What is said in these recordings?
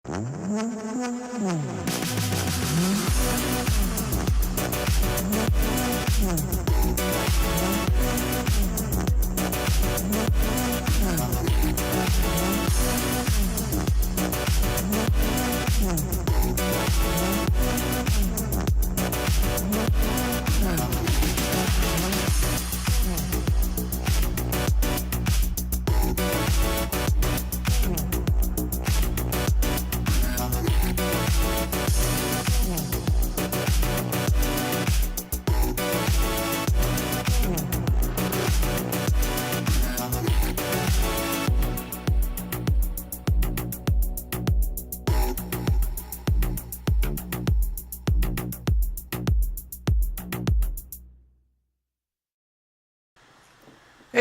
Hey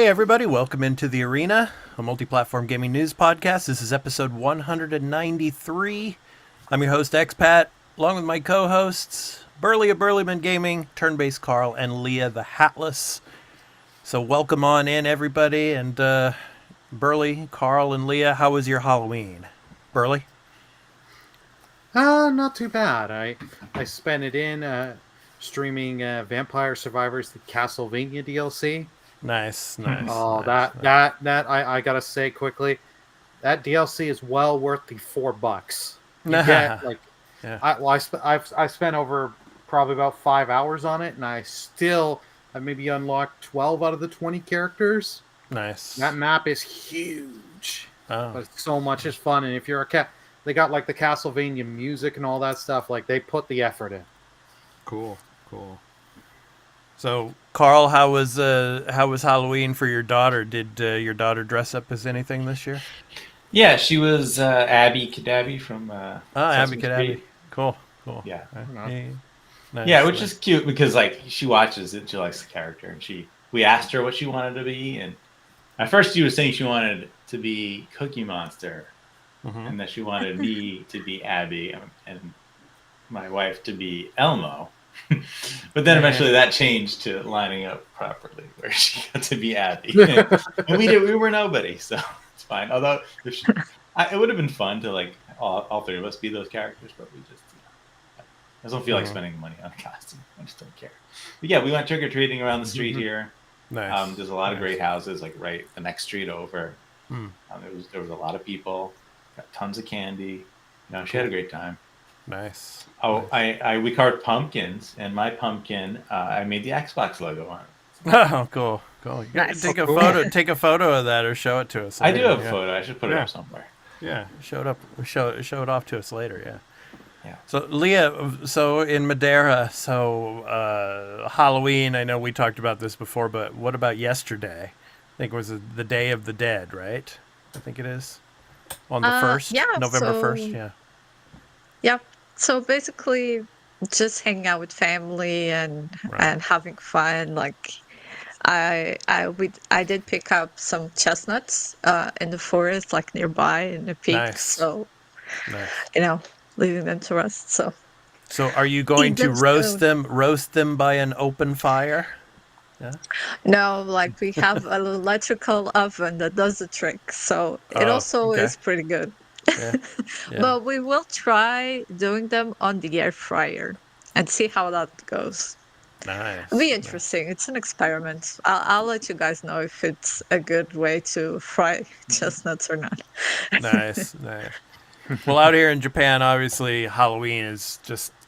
everybody, welcome into The Arena, a multi-platform gaming news podcast. This is episode 193. I'm your host, Expat, along with my co-hosts, Burly of Burlyman Gaming, Turn-Based Carl, and Leah the Hatless. So welcome on in, everybody, and Burly, Carl, and Leah, how was your Halloween? Burly? Not too bad. I spent it in streaming Vampire Survivors, the Castlevania DLC. Nice. Oh, nice. that I gotta say quickly, that DLC is well worth the $4. You get like, yeah. I spent over probably about 5 hours on it, and I maybe unlocked 12 out of the 20 characters. Nice. That map is huge. Oh. But it's so much as fun, and if you're a cat, they got like the Castlevania music and all that stuff. Like they put the effort in. Cool. So, Carl, how was Halloween for your daughter? Did your daughter dress up as anything this year? Yeah, she was Abby Cadabby from Abby Cadabby. Cool. Yeah. Nice. Yeah, which is cute because like she watches it, she likes the character, and we asked her what she wanted to be, and at first she was saying she wanted to be Cookie Monster, and that she wanted me to be Abby and my wife to be Elmo. But then eventually that changed to lining up properly, where she got to be Abby, and we were nobody, so it's fine. Although it would have been fun to like all three of us be those characters, but we just I don't feel like spending money on a costume. I just don't care. But yeah, we went trick or treating around the street here. Nice. There's a lot of great houses, like right the next street over. There was a lot of people. Got tons of candy. She had a great time. Nice. Oh, we carved pumpkins, and my pumpkin, I made the Xbox logo on it. Oh, cool. You gotta take a photo of that, or show it to us later. I do have a photo. I should put it up somewhere. Yeah, show it off to us later. Yeah. So Leah, in Madeira, Halloween. I know we talked about this before, but what about yesterday? I think it was the Day of the Dead, right? I think it is on the 1st, November 1st. Yeah. Yeah. So basically, just hanging out with family and having fun. Like, I did pick up some chestnuts in the forest, like nearby in the peak. Nice. So, nice. Leaving them to rest. So are you going to roast them by an open fire? Yeah. No, like we have an electrical oven that does the trick. So it also is pretty good. Yeah. But we will try doing them on the air fryer and see how that goes. Nice. It'll be interesting. It's an experiment. I'll let you guys know if it's a good way to fry chestnuts or not. Nice. Well, out here in Japan, obviously, Halloween is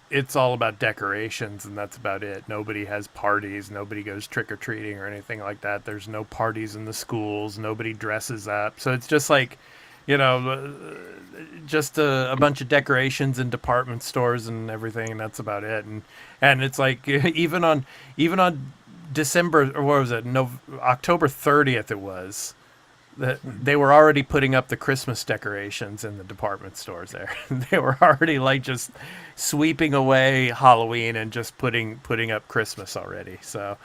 it's all about decorations, and that's about it. Nobody has parties. Nobody goes trick-or-treating or anything like that. There's no parties in the schools. Nobody dresses up. So it's just like, just a bunch of decorations in department stores and everything, and that's about it. And it's like even on December, or what was it? October 30th it was. That they were already putting up the Christmas decorations in the department stores there. They were already like just sweeping away Halloween and just putting up Christmas already. So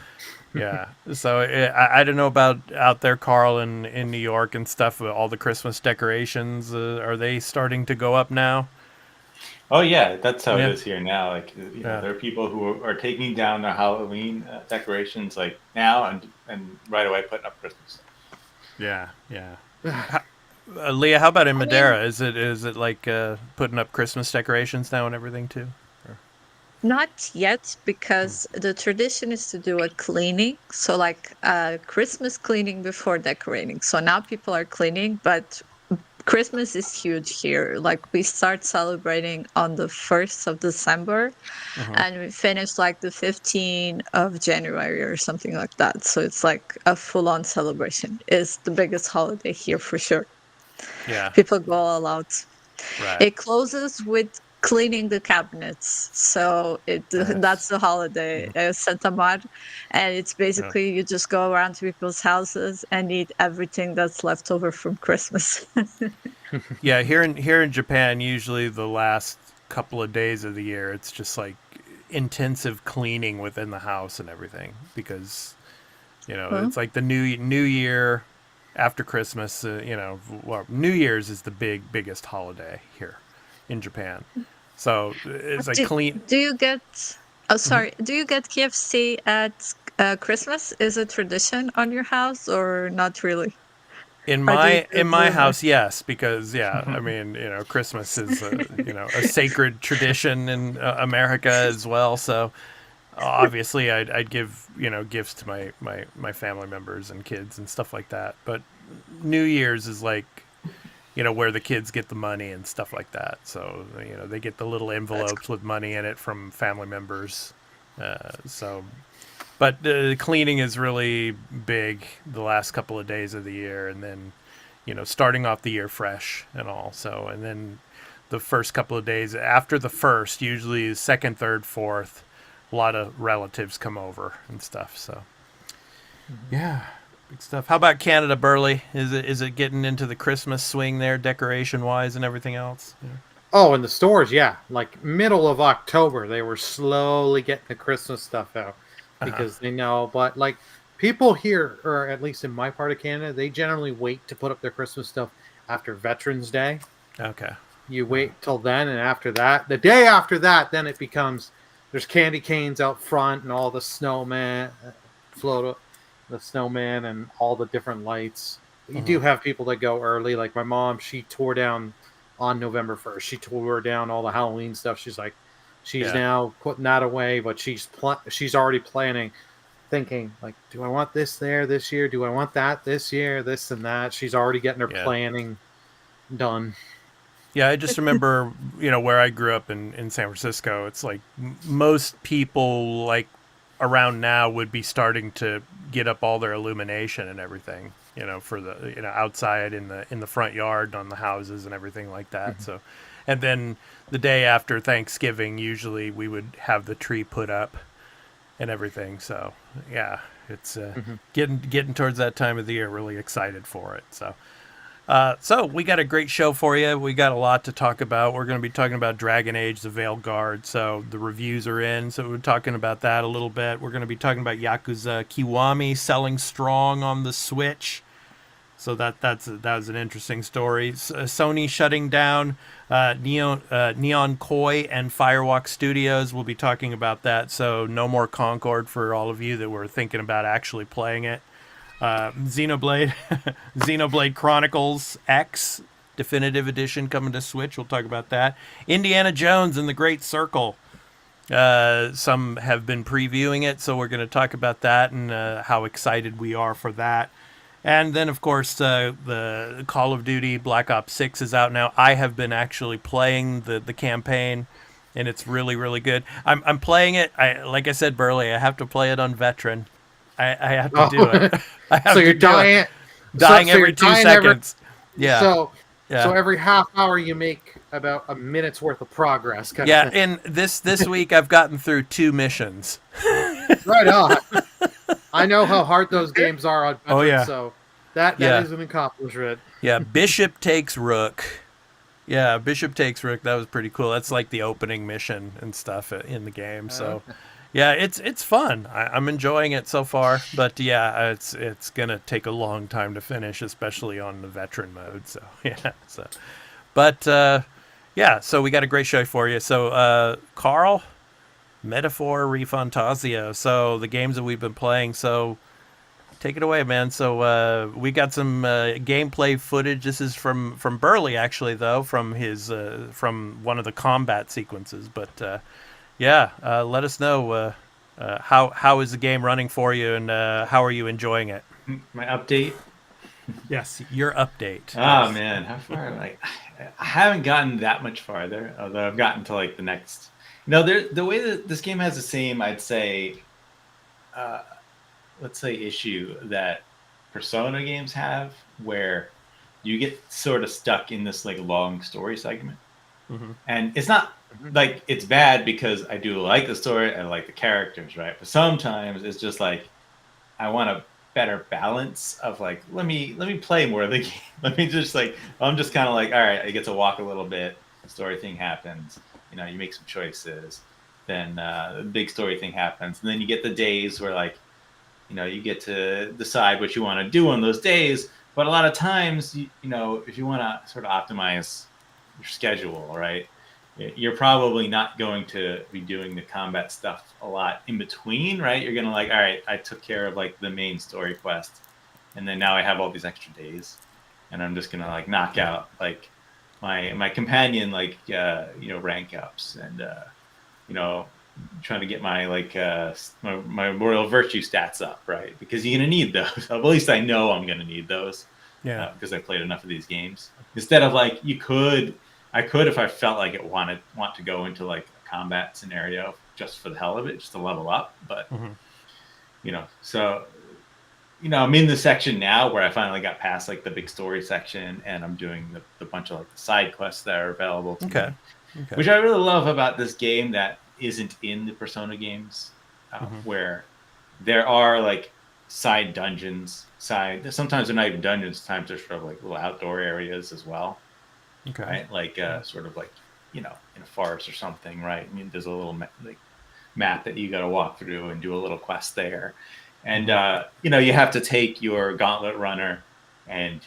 yeah. So I don't know about out there, Carl, in New York and stuff. All the Christmas decorations, are they starting to go up now? Oh yeah, that's how it is here now. Like there are people who are taking down their Halloween decorations like now and right away putting up Christmas. Yeah. Leah, how about in I mean, Madeira? Is it like putting up Christmas decorations now and everything too? not yet, because the tradition is to do a cleaning. So, like Christmas cleaning before decorating. So now people are cleaning, but Christmas is huge here. Like we start celebrating on the 1st of December and we finish like the 15th of January or something like that. So it's like a full-on celebration. It's the biggest holiday here for sure. Yeah. People go all out. Right. It closes with cleaning the cabinets. So that's the holiday, Santa Mar. And it's basically you just go around to people's houses and eat everything that's left over from Christmas. Yeah, here in Japan, usually the last couple of days of the year, it's just like intensive cleaning within the house and everything because it's like the new year after Christmas. Well, New Year's is the biggest holiday here in Japan, so it's like clean. Do you get? Oh, sorry. Do you get KFC at Christmas? Is a tradition on your house or not really? In Or do you my just house, yes, because I mean, Christmas is a sacred tradition in America as well. So obviously, I'd give gifts to my family members and kids and stuff like that. But New Year's is like where the kids get the money and stuff like that. So they get the little envelopes with money in it from family members. But cleaning is really big the last couple of days of the year, and then, starting off the year fresh and all. So, and then the first couple of days after the first, usually second, third, fourth, a lot of relatives come over and stuff. So, yeah, big stuff. How about Canada, Burley? Is it getting into the Christmas swing there, decoration wise and everything else? Yeah. Oh, in the stores, yeah. Like middle of October, they were slowly getting the Christmas stuff out. Because they know, but like people here, or at least in my part of Canada, they generally wait to put up their Christmas stuff after Veterans Day. Okay. You wait till then, and after that, the day after that, then it becomes there's candy canes out front and all the snowman, the snowman, and all the different lights. You do have people that go early, like my mom. She tore down on November 1st. She tore down all the Halloween stuff. She's like. She's now putting that away, but she's already planning, thinking like, do I want this there this year? Do I want that this year? This and that. She's already getting her planning done. Yeah, I just remember, where I grew up in San Francisco. It's like most people like around now would be starting to get up all their illumination and everything, for the outside in the front yard on the houses and everything like that. So. And then the day after Thanksgiving, usually we would have the tree put up and everything. So, yeah, it's getting towards that time of the year. Really excited for it. So we got a great show for you. We got a lot to talk about. We're going to be talking about Dragon Age, the Veilguard. So the reviews are in. So we're talking about that a little bit. We're going to be talking about Yakuza Kiwami selling strong on the Switch. So that was an interesting story. Sony shutting down Neon Koi and Firewalk Studios. We'll be talking about that. So no more Concord for all of you that were thinking about actually playing it. Xenoblade, Xenoblade Chronicles X Definitive Edition coming to Switch. We'll talk about that. Indiana Jones and the Great Circle. Some have been previewing it, so we're going to talk about that and how excited we are for that. And then, of course, the Call of Duty Black Ops 6 is out now. I have been actually playing the campaign, and it's really, really good. I'm playing it. Like I said, Burley, I have to play it on Veteran. I have to do it. So you're dying every 2 seconds. So every half hour you make about a minute's worth of progress. Yeah, and this week I've gotten through 2 missions. Right on. I know how hard those games are on Veteran, so that is an accomplishment. Yeah, Bishop takes Rook. Yeah, Bishop takes Rook. That was pretty cool. That's like the opening mission and stuff in the game. So, yeah, it's fun. I'm enjoying it so far. But yeah, it's gonna take a long time to finish, especially on the Veteran mode. So yeah. So we got a great show for you. So Carl. Metaphor ReFANTAZIO. So the games that we've been playing. So Take it away, man. So we got some gameplay footage. This is from Burley, actually, though, from his from one of the combat sequences. But yeah, let us know how is the game running for you, and how are you enjoying it? My update. Yes, your update. Oh Yes. man, how far? Like, I haven't gotten that much farther. Although I've gotten to like the next. No, the way that this game has the same, I'd say, let's say, issue that Persona games have, where you get sort of stuck in this like long story segment, and it's not like it's bad because I do like the story, I like the characters, right? But sometimes it's just like I want a better balance of like let me play more of the game. Let me just like I'm just kind of like, all right, I get to walk a little bit. The story thing happens. You know, you make some choices. Then the big story thing happens, and then you get the days where like, you know, you get to decide what you want to do on those days. But a lot of times, you know, if you want to sort of optimize your schedule, right, you're probably not going to be doing the combat stuff a lot in between, right? You're going to like, all right, I took care of like the main story quest, and then now I have all these extra days, and I'm just going to like knock out like my companion, like, you know, rank ups and, you know, trying to get my like my royal virtue stats up, right? Because you're gonna need those. At least I know I'm gonna need those. Yeah. Because I played enough of these games. Instead of like I could if I felt like it want to go into like a combat scenario just for the hell of it, just to level up. But you know, so you know, I'm in the section now where I finally got past like the big story section, and I'm doing the bunch of like the side quests that are available to me. Okay. Which I really love about this game that isn't in the Persona games, where there are like side dungeons, sometimes they're not even dungeons, sometimes they're sort of like little outdoor areas as well. Okay. Right? Like sort of like, you know, in a forest or something, right? I mean, there's a little like map that you got to walk through and do a little quest there. And, you know, you have to take your gauntlet runner and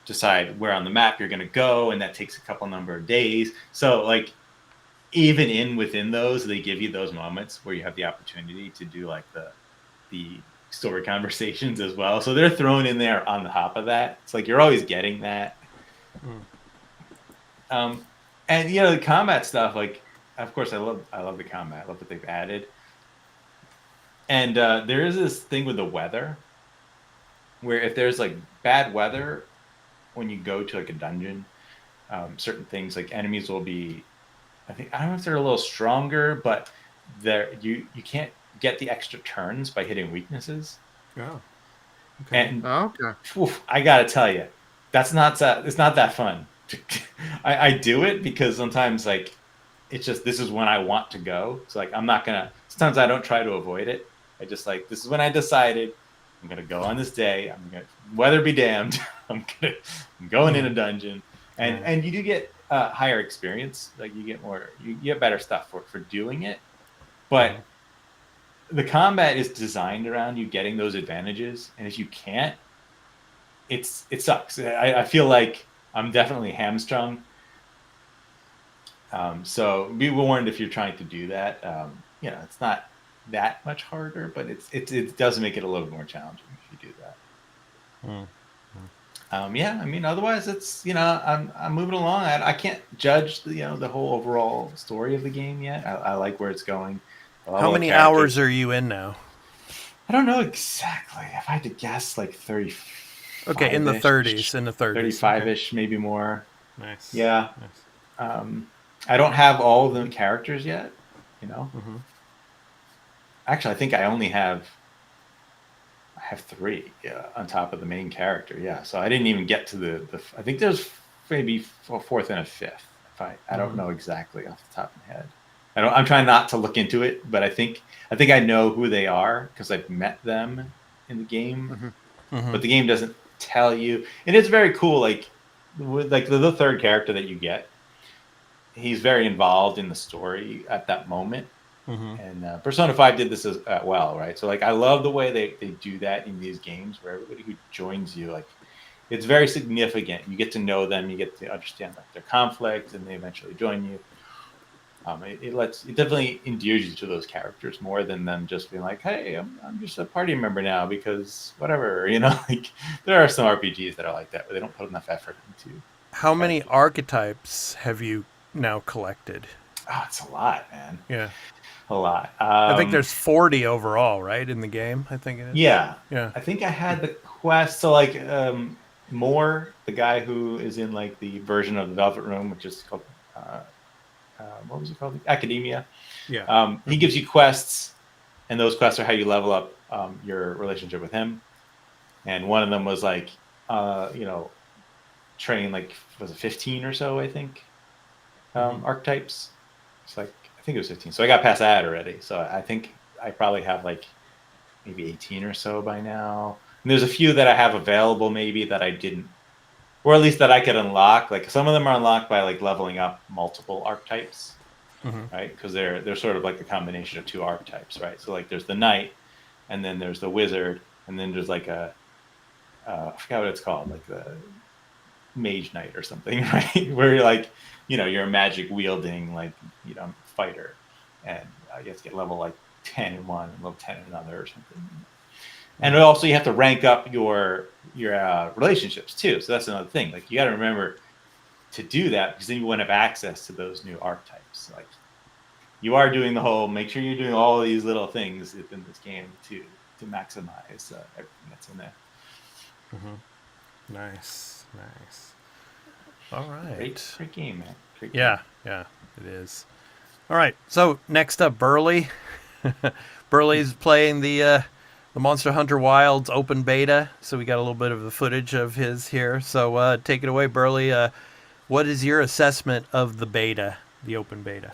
decide where on the map you're going to go. And that takes a couple number of days. So like, even within those, they give you those moments where you have the opportunity to do like the story conversations as well. So they're thrown in there on the top of that. It's like you're always getting that. And you know, the combat stuff, like of course I love the combat. I love what they've added. And there is this thing with the weather where if there's like bad weather when you go to like a dungeon, certain things like enemies will be, I don't know if they're a little stronger, but you can't get the extra turns by hitting weaknesses. Oh. Okay. And Okay. I gotta tell you, it's not that fun. I do it because sometimes like it's just this is when I want to go. So like I'm not gonna. Sometimes I don't try to avoid it. I just like this is when I decided I'm gonna go on this day. I'm gonna weather be damned. I'm going in a dungeon, and you do get higher experience. Like you get better stuff for doing it, but the combat is designed around you getting those advantages, and if you can't, it sucks. I feel like I'm definitely hamstrung. So be warned if you're trying to do that. You know, it's not that much harder, but it does make it a little more challenging if you do that. Yeah, I mean, otherwise it's, you know, I'm moving along. I can't judge the whole overall story of the game yet. I like where it's going. How many hours are you in now? I don't know exactly. If I had to guess, like 30. Okay, in the 30s. 35-ish, maybe more. Nice. Yeah. Nice. I don't have all of the characters yet, you know. Actually, I think I only have 3 on top of the main character. Yeah, so I didn't even get to the I think there's maybe a 4th and a 5th. I don't know exactly off the top of my head. I'm trying not to look into it, but I think I know who they are because I've met them in the game. But the game doesn't tell you, and it's very cool. Like with like the 3rd character that you get, he's very involved in the story at that moment. And Persona 5 did this as well, right? So like I love the way they do that in these games where everybody who joins you, like it's very significant. You get to know them, you get to understand like their conflict, and they eventually join you. It definitely endears you to those characters more than them just being like, hey, I'm just a party member now because whatever, like there are some RPGs that are like that where they don't put enough effort into. How many archetypes have you now collected? Oh, it's a lot, man. Yeah. A lot. I think there's 40 overall, right, in the game, I think it is. Yeah. Yeah. I think I had the quest. So like Moore, the guy who is in like the version of the Velvet Room, which is called what was it called? Academia. Yeah. He gives you quests, and those quests are how you level up your relationship with him. And one of them was like, train like, was it 15 or so, I think, archetypes. It's like, I think it was 15. So I got past that already. So I think I probably have like maybe 18 or so by now. And there's a few that I have available maybe that I didn't, or at least that I could unlock. Like some of them are unlocked by like leveling up multiple archetypes, right? Because they're sort of like a combination of two archetypes, right? So like there's the knight, and then there's the wizard, and then there's like I forgot what it's called, like the mage knight or something, right? Where you're like, you're a magic wielding like fighter, and you have to get level like 10 in one and level 10 in another or something. And also you have to rank up your relationships too. So that's another thing. Like you got to remember to do that because then you won't have access to those new archetypes. Like you are doing the whole, make sure you're doing all these little things within this game to maximize everything that's in there. Nice. All right. Great game, man. Great game. Yeah, it is. All right. So next up, Burly. Burly's playing the Monster Hunter Wilds open beta. So we got a little bit of the footage of his here. So take it away, Burly. What is your assessment of the beta, the open beta?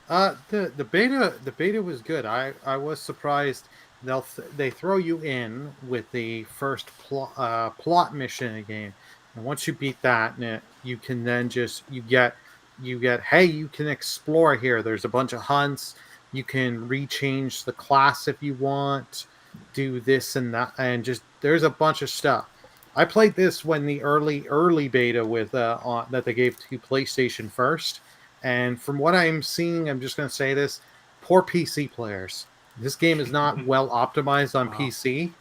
The beta was good. I was surprised. They throw you in with the first plot mission in the game, and once you beat that, you can then you get hey, you can explore here. There's a bunch of hunts. You can rechange the class if you want, do this and that, and just there's a bunch of stuff. I played this when the early beta with that they gave to PlayStation first, and from what I'm seeing, I'm just going to say this: poor PC players. This game is not well optimized on PC.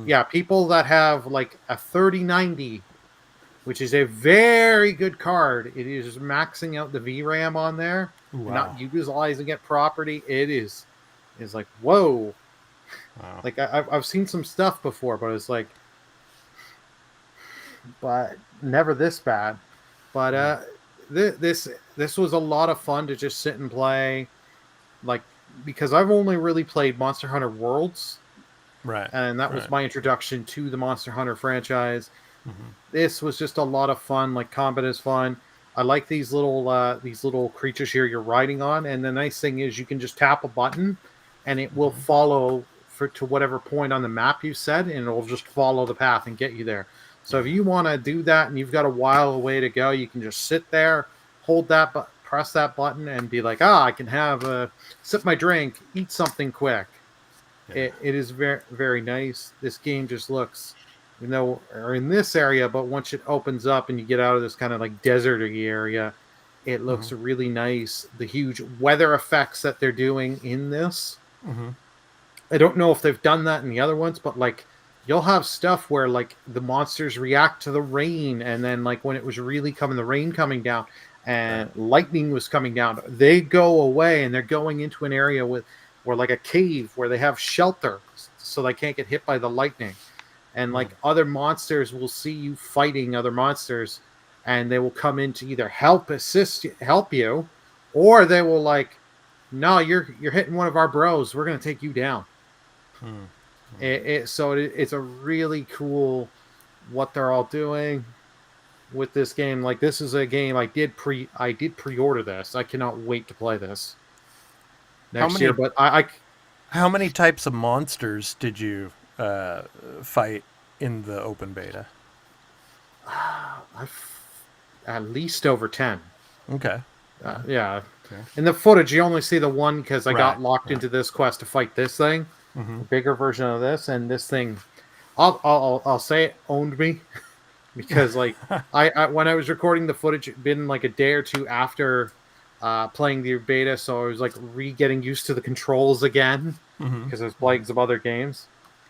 Yeah, people that have like a 3090, which is a very good card, it is maxing out the VRAM on there, and not utilizing it properly. It is like, whoa. Wow. Like I've seen some stuff before, but it's like, but never this bad. But this was a lot of fun to just sit and play, like, because I've only really played Monster Hunter Worlds, right? And that was my introduction to the Monster Hunter franchise. This was just a lot of fun. Like combat is fun. I like these little creatures here you're riding on, and the nice thing is you can just tap a button, and it will follow to whatever point on the map you set, and it'll just follow the path and get you there. So if you want to do that and you've got a while away to go, you can just sit there, hold that press that button, and be like, I can have sip my drink, eat something quick. Yeah. It is very, very nice. This game just looks, or in this area, but once it opens up and you get out of this kind of like deserty area, it looks really nice. The huge weather effects that they're doing in this. I don't know if they've done that in the other ones, but like you'll have stuff where like the monsters react to the rain, and then like when it was really the rain coming down and lightning was coming down, they go away and they're going into an area where like a cave where they have shelter so they can't get hit by the lightning. And like other monsters will see you fighting other monsters, and they will come in to either help you, or they will like, no, you're hitting one of our bros, we're gonna take you down. It's a really cool what they're all doing with this game. Like this is a game I did pre-order this. I cannot wait to play this next year. But how many types of monsters did you fight in the open beta? At least over 10. Okay. Yeah. Okay. In the footage, you only see the one because I got locked into this quest to fight this thing, a bigger version of this, and this thing, I'll say it owned me because like I when I was recording the footage, it'd been like a day or two after playing the beta, so I was like getting used to the controls again because there's plagues of other games.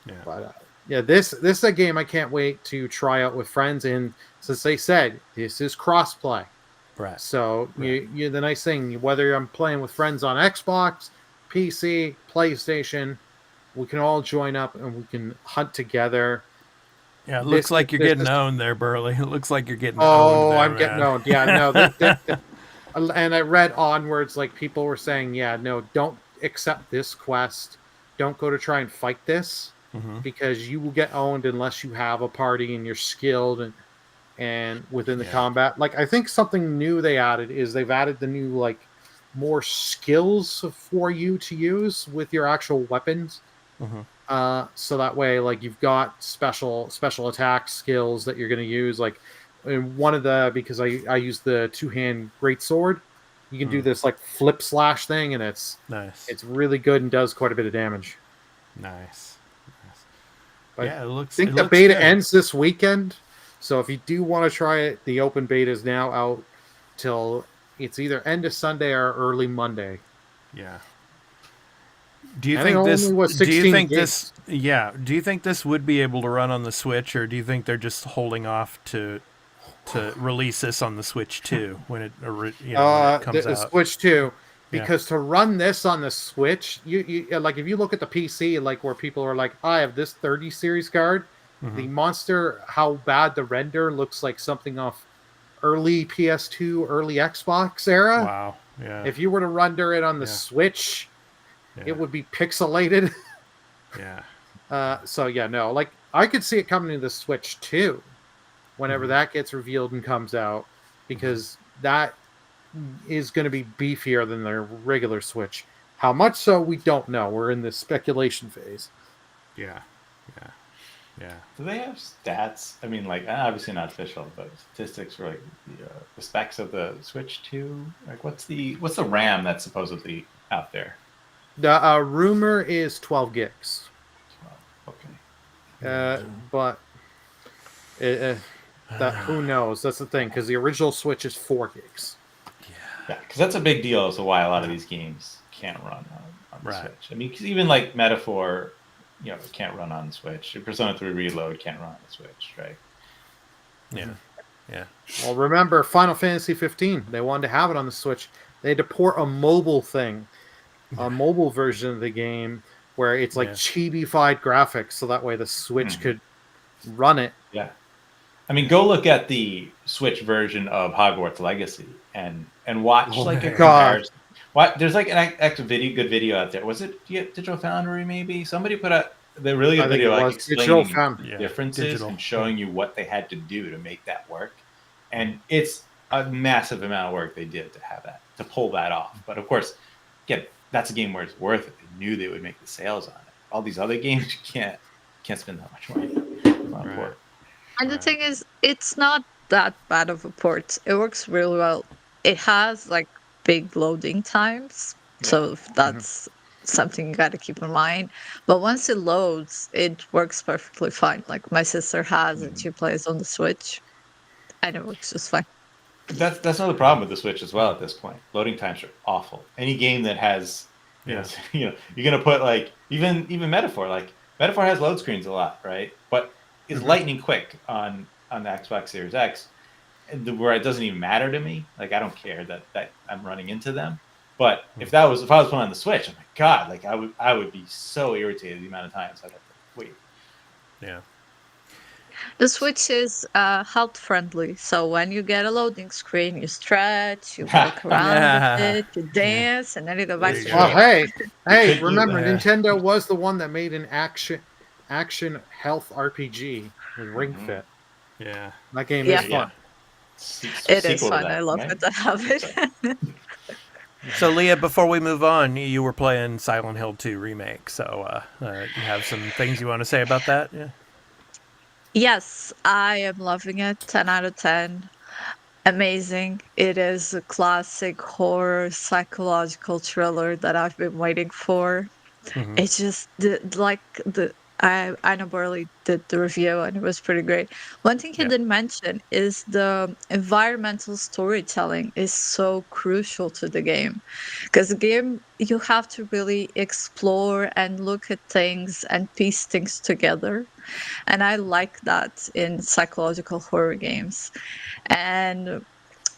Yeah. But yeah, this is a game I can't wait to try out with friends. And since they said this is crossplay, Right. so you the nice thing, whether I'm playing with friends on Xbox, PC, PlayStation, we can all join up and we can hunt together. Yeah, it looks like you're getting owned there, Burley. It looks like you're getting owned Oh, there, I'm man. getting owned. Yeah, no. And I read onwards, like people were saying, yeah, no, don't accept this quest. Don't go to try and fight this because you will get owned unless you have a party and you're skilled and within the combat. Like, I think something new they added is they've added the new, like, more skills for you to use with your actual weapons. So that way, like, you've got special attack skills that you're going to use. Like, in one of the, because I use the two-hand greatsword, you can do this like flip slash thing, and it's nice. It's really good and does quite a bit of damage. Nice. But yeah, it looks. I think the beta ends this weekend, so if you do want to try it, the open beta is now out till it's either end of Sunday or early Monday. Yeah. Do you think this? Do you think this? Yeah. Do you think this would be able to run on the Switch, or do you think they're just holding off to release this on the Switch 2 when it when it comes out? Switch 2, because to run this on the Switch, you like if you look at the PC, like where people are like, I have this 30 series card, the monster, how bad the render looks like something off early PS2, early Xbox era. Wow. Yeah. If you were to render it on the Switch, it would be pixelated. So yeah, no, like I could see it coming to the Switch too, whenever that gets revealed and comes out, because that is going to be beefier than their regular Switch. How much so, we don't know. We're in the speculation phase. Yeah. Do they have stats? I mean, like, obviously not official, but statistics for like the specs of the Switch 2. Like, what's the RAM that's supposedly out there? The rumor is 12 gigs. 12. Okay. But that who knows? That's the thing, because the original Switch is 4 gigs. Yeah, because that's a big deal as to why a lot of these games can't run on the Switch. I mean, because even like Metaphor, it can't run on the Switch. Persona 3 Reload can't run on the Switch, right? Yeah. Well, remember Final Fantasy 15? They wanted to have it on the Switch. They had to port a mobile thing, a mobile version of the game where it's like chibi-fied graphics, so that way the Switch could run it. Yeah. I mean, go look at the Switch version of Hogwarts Legacy and watch a comparison. There's like an good video out there. Was it Digital Foundry? Maybe somebody put out the really good video like explaining differences and showing you what they had to do to make that work. And it's a massive amount of work they did to pull that off. But of course, again, that's a game where it's worth it. They knew they would make the sales on it. All these other games, you can't spend that much money. And the thing is, it's not that bad of a port. It works really well. It has like big loading times, so that's something you got to keep in mind. But once it loads, it works perfectly fine. Like my sister has it; she plays on the Switch, and it works just fine. That's another problem with the Switch as well. At this point, loading times are awful. Any game that has, you're gonna put like even Metaphor. Like Metaphor has load screens a lot, right? But is lightning quick on the Xbox Series X, where it doesn't even matter to me. Like I don't care that I'm running into them. But if I was playing on the Switch, oh my god, like I would be so irritated the amount of times I'd have to wait. Yeah. The Switch is health friendly, so when you get a loading screen, you stretch, you walk around with it, you dance, and then you go back to sleep. Hey, remember Nintendo was the one that made an action health RPG with Ring Fit. Yeah. That game is fun. It is fun. I love it. I have it. So, Leah, before we move on, you were playing Silent Hill 2 Remake. So, you have some things you want to say about that? Yeah. Yes, I am loving it. 10 out of 10. Amazing. It is a classic horror psychological thriller that I've been waiting for. It's just I know Burley did the review and it was pretty great. One thing he Yeah. didn't mention is the environmental storytelling is so crucial to the game. Because the game, you have to really explore and look at things and piece things together. And I like that in psychological horror games. And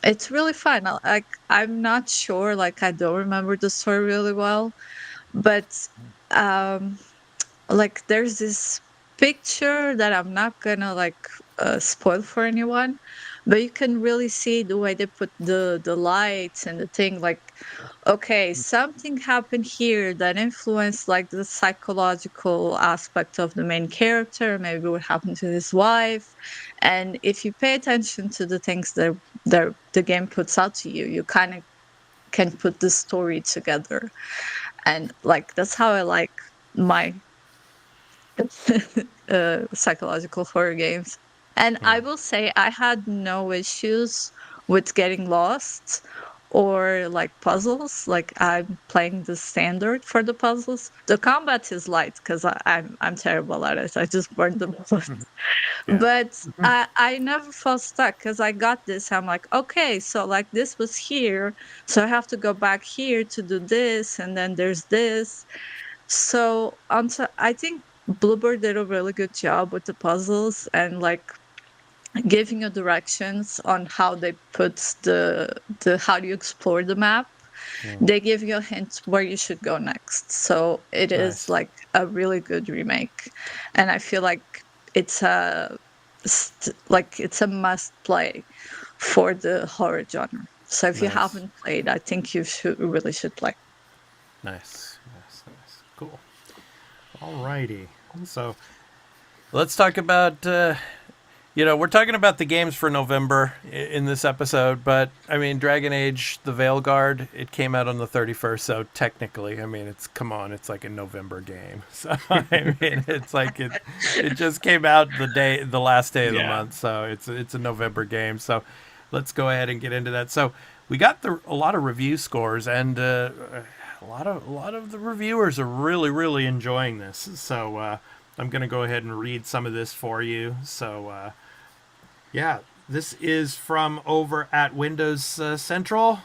it's really fun. I'm not sure, like I don't remember the story really well, but um like there's this picture that I'm not gonna like spoil for anyone, but you can really see the way they put the lights and the thing. Like, okay, something happened here that influenced like the psychological aspect of the main character. Maybe what happened to his wife, and if you pay attention to the things that the game puts out to you, you kind of can put the story together, and like that's how I like my psychological horror games. And I will say I had no issues with getting lost or like puzzles. Like I'm playing the standard for the puzzles. The combat is light because I'm terrible at it. I just burned them. Yeah. But I never felt stuck because I got this. I'm like, okay, so like this was here, so I have to go back here to do this, and then there's this. So I think Bluebird did a really good job with the puzzles and like giving you directions on how they put the how do you explore the map. They give you a hint where you should go next. So it is Nice. like a really good remake, and I feel like it's a it's a must play for the horror genre. So if you Nice. haven't played, I think you really should play. Nice. Cool. Alrighty. So let's talk about, we're talking about the games for November in this episode, but I mean, Dragon Age, the Veilguard, it came out on the 31st, so technically, I mean, it's like a November game. So, I mean, it's like it just came out the last day of the month, so it's a November game. So let's go ahead and get into that. So we got a lot of review scores, and a lot of the reviewers are really enjoying this. So I'm going to go ahead and read some of this for you. So yeah, this is from over at Windows Central.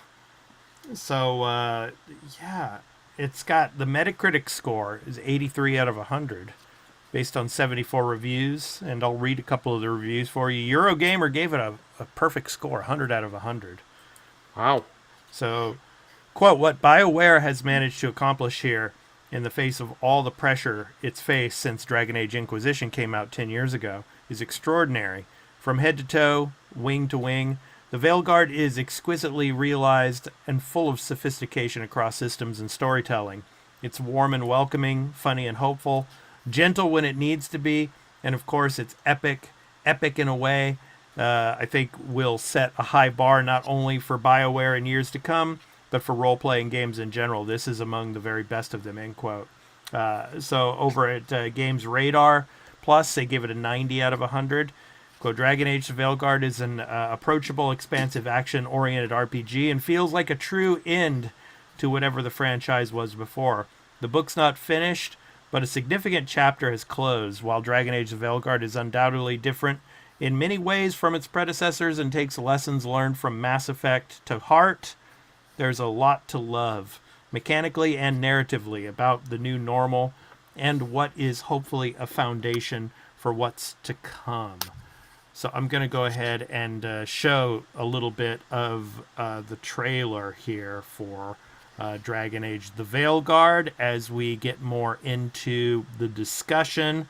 So yeah, it's got the Metacritic score is 83 out of 100 based on 74 reviews, and I'll read a couple of the reviews for you. Eurogamer gave it a perfect score, 100 out of 100. Wow. So, quote, what BioWare has managed to accomplish here in the face of all the pressure it's faced since Dragon Age Inquisition came out 10 years ago is extraordinary. From head to toe, wing to wing, the Veilguard is exquisitely realized and full of sophistication across systems and storytelling. It's warm and welcoming, funny and hopeful, gentle when it needs to be, and of course it's epic in a way I think will set a high bar not only for BioWare in years to come, but for role-playing games in general. This is among the very best of them, end quote. So over at Games Radar Plus, they give it a 90 out of 100. Quote, Dragon Age: The Veilguard is an approachable, expansive, action-oriented RPG and feels like a true end to whatever the franchise was before. The book's not finished, but a significant chapter has closed. While Dragon Age: The Veilguard is undoubtedly different in many ways from its predecessors and takes lessons learned from Mass Effect to heart, there's a lot to love, mechanically and narratively, about the new normal and what is hopefully a foundation for what's to come. So I'm going to go ahead and show a little bit of the trailer here for Dragon Age: The Veilguard as we get more into the discussion.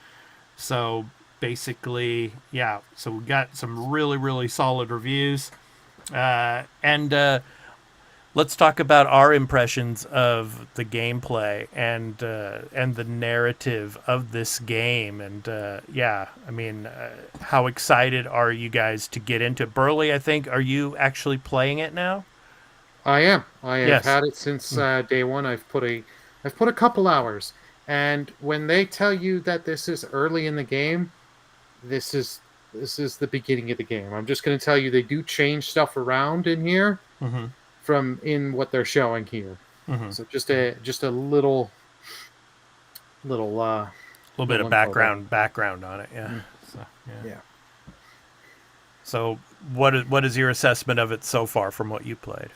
So basically, yeah, so we got some really solid reviews. And let's talk about our impressions of the gameplay and the narrative of this game. And yeah, I mean, how excited are you guys to get into it? Burley, I think, are you actually playing it now? I am. I have Yes. had it since day one. I've put a couple hours, and when they tell you that this is early in the game, this is the beginning of the game. I'm just going to tell you they do change stuff around in here from in what they're showing here. So just a little little bit of info there. background on it. Yeah. Mm. So, yeah. Yeah. So what is your assessment of it so far from what you played?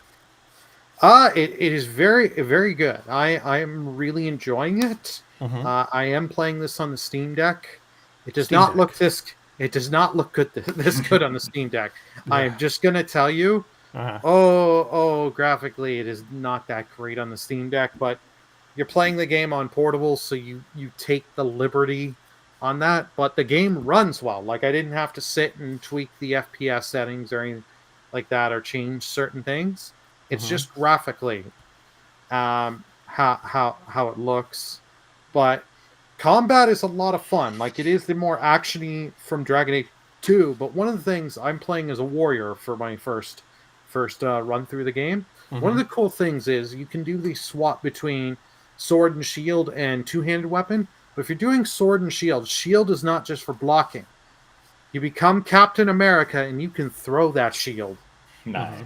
It is very, very good. I am really enjoying it. Mm-hmm. I am playing this on the Steam Deck. It does Steam not Deck. look this. It does not look good this good on the Steam Deck. I am just gonna tell you. Uh-huh. Graphically, it is not that great on the Steam Deck, but you're playing the game on portable, so you take the liberty on that. But the game runs well. Like, I didn't have to sit and tweak the FPS settings or anything like that, or change certain things. It's just graphically how it looks. But combat is a lot of fun. Like, it is the more actiony from Dragon Age 2. But one of the things, I'm playing as a warrior for my first run through the game. One of the cool things is you can do the swap between sword and shield and two-handed weapon. But if you're doing sword and shield is not just for blocking. You become Captain America and you can throw that shield. Nice.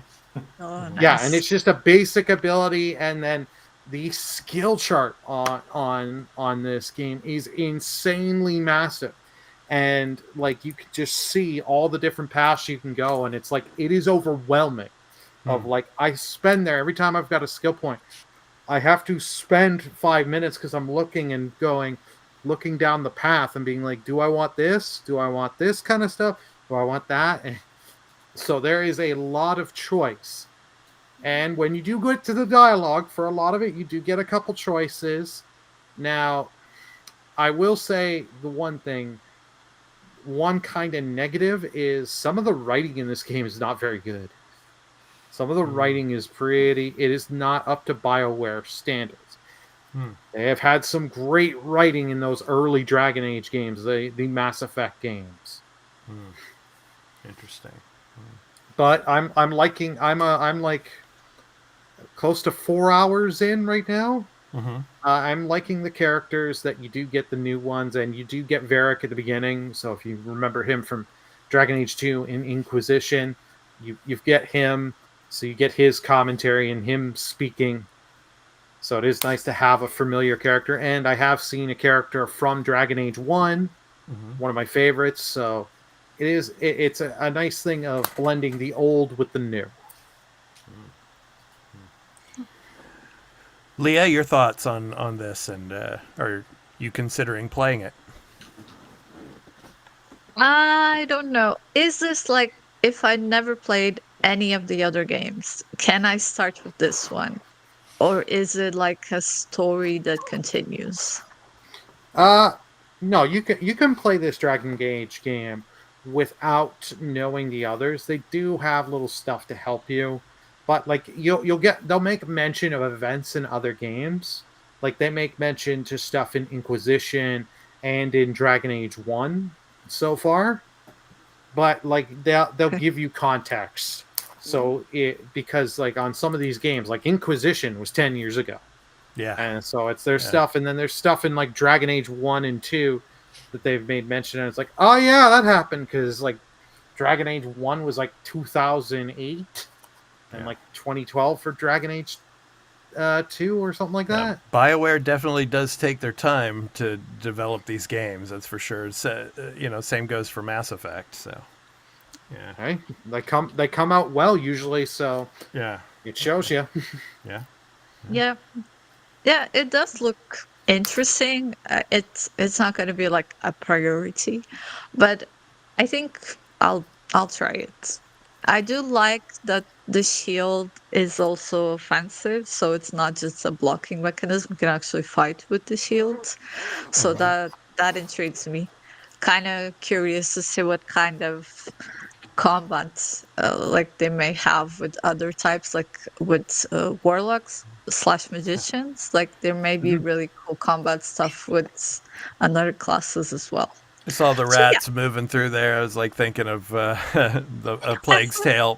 Oh, nice. Yeah, and it's just a basic ability, and then the skill chart on this game is insanely massive. And like, you can just see all the different paths you can go, and it's like, it is overwhelming. Of like, I spend there every time I've got a skill point, I have to spend 5 minutes because I'm looking down the path and being like, do I want this? Do I want this kind of stuff? Do I want that? And so there is a lot of choice. And when you do get to the dialogue, for a lot of it, you do get a couple choices. Now, I will say the one kind of negative is some of the writing in this game is not very good. Some of the writing is it is not up to BioWare standards. They have had some great writing in those early Dragon Age games, the Mass Effect games. Interesting. But I'm like close to 4 hours in right now. I'm liking the characters that you do get, the new ones, and you do get Varric at the beginning. So if you remember him from Dragon Age 2 in Inquisition, you get him. So you get his commentary and him speaking. So it is nice to have a familiar character. And I have seen a character from Dragon Age 1, one of my favorites. So it's a nice thing of blending the old with the new. Leah, your thoughts on this, and are you considering playing it? I don't know. Is this like, if I never played any of the other games, can I start with this one? Or is it like a story that continues? No, you can play this Dragon Age game without knowing the others. They do have little stuff to help you, but like they'll make mention of events in other games. Like, they make mention to stuff in Inquisition and in Dragon Age 1 so far. But like, they'll give you context. So because like on some of these games, like Inquisition was 10 years ago. Yeah. And so there's stuff, and then there's stuff in like Dragon Age 1 and 2 that they've made mention, and it's like, oh yeah, that happened, because like Dragon Age 1 was like 2008 and like 2012 for Dragon Age 2 or something like that. BioWare definitely does take their time to develop these games, that's for sure. So, same goes for Mass Effect, so yeah. Okay. They come out well usually, so Yeah. it shows you. Yeah. Yeah, it does look interesting. It's not going to be like a priority, but I think I'll try it. I do like that the shield is also offensive, so it's not just a blocking mechanism. You can actually fight with the shield, so that intrigues me. Kind of curious to see what kind of combat like they may have with other types, like with warlocks / magicians. Like, there may be really cool combat stuff with another classes as well. I saw the rats moving through there. I was like thinking of Plague's Tale.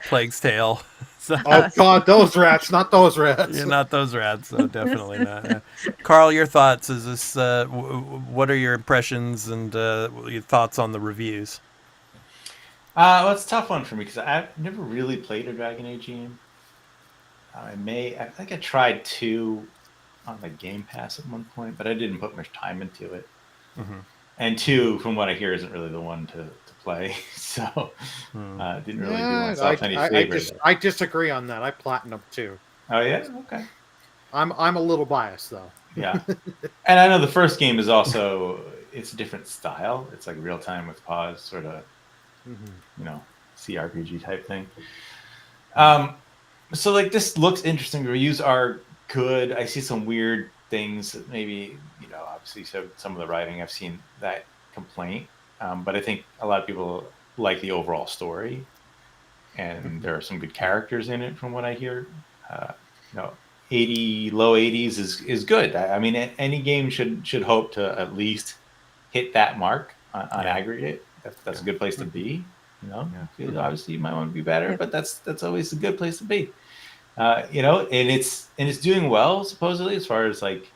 So, Oh god, those rats, not those rats. yeah, not those rats. So definitely not. Yeah. Carl, your thoughts? Is this? What are your impressions and your thoughts on the reviews? Well, it's a tough one for me because I've never really played a Dragon Age game. I think I tried 2 on the Game Pass at one point, but I didn't put much time into it. and 2, from what I hear, isn't really the one to play. So didn't really do myself any favor. I disagree on that. I platinum 2. Oh yeah, okay. I'm a little biased though. Yeah, and I know the first game is also, it's a different style. It's like real time with pause, sort of, you know, CRPG type thing. So like this looks interesting. The reviews are good. I see some weird things that maybe, you know, obviously some of the writing, I've seen that complaint, but I think a lot of people like the overall story, and there are some good characters in it from what I hear. You know, low 80s is good. I mean, any game should hope to at least hit that mark on aggregate. That's a good place to be. You know, obviously you might want to be better, but that's always a good place to be. You know, and it's doing well supposedly as far as like,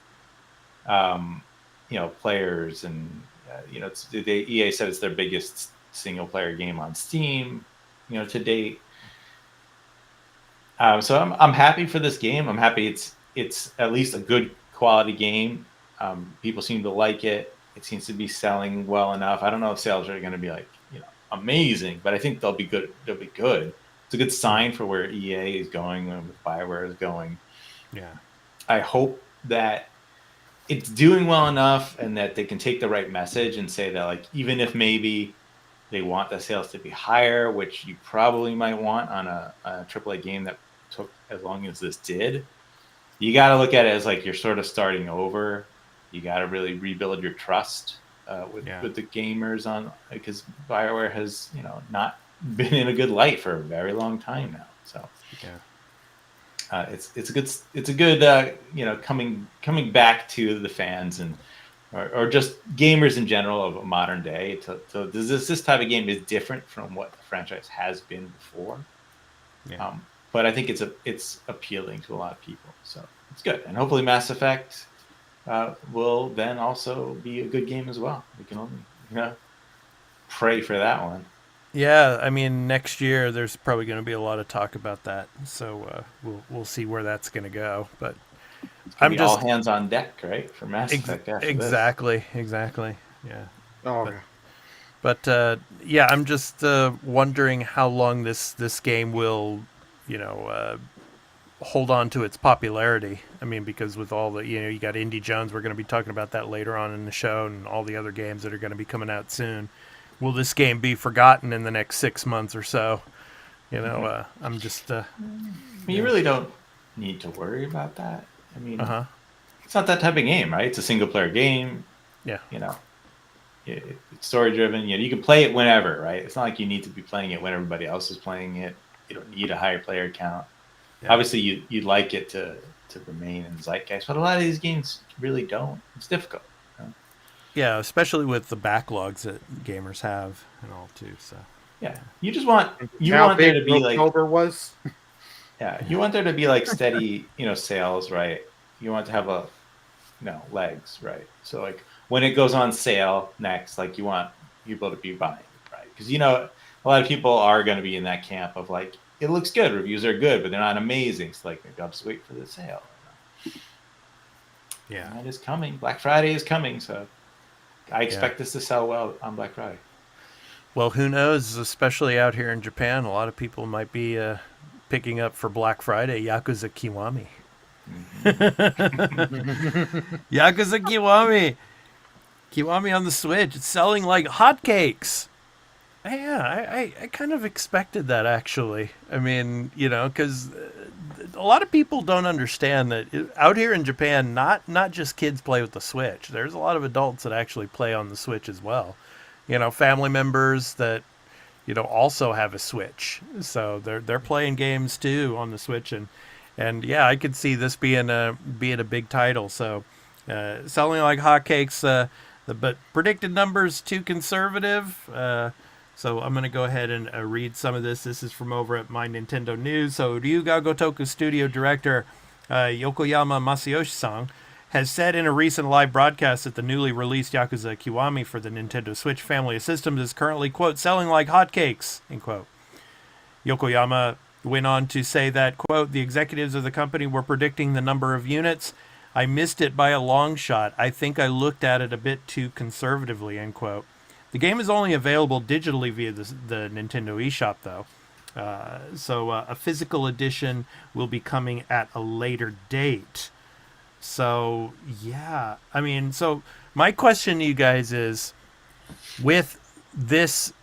you know, players, and you know, EA said it's their biggest single player game on Steam, you know, to date. So I'm happy for this game. I'm happy it's at least a good quality game. People seem to like it. It seems to be selling well enough. I don't know if sales are going to be like, you know, amazing, but I think they'll be good. They'll be good. It's a good sign for where EA is going and with BioWare is going. Yeah. I hope that it's doing well enough and that they can take the right message and say that, like, even if maybe they want the sales to be higher, which you probably might want on a AAA game that took as long as this did, you got to look at it as like you're sort of starting over. You got to really rebuild your trust with the gamers because BioWare has, you know, not been in a good light for a very long time now. So it's a good you know, coming back to the fans and or just gamers in general of a modern day. This type of game is different from what the franchise has been before. Yeah. But I think it's appealing to a lot of people, so it's good. And hopefully Mass Effect will then also be a good game as well. We can only, you know, pray for that one. Yeah, I mean, next year there's probably going to be a lot of talk about that, so we'll see where that's going to go. But I'm just all hands on deck, right, for Mass Effect. Exactly. Yeah. Oh. But yeah, I'm just wondering how long this game will, you know, hold on to its popularity. I mean, because with all the, you know, you got Indy Jones, we're going to be talking about that later on in the show, and all the other games that are going to be coming out soon. Will this game be forgotten in the next 6 months or so? You know, I'm just... I mean, you really don't need to worry about that. I mean, it's not that type of game, right? It's a single-player game. Yeah. You know, it's story-driven. You know, you can play it whenever, right? It's not like you need to be playing it when everybody else is playing it. You don't need a higher player count. Yeah. Obviously, you'd like it to remain in the zeitgeist, but a lot of these games really don't. It's difficult. Yeah, especially with the backlogs that gamers have and all too. So yeah, you want there to be like October was. Yeah, you want there to be like steady, you know, sales, right? You want to have legs, right? So like when it goes on sale next, like you want people to be buying, right? Because you know a lot of people are going to be in that camp of like it looks good, reviews are good, but they're not amazing. So like maybe I'll just wait for the sale. Yeah, that is coming. Black Friday is coming, so. I expect this to sell well on Black Friday. Well, who knows? Especially out here in Japan, a lot of people might be picking up for Black Friday Yakuza Kiwami. Yakuza Kiwami. Kiwami on the Switch. It's selling like hotcakes. Yeah, I kind of expected that, actually. I mean, you know, because a lot of people don't understand that out here in Japan, not just kids play with the Switch. There's a lot of adults that actually play on the Switch as well. You know, family members that, you know, also have a Switch. So they're playing games too on the Switch, and yeah, I could see this being a big title. So selling like hotcakes, but predicted numbers too conservative. So I'm going to go ahead and read some of this. This is from over at My Nintendo News. So Ryuga Gotoku Studio Director Yokoyama Masayoshi-san has said in a recent live broadcast that the newly released Yakuza Kiwami for the Nintendo Switch family of systems is currently, quote, selling like hotcakes, end quote. Yokoyama went on to say that, quote, the executives of the company were predicting the number of units I missed it by a long shot. I think I looked at it a bit too conservatively, end quote. The game is only available digitally via the Nintendo eShop, though. So a physical edition will be coming at a later date. So, yeah. I mean, so my question to you guys is, with this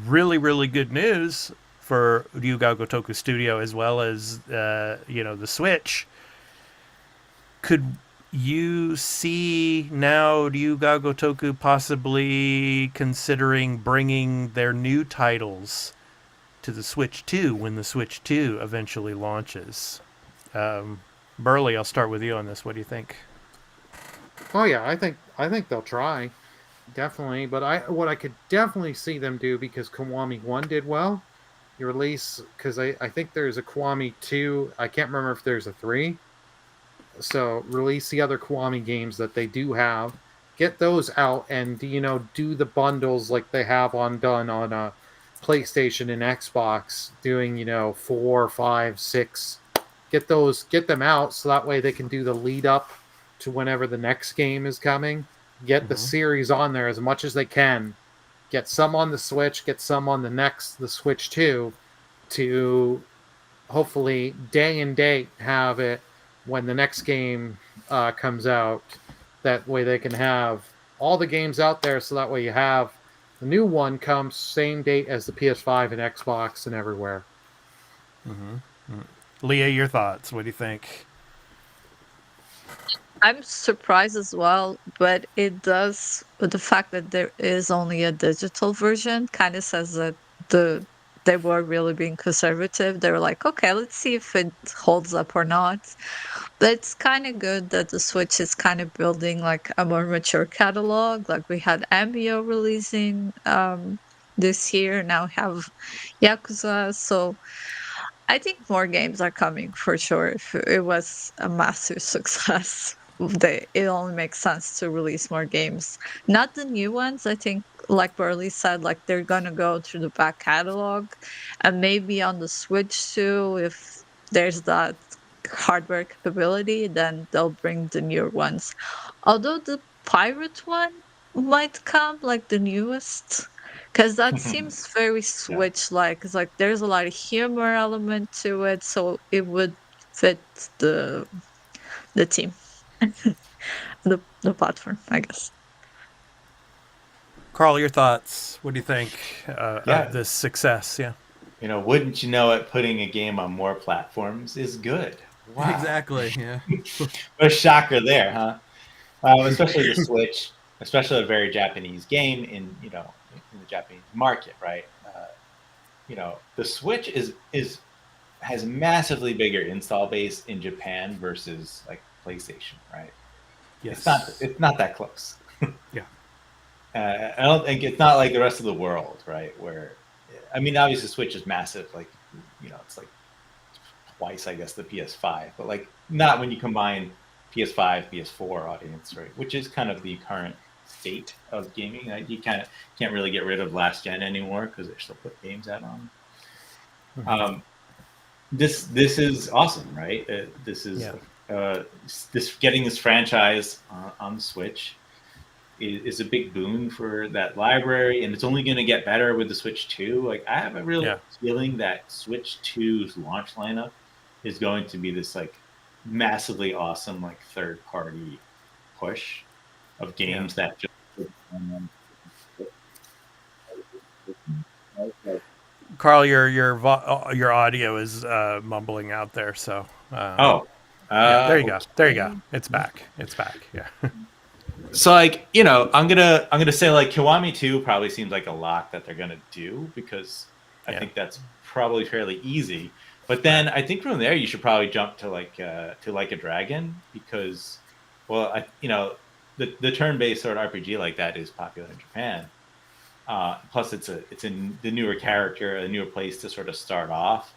really, really good news for Ryuga Gotoku Studio as well as, the Switch, could you see now Ryuga Gotoku possibly considering bringing their new titles to the Switch 2 when the Switch 2 eventually launches? Burley, I'll start with you on this. What do you think? Oh yeah, I think they'll try, definitely. But what I could definitely see them do, because Kiwami 1 did well, you release, because I think there's a Kiwami 2. I can't remember if there's a 3. So release the other Kiwami games that they do have, get those out, and do the bundles like they have done on PlayStation and Xbox, doing 4, 5, 6. Get them out so that way they can do the lead up to whenever the next game is coming. Get the series on there as much as they can. Get some on the Switch, get some on the Switch 2, to hopefully day and date have it when the next game comes out. That way they can have all the games out there, so that way you have the new one comes same date as the PS5 and Xbox and everywhere. Leah, your thoughts. What do you think? I'm surprised as well, but the fact that there is only a digital version kind of says that they were really being conservative. They were like, okay, let's see if it holds up or not. But it's kind of good that the Switch is kind of building like a more mature catalog. Like we had Ambio releasing this year, now we have Yakuza. So I think more games are coming for sure. If it was a massive success, it only makes sense to release more games. Not the new ones. I think, like Burley said, like they're gonna go through the back catalog, and maybe on the Switch too, if there's that hardware capability, then they'll bring the newer ones. Although the Pirate one might come, like the newest, because that seems very Yeah. Switch-like. It's like there's a lot of humor element to it, so it would fit the team, the platform, I guess. Carl, your thoughts. What do you think Yeah. of this success? Yeah. Wouldn't you know it, putting a game on more platforms is good. Wow. Exactly. Yeah. What a shocker there, huh? Especially the Switch, especially a very Japanese game in the Japanese market, right? The Switch has a massively bigger install base in Japan versus like PlayStation, right? Yes. It's not that close. Yeah. I don't think it's not like the rest of the world, right? Where, I mean, obviously Switch is massive, like it's like twice, I guess, the PS5, but like not when you combine PS5, PS4 audience, right? Which is kind of the current state of gaming. You kind of can't really get rid of last gen anymore because they're still putting games out on. This is awesome, right? This is getting this franchise on the Switch is a big boon for that library, and it's only going to get better with the Switch 2. Like, I have a real feeling that Switch 2's launch lineup is going to be this like massively awesome like third party push of games that just Carl, your audio is mumbling out there. So there you go. There you go. It's back. Yeah. So like I'm gonna say like Kiwami 2 probably seems like a lock that they're gonna do, because I think that's probably fairly easy. But then I think from there you should probably jump to like a Dragon, because the turn-based sort of RPG like that is popular in Japan. Plus it's the newer character, a newer place to sort of start off.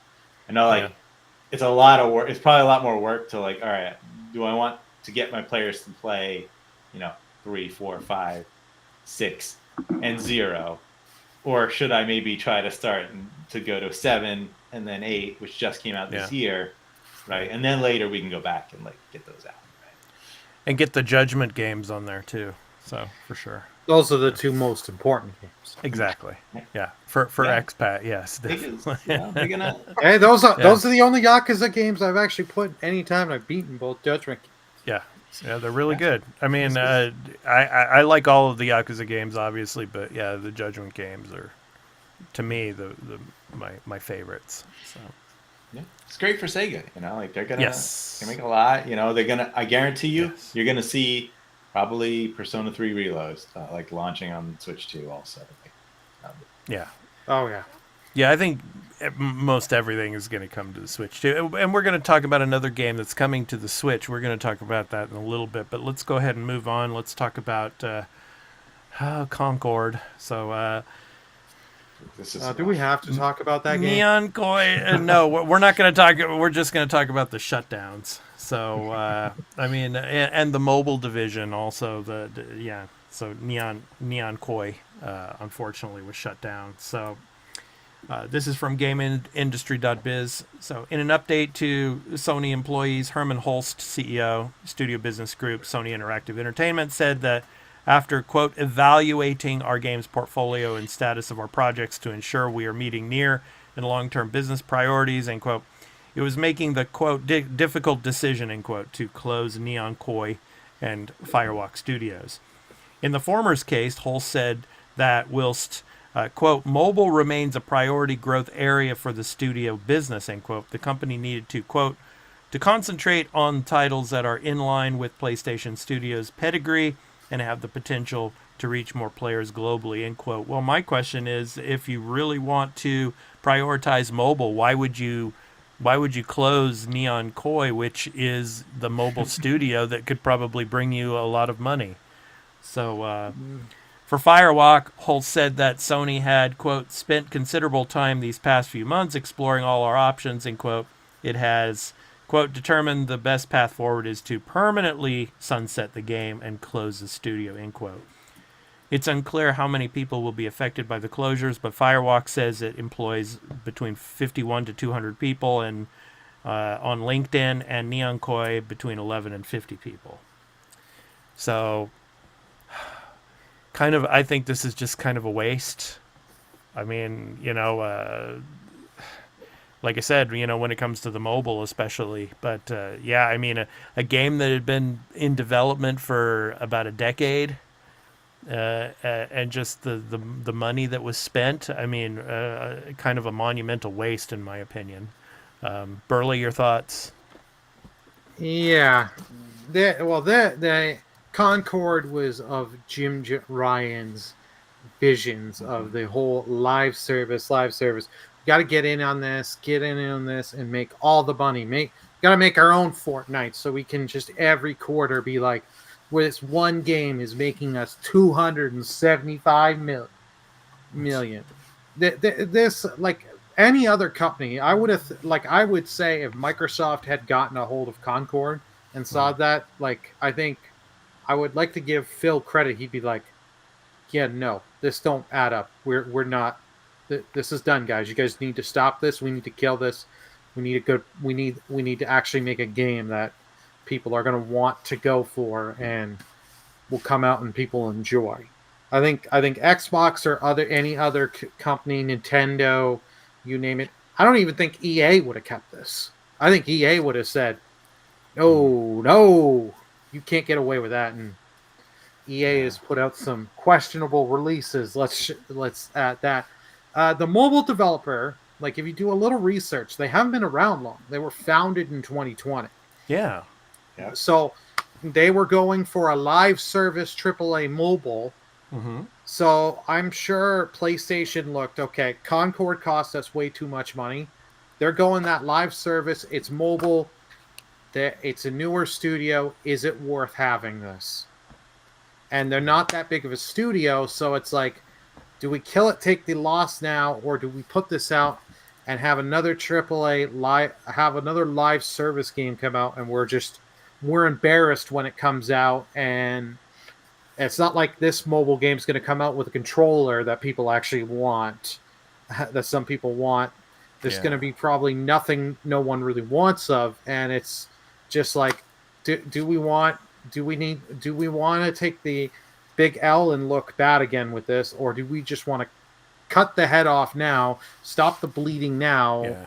I know it's a lot of work. It's probably a lot more work to like, all right, do I want to get my players to play 3, 4, 5, 6, and 0, or should I maybe try to start to go to 7 and then 8, which just came out this year, right? And then later we can go back and like get those out. and get the Judgment games on there too. So for sure. Those are the two most important games. Exactly. Yeah. For Yeah. expat, yes. Because, Definitely. they're gonna. Hey, those are the only Yakuza games I've actually put anytime I've beaten both Judgment. Yeah. Yeah, they're really good. I mean, I like all of the Yakuza games, obviously, but yeah, the Judgment games are, to me, my favorites. So Yeah, it's great for Sega. Like they're gonna Yes. they make a lot. They're gonna. I guarantee you, Yes. you're gonna see probably Persona 3 Reloads like launching on Switch 2 also. yeah. Oh yeah. Yeah, I think most everything is going to come to the Switch too, and we're going to talk about another game that's coming to the Switch. We're going to talk about that in a little bit, but let's go ahead and move on. Let's talk about Concord. So, This is Do we have to talk about that game? Neon Koi. No, we're not going to talk. We're just going to talk about the shutdowns. So, I mean, and the mobile division also. So Neon Koi, unfortunately, was shut down. So. This is from GameIndustry.biz. So, in an update to Sony employees, Herman Holst, CEO, Studio Business Group, Sony Interactive Entertainment, said that after, quote, evaluating our games portfolio and status of our projects to ensure we are meeting near and long-term business priorities, end quote, it was making the, quote, difficult decision, end quote, to close Neon Koi and FIREWALK Studios. In the former's case, Holst said that whilst quote, mobile remains a priority growth area for the studio business, end quote, the company needed to, quote, to concentrate on titles that are in line with PlayStation Studios' pedigree and have the potential to reach more players globally, end quote. Well, my question is, if you really want to prioritize mobile, why would you close Neon Koi, which is the mobile studio that could probably bring you a lot of money? So, for FIREWALK, Holst said that Sony had, quote, spent considerable time these past few months exploring all our options, end quote. It has, quote, determined the best path forward is to permanently sunset the game and close the studio, end quote. It's unclear how many people will be affected by the closures, but FIREWALK says it employs between 51 to 200 people and on LinkedIn, and Neon Koi between 11 and 50 people. So... I think this is just kind of a waste. I mean, like I said, when it comes to the mobile especially. But, yeah, I mean, a game that had been in development for about a decade and just the money that was spent, I mean, kind of a monumental waste in my opinion. Burley, your thoughts? Yeah. The Concord was of Jim Ryan's visions of the whole live service. We got to get in on this, and make all the money. Got to make our own Fortnite so we can just every quarter be like, where this one game is making us 275 million. This, like any other company, I would say if Microsoft had gotten a hold of Concord and saw that, like, I think I would like to give Phil credit. He'd be like, yeah, no, this don't add up. We're not, this is done, guys. You guys need to stop this. We need to kill this. We need to actually make a game that people are going to want to go for and will come out and people enjoy. I think Xbox or any other company, Nintendo, you name it. I don't even think EA would have kept this. I think EA would have said, no, you can't get away with that. And EA has put out some questionable releases. Let's add that. The mobile developer, like if you do a little research, they haven't been around long. They were founded in 2020. Yeah. So they were going for a live service AAA mobile. Mm-hmm. So I'm sure PlayStation looked, okay, Concord cost us way too much money. They're going that live service. It's mobile. It's a newer studio. Is it worth having this? And they're not that big of a studio, so it's like, do we kill it, take the loss now, or do we put this out and have another AAA have another live service game come out, and we're embarrassed when it comes out, and it's not like this mobile game is going to come out with a controller that people actually want, that some people want. There's going to be probably nothing no one really wants of, and it's just like, do we want do we want to take the big L and look bad again with this, or do we just want to cut the head off now, stop the bleeding now? Yeah.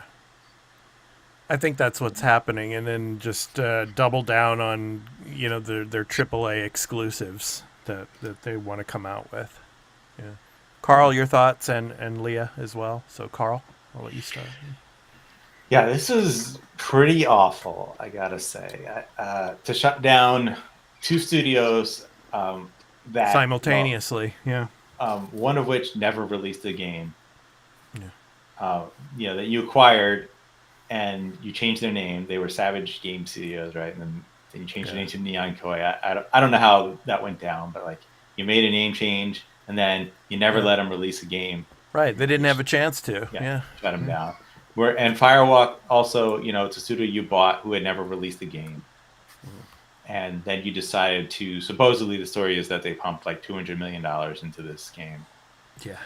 I think that's what's happening, and then just double down on their AAA exclusives that they want to come out with. Yeah, Carl, your thoughts, and Leah as well. So Carl, I'll let you start. Yeah, this is pretty awful, I gotta say. To shut down 2 studios that Simultaneously, one of which never released a game. Yeah. That you acquired, and you changed their name. They were Savage Game Studios, right? And then you changed the name to Neon Koi. I don't know how that went down, but like you made a name change, and then you never let them release a game. Right, they didn't have a chance to. Yeah. Shut them down. And FIREWALK also, it's a studio you bought who had never released a game. And then you decided to, supposedly the story is that they pumped like $200 million into this game. Yeah.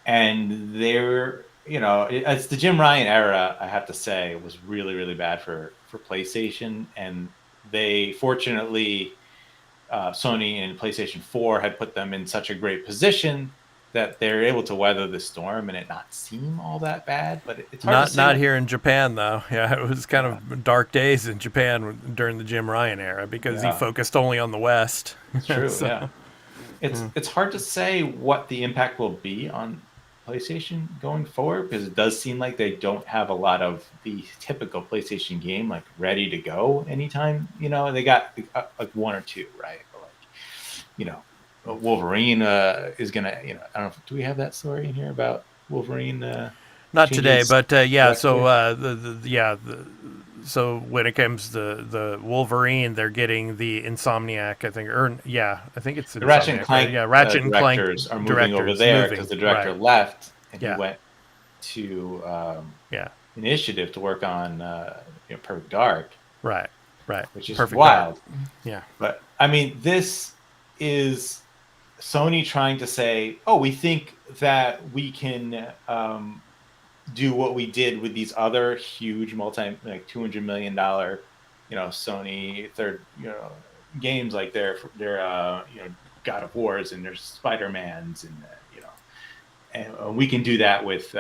And they're, it's the Jim Ryan era, I have to say, was really, really bad for PlayStation. And they, fortunately, Sony and PlayStation 4 had put them in such a great position that they're able to weather the storm and it not seem all that bad. But it's hard to say. Not here in Japan, though. Yeah, it was kind of dark days in Japan during the Jim Ryan era because he focused only on the West. It's true, yeah. It's hard to say what the impact will be on PlayStation going forward, because it does seem like they don't have a lot of the typical PlayStation game like ready to go anytime. They got like 1 or 2, right? But like, Wolverine is gonna. I don't know. Do we have that story in here about Wolverine? Not today, but yeah. So so when it comes to the Wolverine, they're getting the Insomniac, I think, I think it's the Ratchet and Clank. Right? Yeah, Ratchet and Clank directors are moving over there because the director left and he went to Initiative to work on Perfect Dark. Right. Which is Perfect wild. Dark. Yeah. But I mean, this is Sony trying to say, oh, we think that we can do what we did with these other huge $200 million, Sony third, games like their God of Wars and their Spider-Mans and we can do that with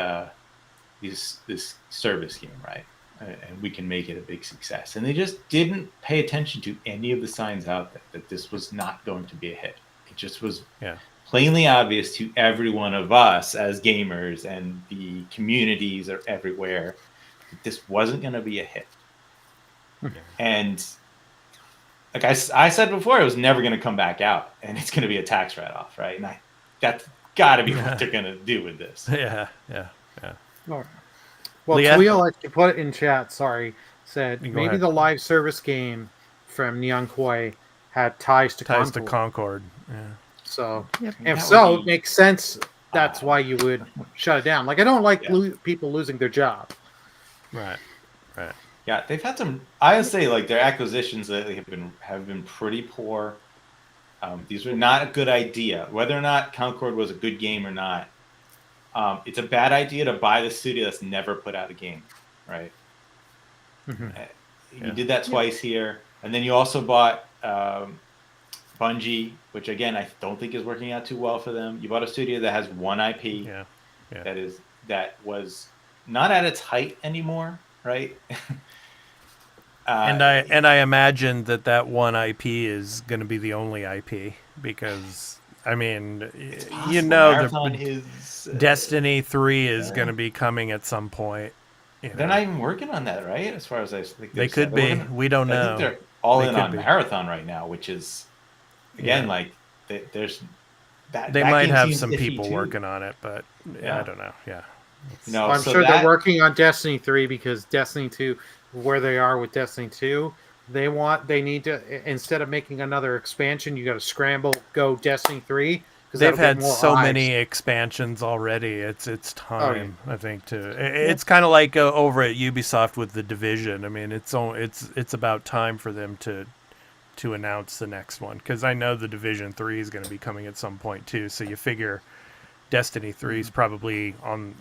this service game, right? And we can make it a big success. And they just didn't pay attention to any of the signs out there that this was not going to be a hit. It just was plainly obvious to every one of us as gamers, and the communities are everywhere, that this wasn't going to be a hit. And like I said before, it was never going to come back out, and it's going to be a tax write-off, right? And that's got to be what they're going to do with this. Yeah. All right. Well, Leah? Khalil, like you put it in chat, said Go maybe ahead. the live service game from Neon Koi had ties to Concord. Yeah. So, Yep. if That so, would it be- makes sense. That's why you would shut it down. Like, I don't like people losing their job. Right. Yeah, they've had some. I would say like their acquisitions lately have been pretty poor. These were not a good idea. Whether or not Concord was a good game or not, it's a bad idea to buy the studio that's never put out a game, right? You did that twice here, and then you also bought Bungie, which again I don't think is working out too well for them. You bought a studio that has one IP, that was not at its height anymore, right? And I imagine that one IP is going to be the only IP, because I mean, Marathon is Destiny 3 is going to be coming at some point. They're not even working on that, right? As far as I think they could be. We don't know. I think they're all They in could on be. Marathon right now, which is again like there's that. They that might game have seems some iffy, people too. working on it, but I don't know. Yeah. I'm so sure that- they're working on Destiny 3 because Destiny 2, where they are with Destiny 2, they need to, instead of making another expansion, you got to scramble, go Destiny 3. They've had so many expansions already. It's time, I think, to. It's kind of like over at Ubisoft with The Division. I mean, it's about time for them to announce the next one, because I know The Division 3 is going to be coming at some point too. So you figure Destiny 3 is probably on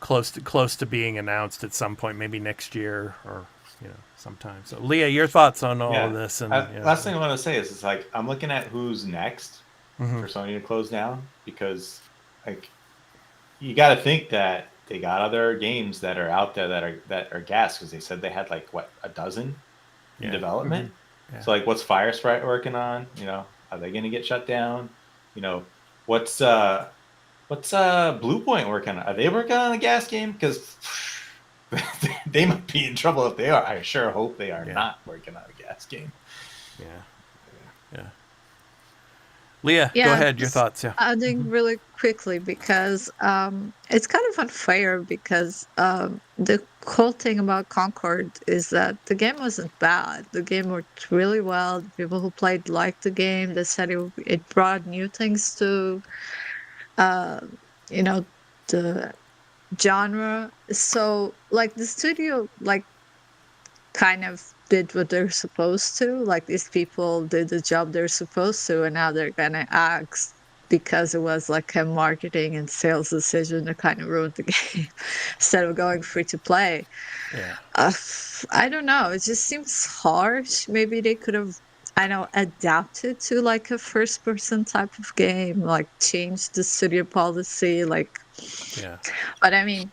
close to being announced at some point, maybe next year or sometimes. So Leah, your thoughts on all Yeah. of this? And Last thing I want to say is, it's like I'm looking at who's next for Sony to close down, because like you got to think that they got other games that are out there that are gas, because they said they had like what, a dozen in development. Yeah. So like, what's Fire Sprite working on? Are they going to get shut down? What's Blue Point working on? Are they working on a gas game? Because they might be in trouble if they are. I sure hope they are not working on a gas game. Yeah. Leah, go ahead. Your thoughts. Yeah. Adding really quickly, because it's kind of unfair, because the cool thing about Concord is that the game wasn't bad. The game worked really well. The people who played liked the game. They said it brought new things to the genre. So like the studio kind of did what they're supposed to. Like, these people did the job they're supposed to, and now they're gonna ask, because it was like a marketing and sales decision that kind of ruined the game instead of going free to play. I don't know, it just seems harsh. Maybe they could have, adapted to like a first person type of game, like change the studio policy, but I mean,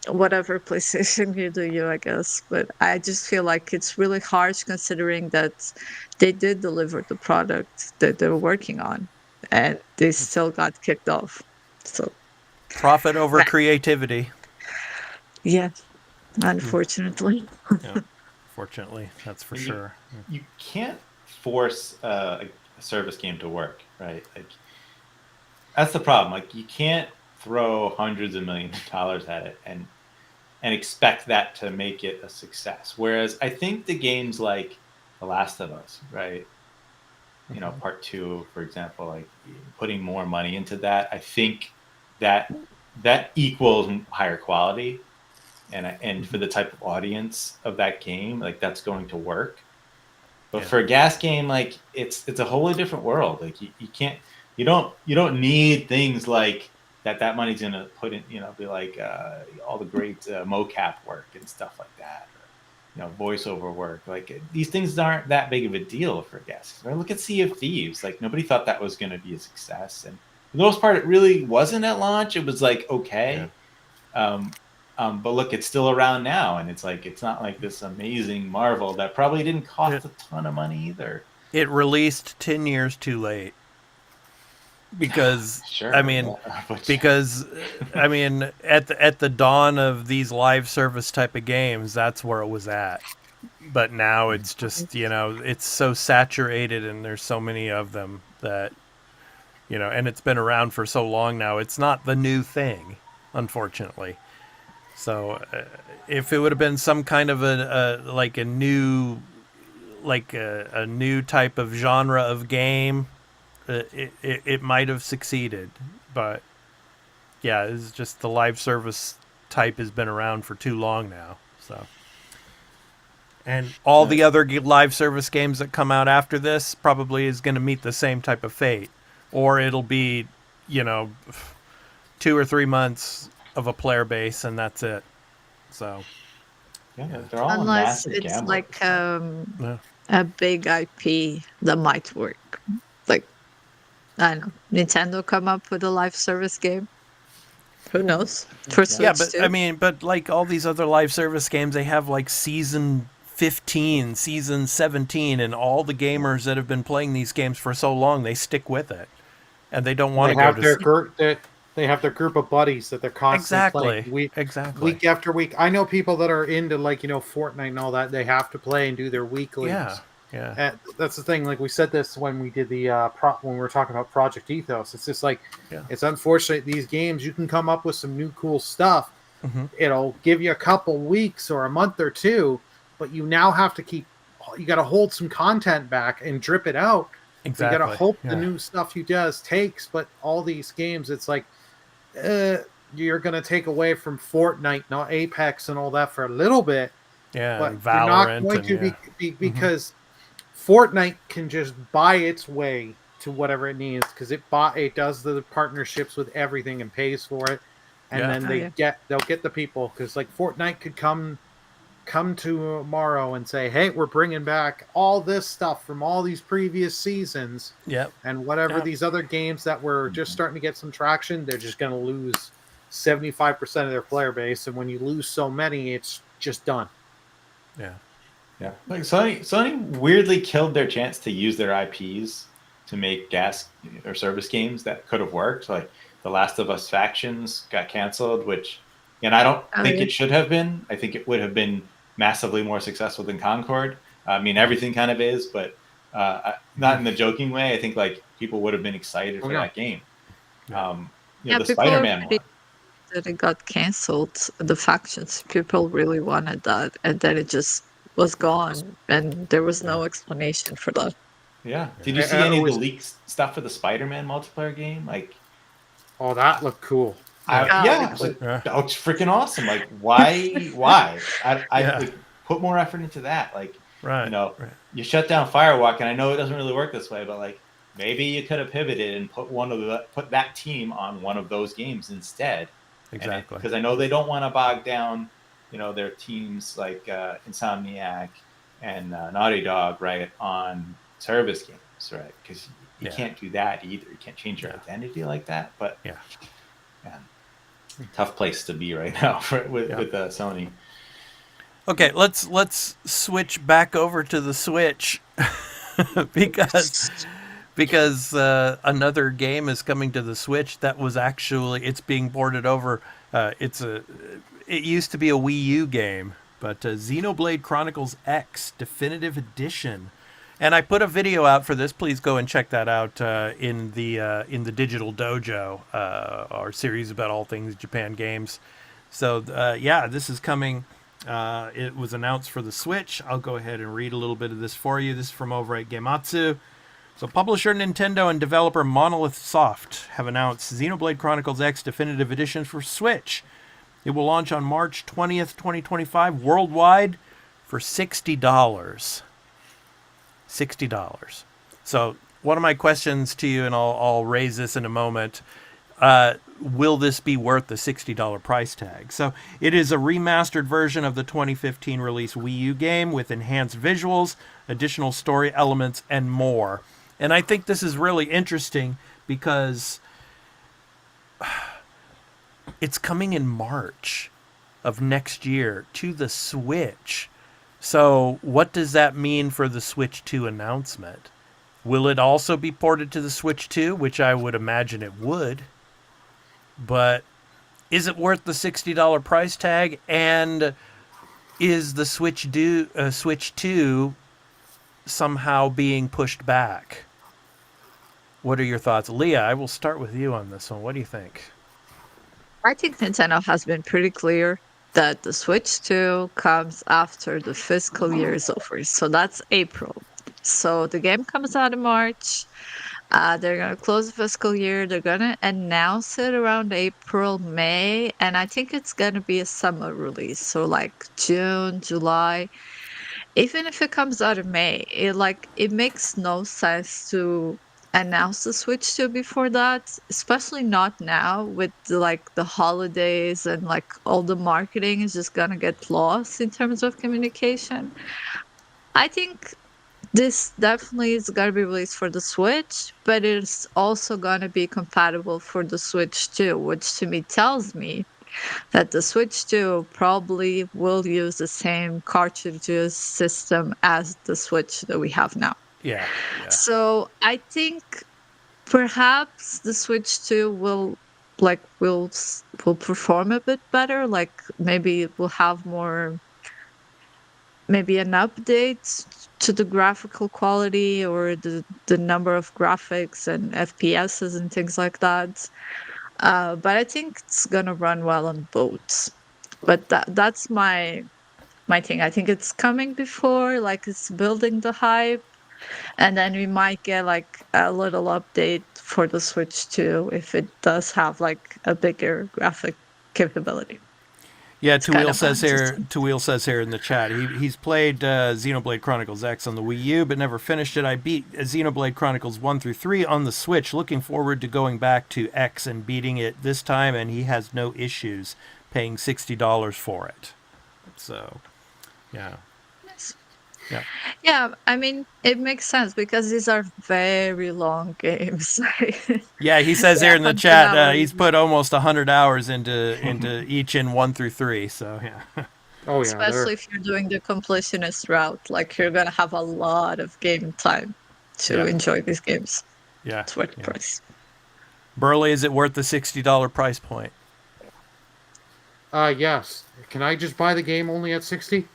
whatever PlayStation you do, I guess. But I just feel like it's really harsh, considering that they did deliver the product that they're working on, and they still got kicked off. So profit over creativity. Yeah, unfortunately. Fortunately, that's for sure. You can't force a service game to work, right? Like, that's the problem. Like, you can't throw hundreds of millions of dollars at it and expect that to make it a success. Whereas I think the games like The Last of Us, right? Part 2, for example, like putting more money into that, I think that equals higher quality, and for the type of audience of that game, like that's going to work. But for a gas game, like it's a wholly different world. Like you don't need things like that money's gonna put in, be like all the great mocap work and stuff like that, or voiceover work. Like, these things aren't that big of a deal for gas. Right? Look at Sea of Thieves. Like, nobody thought that was going to be a success, and for the most part, it really wasn't at launch. It was like okay, but look, it's still around now, and it's like, it's not like this amazing marvel that probably didn't cost a ton of money either. It released 10 years too late. Because sure, because I mean, at the dawn of these live service type of games, that's where it was at. But now it's just, it's so saturated, and there's so many of them that, and it's been around for so long now. It's not the new thing, unfortunately. So if it would have been some kind of a new type of genre of game, it might have succeeded. But yeah, it's just the live service type has been around for too long now. So, and all the other live service games that come out after this probably is going to meet the same type of fate, or it'll be 2 or 3 months of a player base, and that's it. So they're all unless it's gamblers. like a big IP that might work. Like, I don't know, Nintendo come up with a live service game. Who knows? For Switch but too. I mean, but like all these other live service games, they have like season 15, season 17, and all the gamers that have been playing these games for so long, they stick with it, and they don't want to go to. They have their group of buddies that they're constantly playing week after week. I know people that are into Fortnite and all that. They have to play and do their weeklies. Yeah. And that's the thing. Like, we said this when we did the when we were talking about Project Ethos. It's just like, it's unfortunate, these games, you can come up with some new cool stuff. It'll give you a couple weeks or a month or two, but you now have to you got to hold some content back and drip it out. Exactly. You got to hope the new stuff you does takes. But all these games, it's like, you're going to take away from Fortnite, not Apex and all that for a little bit. Yeah, but Valorant, you're not going to be because Fortnite can just buy its way to whatever it needs, because it does the partnerships with everything and pays for it, and then they'll get the people, because like Fortnite could come come tomorrow and say, hey, we're bringing back all this stuff from all these previous seasons. Yep. And whatever these other games that were just starting to get some traction, they're just going to lose 75% of their player base. And when you lose so many, it's just done. Yeah. Yeah. Like Sony weirdly killed their chance to use their IPs to make gas or service games that could have worked. Like The Last of Us Factions got canceled, which, and I don't think it should have been. I think it would have been massively more successful than Concord. I mean, everything kind of is, but not in the joking way. I think like people would have been excited for that game. The Spider-Man one. That it got canceled. The Factions, people really wanted that, and then it just was gone, and there was no explanation for that. Yeah. Did you see any of the leaks stuff for the Spider-Man multiplayer game? Like, oh, that looked cool. That looks freaking awesome. Like, why? I put more effort into that. Like, you shut down Firewalk, and I know it doesn't really work this way, but like, maybe you could have pivoted and put that team on one of those games instead. Exactly. Because I know they don't want to bog down, their teams like Insomniac and Naughty Dog, right, on service games, right? Because you can't do that either. You can't change your identity like that. But tough place to be right now with Sony. Okay, let's switch back over to the Switch because another game is coming to the Switch that was actually, it's being ported over. It used to be a Wii U game, but XENOBLADE Chronicles X Definitive Edition. And I put a video out for this. Please go and check that out in the Digital Dojo, our series about all things Japan games. So this is coming. It was announced for the Switch. I'll go ahead and read a little bit of this for you. This is from over at Gematsu. So publisher Nintendo and developer Monolith Soft have announced XENOBLADE Chronicles X Definitive Edition for Switch. It will launch on March 20th, 2025 worldwide for $60. $60. So one of my questions to you, and I'll raise this in a moment, will this be worth the $60 price tag? So it is a remastered version of the 2015 release Wii U game with enhanced visuals, additional story elements, and more. And I think this is really interesting because it's coming in March of next year to the Switch. So what does that mean for the Switch 2 announcement? Will it also be ported to the Switch 2, which I would imagine it would? But is it worth the $60 price tag? And is the Switch 2 somehow being pushed back? What are your thoughts? Leah, I will start with you on this one. What do you think? I think Nintendo has been pretty clear that the Switch 2 comes after the fiscal year is over. So that's April. So the game comes out in March. They're going to close the fiscal year. They're going to announce it around April, May. And I think it's going to be a summer release. So like June, July. Even if it comes out in May, it makes no sense to announce the Switch 2 before that, especially not now with the holidays and all the marketing is just gonna get lost in terms of communication. I think this definitely is gonna be released for the Switch, but it's also gonna be compatible for the Switch 2, which to me tells me that the Switch 2 probably will use the same cartridges system as the Switch that we have now. Yeah. So I think perhaps the Switch 2 will perform a bit better. Maybe it will have maybe an update to the graphical quality or the number of graphics and FPSs and things like that. But I think it's gonna run well on both. But that's my thing. I think it's coming before, it's building the hype. And then we might get a little update for the Switch 2 if it does have a bigger graphic capability. Yeah, Tuweel says here in the chat, he's played XENOBLADE Chronicles X on the Wii U, but never finished it. I beat XENOBLADE Chronicles 1 through 3 on the Switch. Looking forward to going back to X and beating it this time, and he has no issues paying $60 for it. So Yeah. Yes. Yeah. Yeah, I mean, it makes sense because these are very long games. Yeah, he says Yeah, here in the 100 chat hours. he's put almost 100 hours into each in 1 through 3. So yeah. Oh yeah, Especially if you're doing the completionist route, like you're gonna have a lot of game time to Yeah. enjoy these games. Yeah. It's worth the Yeah. price. Burley, is it worth the $60 price point? yes. Can I just buy the game only at 60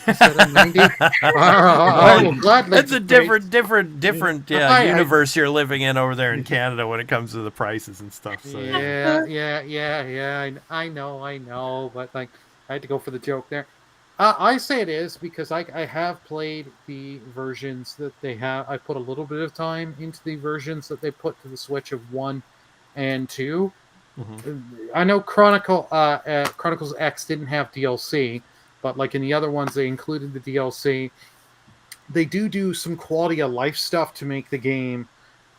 instead of 90? I will gladly. That's a different I- universe you're living in over there in Canada when it comes to the prices and stuff. So Yeah. I know, but like I had to go for the joke there. I say it is because I have played the versions that they have. I put a little bit of time into the versions that they put to the Switch of 1 and 2. I know Chronicles X didn't have DLC, but like in the other ones, they included the DLC. They do some quality of life stuff to make the game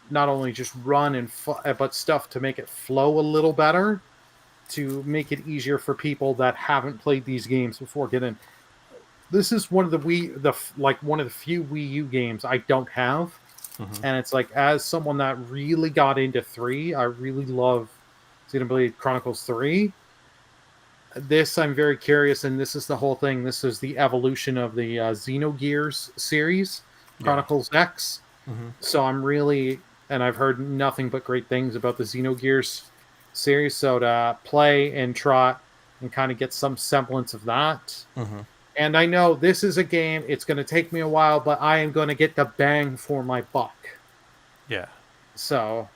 not only just run but stuff to make it flow a little better, to make it easier for people that haven't played these games before get in. This is one of one of the few Wii U games I don't have, and it's like as someone that really got into 3, I really love Xenoblade Chronicles 3. This I'm very curious, and this is the whole thing. This is the evolution of the Xenogears series, Chronicles X. So I'm really, and I've heard nothing but great things about the Xenogears series. So to play and try and kind of get some semblance of that. And I know this is a game, it's going to take me a while, but I am going to get the bang for my buck. yeah. So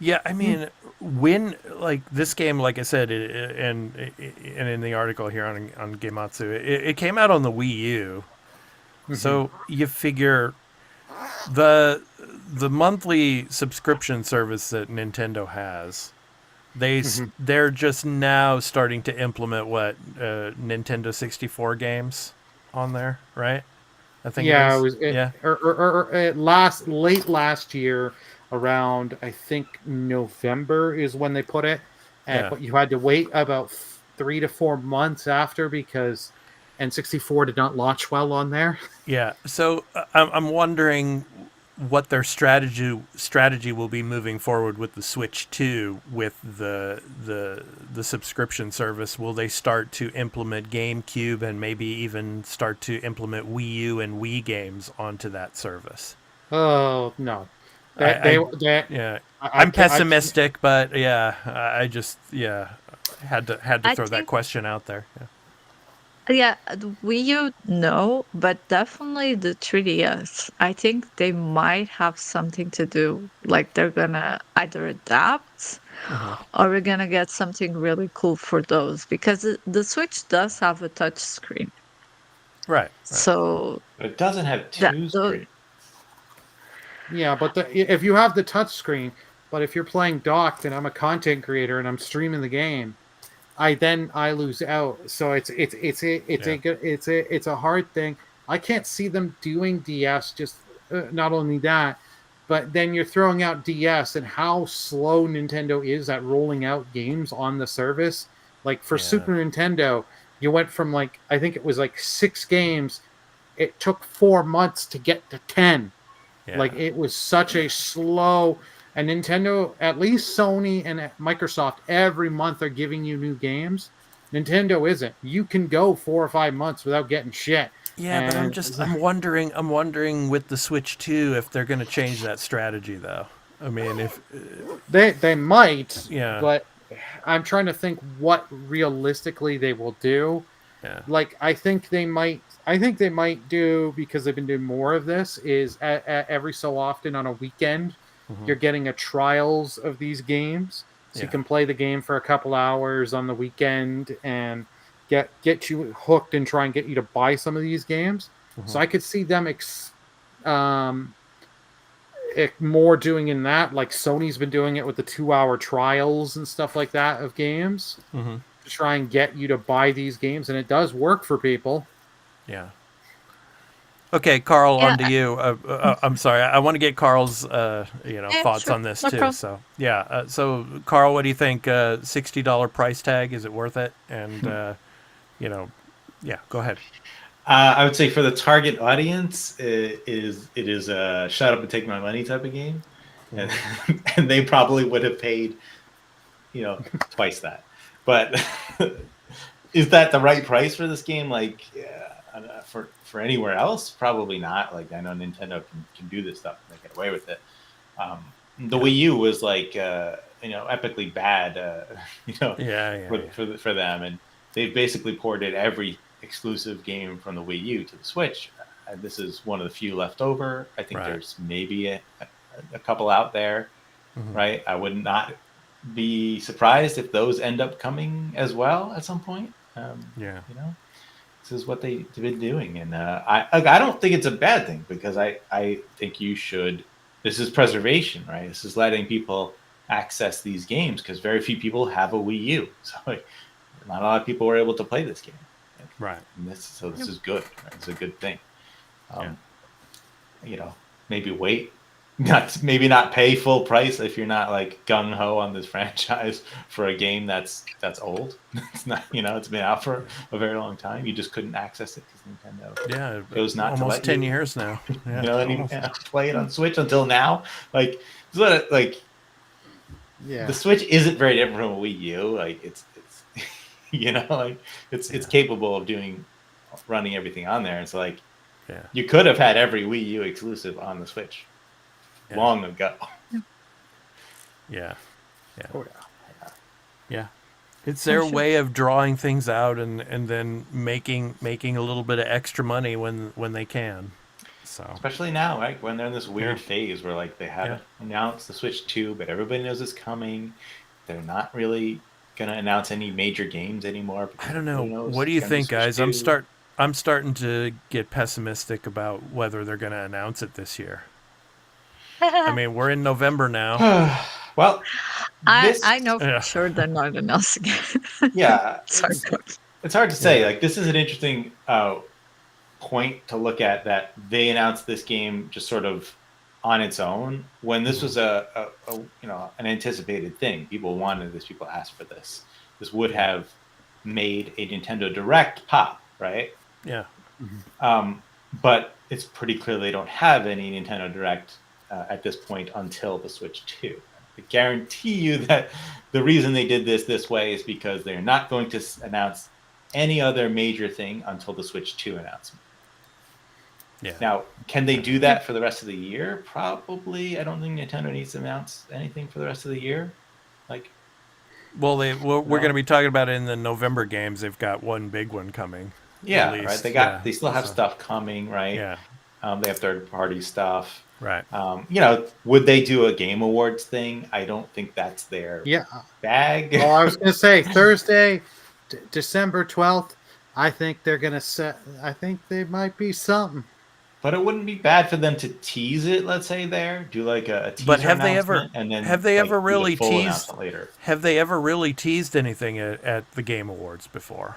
Yeah, I mean, when like this game, like I said, and in the article here on Gematsu, it came out on the Wii U, so you figure the monthly subscription service that Nintendo has, they're just now starting to implement Nintendo 64 games on there, right? I think yeah, late last year. Around, I think November is when they put it, but you had to wait about 3 to 4 months after because N64 did not launch well on there. Yeah, so I'm wondering what their strategy will be moving forward with the Switch 2 with the subscription service. Will they start to implement GameCube and maybe even start to implement Wii U and Wii games onto that service? Oh no. I'm pessimistic, but yeah, I just had to throw that question out there. Yeah, the Wii U, no, but definitely the 3DS. I think they might have something to do. Like they're gonna either adapt or we're gonna get something really cool for those because the Switch does have a touch screen. Right. So but it doesn't have two screens. Yeah, but if you have the touch screen, but if you're playing docked and I'm a content creator and I'm streaming the game, I lose out. So it's a hard thing. I can't see them doing DS. Just not only that, but then you're throwing out DS and how slow Nintendo is at rolling out games on the service. Like for Super Nintendo, you went from I think it was 6 games. It took 4 months to get to 10. Yeah. Like it was such a slow, and Nintendo, at least Sony and Microsoft, every month are giving you new games. Nintendo isn't. You can go 4 or 5 months without getting shit. Yeah, but I'm wondering with the Switch 2 if they're going to change that strategy though. I mean, if they might, yeah, but I'm trying to think what realistically they will do. Yeah. I think they might do, because they've been doing more of this, is every so often on a weekend, you're getting a trials of these games. So you can play the game for a couple hours on the weekend and get you hooked and try and get you to buy some of these games. So I could see them more doing in that, like Sony's been doing it with the 2-hour trials and stuff like that of games. To try and get you to buy these games, and it does work for people. Yeah. Okay, Carl, on to you. I'm sorry, I want to get Carl's thoughts on this too. So so Carl, what do you think? $60 price tag, is it worth it? And Yeah, go ahead. I would say for the target audience, it is a shut up and take my money type of game, and and they probably would have paid, twice that. But is that the right price for this game? Like, for anywhere else, probably not. Like, I know Nintendo can do this stuff and they get away with it. The Wii U was like, epically bad, for them, and they've basically ported every exclusive game from the Wii U to the Switch. This is one of the few left over. I think there's maybe a couple out there, right? I would not be surprised if those end up coming as well at some point. This is what they've been doing, and I don't think it's a bad thing, because I think you should. This is preservation, right? This is letting people access these games, because very few people have a Wii U, so not a lot of people were able to play this game. Right. And this is good. Right? It's a good thing. Maybe wait. Maybe not pay full price if you're not like gung ho on this franchise for a game that's old. It's not, it's been out for a very long time. You just couldn't access it because Nintendo chose not to let almost 10 years now. Play it on Switch until now. Like, the Switch isn't very different from a Wii U. Like, it's it's capable of running everything on there. It's like, you could have had every Wii U exclusive on the Switch long ago. Yeah. Oh, Yeah. It's their way of drawing things out and then making a little bit of extra money when they can. So especially now, right? When they're in this weird phase where like they haven't announced the Switch 2, but everybody knows it's coming. They're not really gonna announce any major games anymore. I don't know. What do you think, guys? I'm starting to get pessimistic about whether they're gonna announce it this year. I mean, we're in November now. Well, I know for sure they're not announcing it. Yeah, Sorry. It's hard to say. Like, this is an interesting point to look at, that they announced this game just sort of on its own when this was an anticipated thing. People wanted this. People asked for this. This would have made a Nintendo Direct pop, right? Yeah. But it's pretty clear they don't have any Nintendo Direct at this point until the Switch 2. I guarantee you that the reason they did this way is because they're not going to announce any other major thing until the Switch 2 announcement. Yeah. Now, can they do that for the rest of the year? Probably. I don't think Nintendo needs to announce anything for the rest of the year. Like, well, we're going to be talking about it in the November games. They've got one big one coming. Yeah, right. They still have stuff coming, right? Yeah. They have third-party stuff. Right. Would they do a Game Awards thing? I don't think that's their bag. Well, I was going to say Thursday, December 12th. I think they're going to I think they might be something. But it wouldn't be bad for them to tease it. Let's say do like a teaser. But have they ever? And then have they ever really teased? Later? Have they ever really teased anything at the Game Awards before?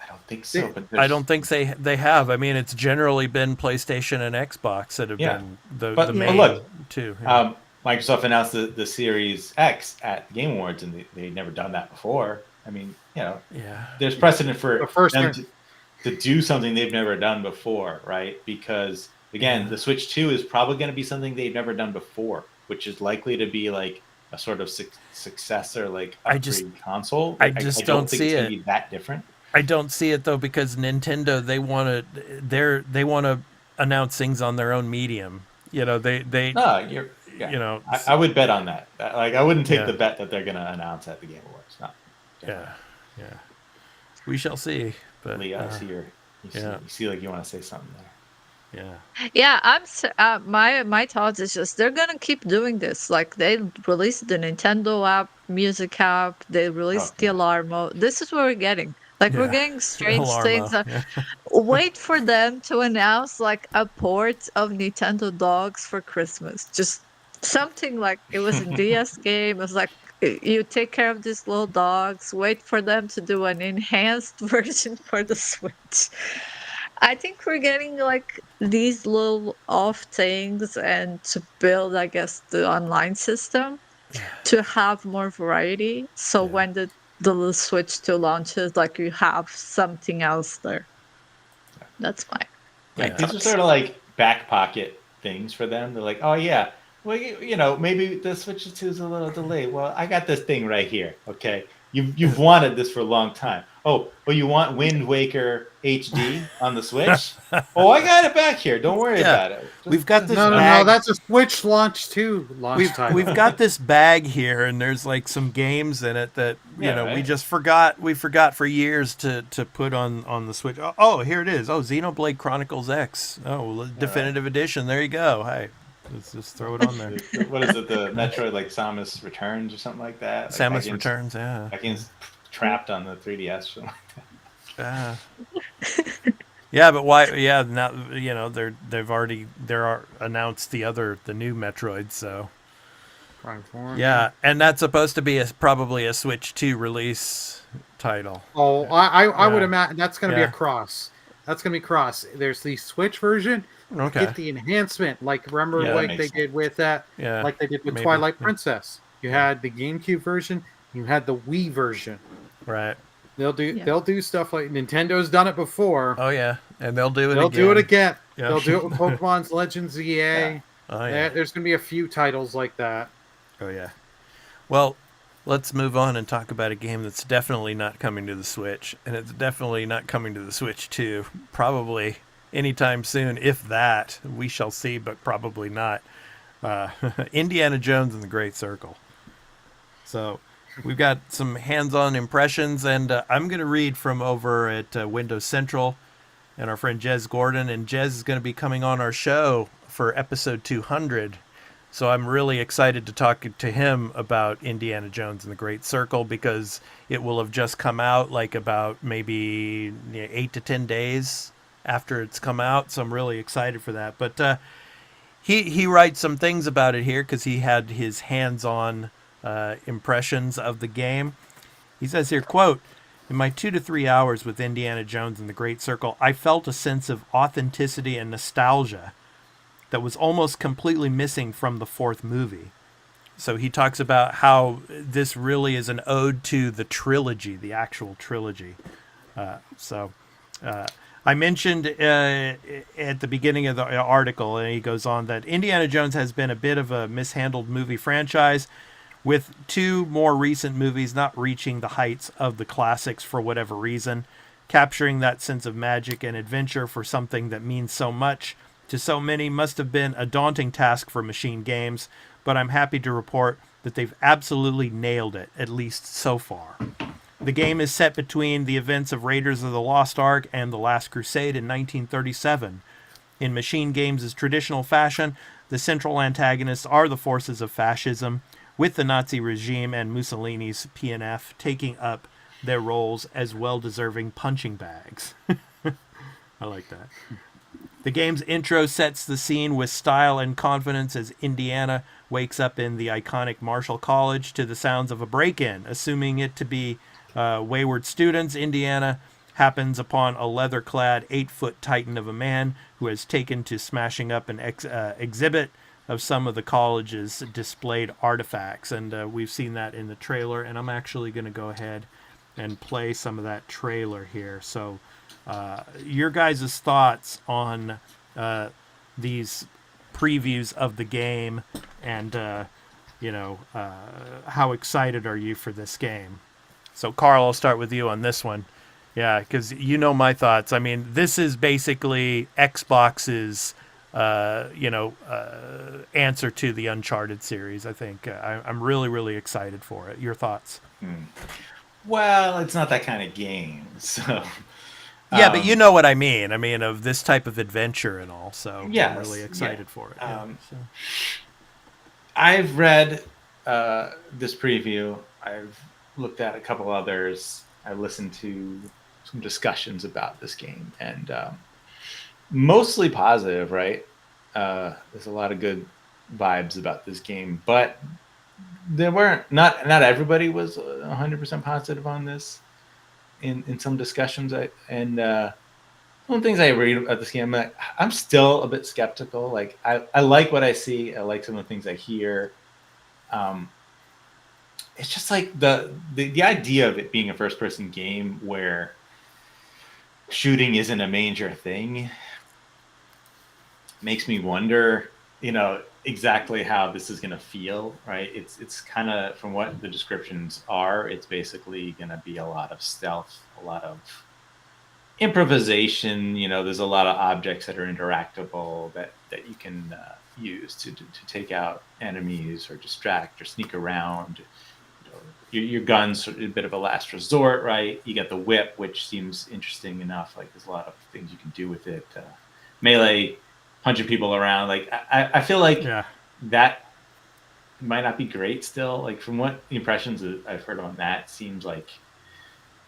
I don't think so. But I don't think they have. I mean, it's generally been PlayStation and Xbox that have been the main two. Yeah. Microsoft announced the Series X at the Game Awards, and they'd never done that before. I mean, there's precedent for them to do something they've never done before, right? Because again, the Switch 2 is probably going to be something they've never done before, which is likely to be like a sort of successor, like upgrade console. I don't see it's it. Gonna be that different. I don't see it though, because Nintendo they want to announce things on their own medium. I would bet on that. Like, I wouldn't take the bet that they're going to announce at the Game Awards. No. Yeah. We shall see. But Lee, I see you see like you want to say something there. Yeah, my thoughts is just they're gonna keep doing this. Like, they released the Nintendo app, music app, they released the alarm mode. This is what we're getting. Like, we're getting strange things. Wait for them to announce like a port of Nintendo Dogs for Christmas. Just something like it was a DS game. It was like, you take care of these little dogs. Wait for them to do an enhanced version for the Switch. I think we're getting like these little off things, and to build, I guess, the online system to have more variety. So when the the Switch 2 launches, like you have something else there. That's fine. Like these are sort of like back pocket things for them. They're like, oh yeah, well you know, maybe the Switch 2 is a little delayed. Well, I got this thing right here. Okay, you've wanted this for a long time. Oh, you want Wind Waker HD on the Switch? Oh, I got it back here. Don't worry about it. We've got this. No, bag. that's a Switch launch title. We've got this bag here, and there's like some games in it that we just forgot. We forgot for years to put on the Switch. Oh, here it is. Oh, Xenoblade Chronicles X. Oh, definitive edition. There you go. Hey, let's just throw it on there. What is it? The Metroid like Samus Returns or something like that. Like Samus Returns. Yeah. That game's trapped on the 3DS. Or something like that. Yeah, but why? Yeah, now they've already announced the new Metroid. So yeah, and that's supposed to be probably a Switch 2 release title. Oh, I would imagine that's going to be a cross. That's going to be cross. There's the Switch version. Okay. Get the enhancement, like remember like they did with that, like they did with maybe. Twilight Princess. You had the GameCube version. You had the Wii version. Right. They'll do stuff like Nintendo's done it before. Oh yeah, and they'll do it. They'll do it again. Yep. They'll do it with Pokemon's Legends EA. Yeah. Oh yeah. There's gonna be a few titles like that. Oh yeah. Well, let's move on and talk about a game that's definitely not coming to the Switch, and it's definitely not coming to the Switch 2. Probably anytime soon, if that. We shall see, but probably not. Indiana Jones and the Great Circle. So. We've got some hands-on impressions, and I'm going to read from over at Windows Central and our friend Jez Gordon, and Jez is going to be coming on our show for episode 200. So I'm really excited to talk to him about Indiana Jones and the Great Circle because it will have just come out like about maybe 8 to 10 days after it's come out. So I'm really excited for that. But he writes some things about it here because he had his hands-on impressions of the game. He says here, quote, "In my 2 to 3 hours with Indiana Jones and the Great Circle, I felt a sense of authenticity and nostalgia that was almost completely missing from the fourth movie." So he talks about how this really is an ode to the trilogy, the actual trilogy. I mentioned at the beginning of the article, and he goes on, that Indiana Jones has been a bit of a mishandled movie franchise, with 2 more recent movies not reaching the heights of the classics for whatever reason. Capturing that sense of magic and adventure for something that means so much to so many must have been a daunting task for Machine Games, but I'm happy to report that they've absolutely nailed it, at least so far. The game is set between the events of Raiders of the Lost Ark and The Last Crusade in 1937. In Machine Games' traditional fashion, the central antagonists are the forces of fascism, with the Nazi regime and Mussolini's PNF taking up their roles as well-deserving punching bags. I like that. The game's intro sets the scene with style and confidence as Indiana wakes up in the iconic Marshall College to the sounds of a break-in. Assuming it to be wayward students, Indiana happens upon a leather-clad 8-foot titan of a man who has taken to smashing up an exhibit of some of the college's displayed artifacts, and we've seen that in the trailer, and I'm actually going to go ahead and play some of that trailer here. So your guys' thoughts on these previews of the game, and how excited are you for this game? So Carl, I'll start with you on this one. Yeah, because you know my thoughts. I mean, this is basically Xbox's answer to the Uncharted series. I think I'm really, really excited for it. Your thoughts? Well, it's not that kind of game, so. Yeah, but you know what I mean. I mean, of this type of adventure and all. So yes, I'm really excited for it. I've read this preview. I've looked at a couple others. I listened to some discussions about this game, and mostly positive, right? There's a lot of good vibes about this game, but there weren't not everybody was 100% positive on this in some discussions. One of the things I read about this game, I'm still a bit skeptical. Like I like what I see. I like some of the things I hear. it's just like the idea of it being a first person game where shooting isn't a major thing makes me wonder, exactly how this is going to feel, right? It's kind of, from what the descriptions are, it's basically going to be a lot of stealth, a lot of improvisation. There's a lot of objects that are interactable that you can use to take out enemies or distract or sneak around. Your gun's a bit of a last resort, right? You got the whip, which seems interesting enough. Like, there's a lot of things you can do with it. Melee, punching people around. Like, I feel like that might not be great still. Like, from what the impressions that I've heard on that, seems like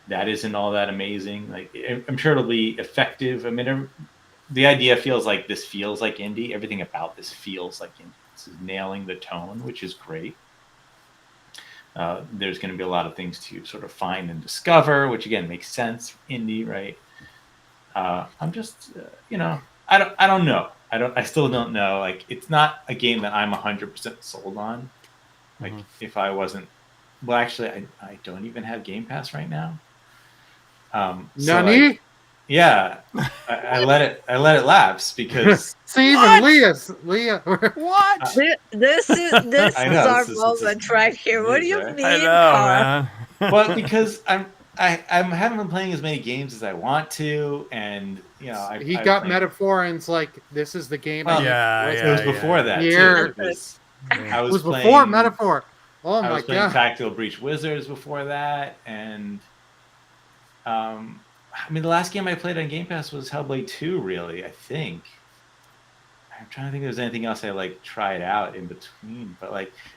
that isn't all that amazing. Like, I'm sure it'll be effective. I mean, the idea feels like this feels like indie. Everything about this feels like indie. This is nailing the tone, which is great. There's going to be a lot of things to sort of find and discover, which again makes sense. Indie, right? I'm just, I don't know. I still don't know. Like, it's not a game that I'm 100% sold on. Like, if I wasn't, well, actually, I don't even have Game Pass right now. Nani? Yeah, I let it lapse because See, even Leah. What? This is I know, our this is moment right here. What do you right? mean? I know, man. Well, because I haven't been playing as many games as I want to, and he got Metaphor, and it's like, this is the game. Well, it it was before that Here. too. It was before Metaphor. Oh I my was playing god! Tactical Breach Wizards before that, and I mean, the last game I played on Game Pass was Hellblade 2. Really, I think. I'm trying to think if there's anything else I tried out in between, but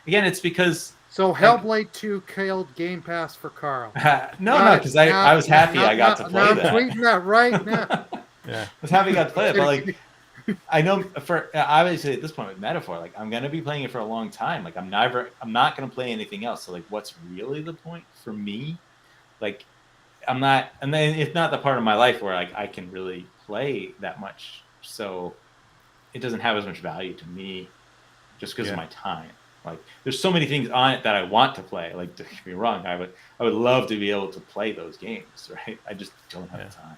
again, it's because. So Hellblade 2 killed Game Pass for Carl. No, because I was happy I got to play that. I'm tweeting that right now. Yeah, I was happy I got to play it, but I know for obviously at this point with Metaphor, I'm gonna be playing it for a long time. I'm not gonna play anything else. So what's really the point for me? I'm not, and then it's not the part of my life where I can really play that much. So it doesn't have as much value to me just because of my time. There's so many things on it that I want to play. Don't get me wrong, I would love to be able to play those games, right? I just don't have the time.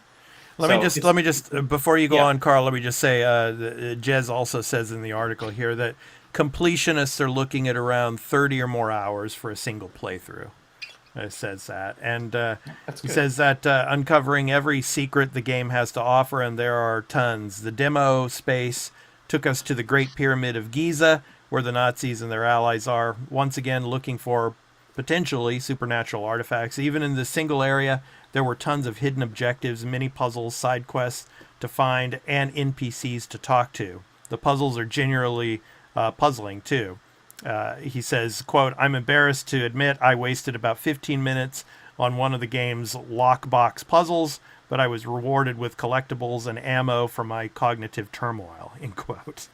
Let me just before you go on, Carl, let me just say, Jez also says in the article here that completionists are looking at around 30 or more hours for a single playthrough. It says that, and he says that uncovering every secret the game has to offer, and there are tons. The demo space took us to the Great Pyramid of Giza, where the Nazis and their allies are, once again looking for potentially supernatural artifacts. Even in this single area, there were tons of hidden objectives, mini puzzles, side quests to find, and NPCs to talk to. The puzzles are genuinely puzzling, too. He says, quote, "I'm embarrassed to admit I wasted about 15 minutes on one of the game's lockbox puzzles, but I was rewarded with collectibles and ammo for my cognitive turmoil," end quote.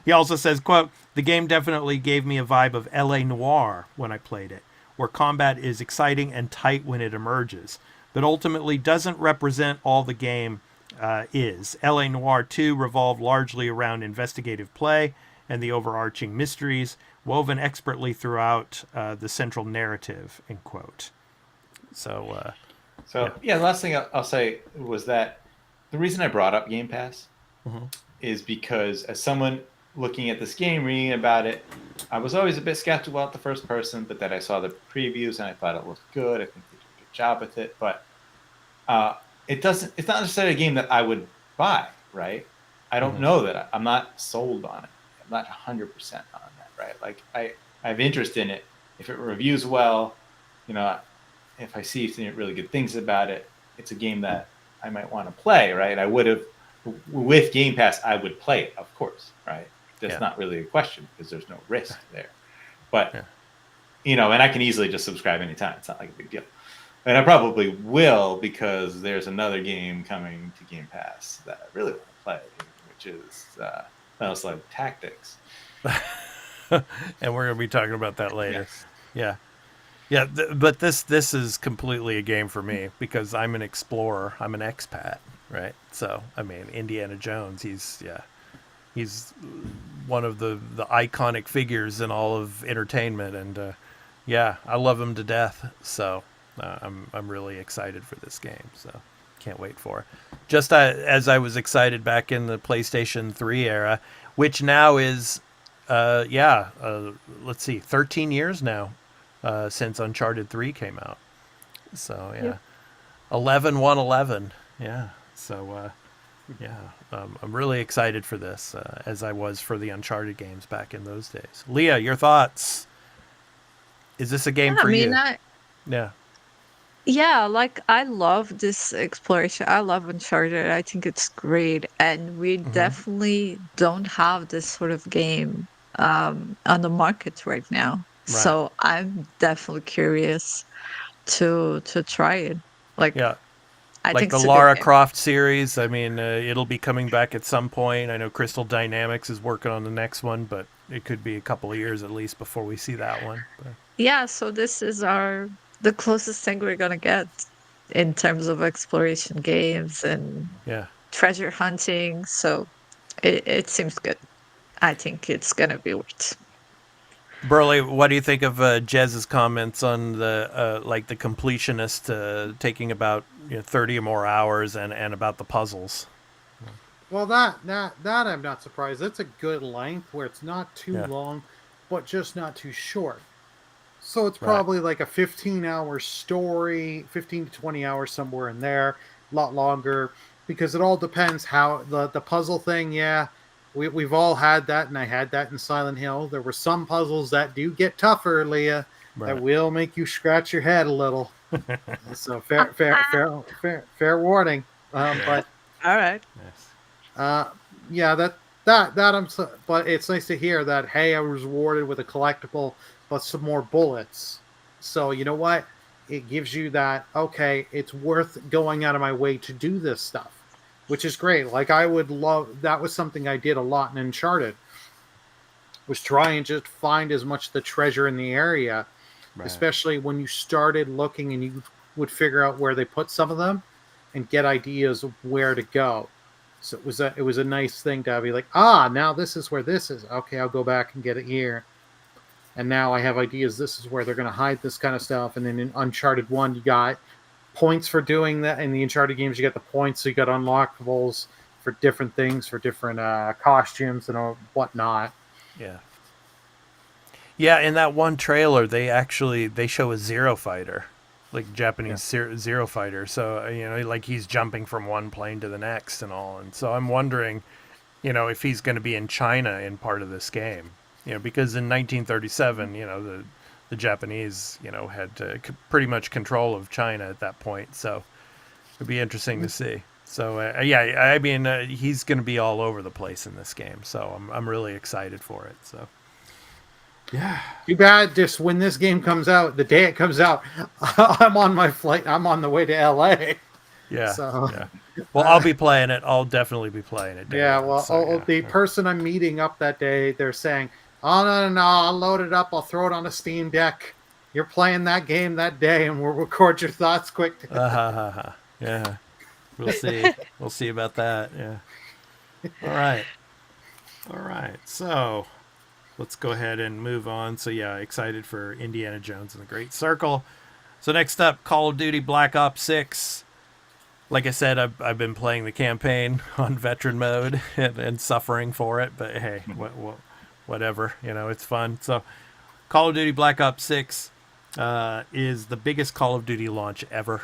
He also says, quote, "The game definitely gave me a vibe of LA Noire when I played it, where combat is exciting and tight when it emerges, but ultimately doesn't represent all the game is. LA Noire 2 revolved largely around investigative play and the overarching mysteries woven expertly throughout the central narrative," end quote. So, the last thing I'll say was that the reason I brought up Game Pass is because as someone looking at this game, reading about it, I was always a bit skeptical about the first person, but then I saw the previews and I thought it looked good. I think they did a good job with it, but it's not necessarily a game that I would buy, right? I don't know that I'm not sold on it. I'm not 100% on that, right? I have interest in it. If it reviews well, if I see really good things about it, it's a game that I might want to play, right? I would have, with Game Pass, I would play it, of course, right? That's not really a question because there's no risk there. But, and I can easily just subscribe anytime. It's not like a big deal. And I probably will because there's another game coming to Game Pass that I really want to play, which is Battlestar Tactics. And we're going to be talking about that later. Yes. Yeah, but this is completely a game for me because I'm an explorer. I'm an expat, right? So, I mean, Indiana Jones, he's one of the iconic figures in all of entertainment, and Yeah, I love him to death. So I'm really excited for this game. So can't wait for it. Just as I was excited back in the PlayStation 3 era, which now is, let's see, 13 years now since Uncharted 3 came out. So yeah, Yep. 11/1/11. Yeah. So I'm really excited for this, as I was for the Uncharted games back in those days. Leah, your thoughts? Is this a game Yeah, for I mean, you? Yeah. yeah, like I love this exploration. I love Uncharted. I think it's great, and we Hmm. definitely don't have this sort of game on the market right now. Right. So I'm definitely curious to try it. Like Yeah. I Like think the it's a good Lara game. Croft series. I mean, it'll be coming back at some point. I know Crystal Dynamics is working on the next one, but it could be a couple of years at least before we see that one. But, Yeah, so this is the closest thing we're gonna get in terms of exploration games and yeah. treasure hunting. So it seems good. I think it's gonna be worth. Burley, what do you think of Jez's comments on the the completionist taking about 30 or more hours and about the puzzles? Well, that I'm not surprised. It's a good length where it's not too Yeah. long, but just not too short. So it's Right. probably like a 15-hour story, 15 to 20 hours somewhere in there, a lot longer, because it all depends how the puzzle thing. Yeah, we've all had that, and I had that in Silent Hill. There were some puzzles that do get tougher, Leah, that Right. will make you scratch your head a little. So fair warning. Yeah. But All right. Yes. uh, yeah, that but it's nice to hear that. Hey, I was rewarded with a collectible, but some more bullets. So you know what? It gives you that. Okay, it's worth going out of my way to do this stuff, which is great. Like I would love. That was something I did a lot in Uncharted. Was try and just find as much of the treasure in the area, Right. especially when you started looking and you would figure out where they put some of them and get ideas of where to go. So it was a nice thing to be like, now this is where this is. Okay, I'll go back and get it here. And now I have ideas. This is where they're going to hide this kind of stuff. And then in Uncharted 1, you got points for doing that. In the Uncharted games, you got the points. So you got unlockables for different things, for different costumes and whatnot. Yeah. Yeah, in that one trailer, they show a Zero fighter, like Japanese Zero fighter. So like he's jumping from one plane to the next and all. And so I'm wondering, if he's going to be in China in part of this game, because in 1937, the Japanese, had pretty much control of China at that point. So it'd be interesting to see. So yeah, I mean, he's going to be all over the place in this game. So I'm really excited for it. So. Yeah. Too bad. Just when this game comes out, the day it comes out, I'm on my flight. I'm on the way to LA. Yeah. So, yeah. Well, I'll be playing it. I'll definitely be playing it. yeah. Well, the person I'm meeting up that day, they're saying, "Oh no, I'll load it up. I'll throw it on a Steam Deck. You're playing that game that day, and we'll record your thoughts quick." Yeah. We'll see. We'll see about that. Yeah. All right. All right. So let's go ahead and move on. So yeah, excited for Indiana Jones and the Great Circle. So next up, Call of Duty Black Ops 6. Like I said, I've been playing the campaign on veteran mode and suffering for it, but hey, whatever, it's fun. So Call of Duty Black Ops 6 is the biggest Call of Duty launch ever.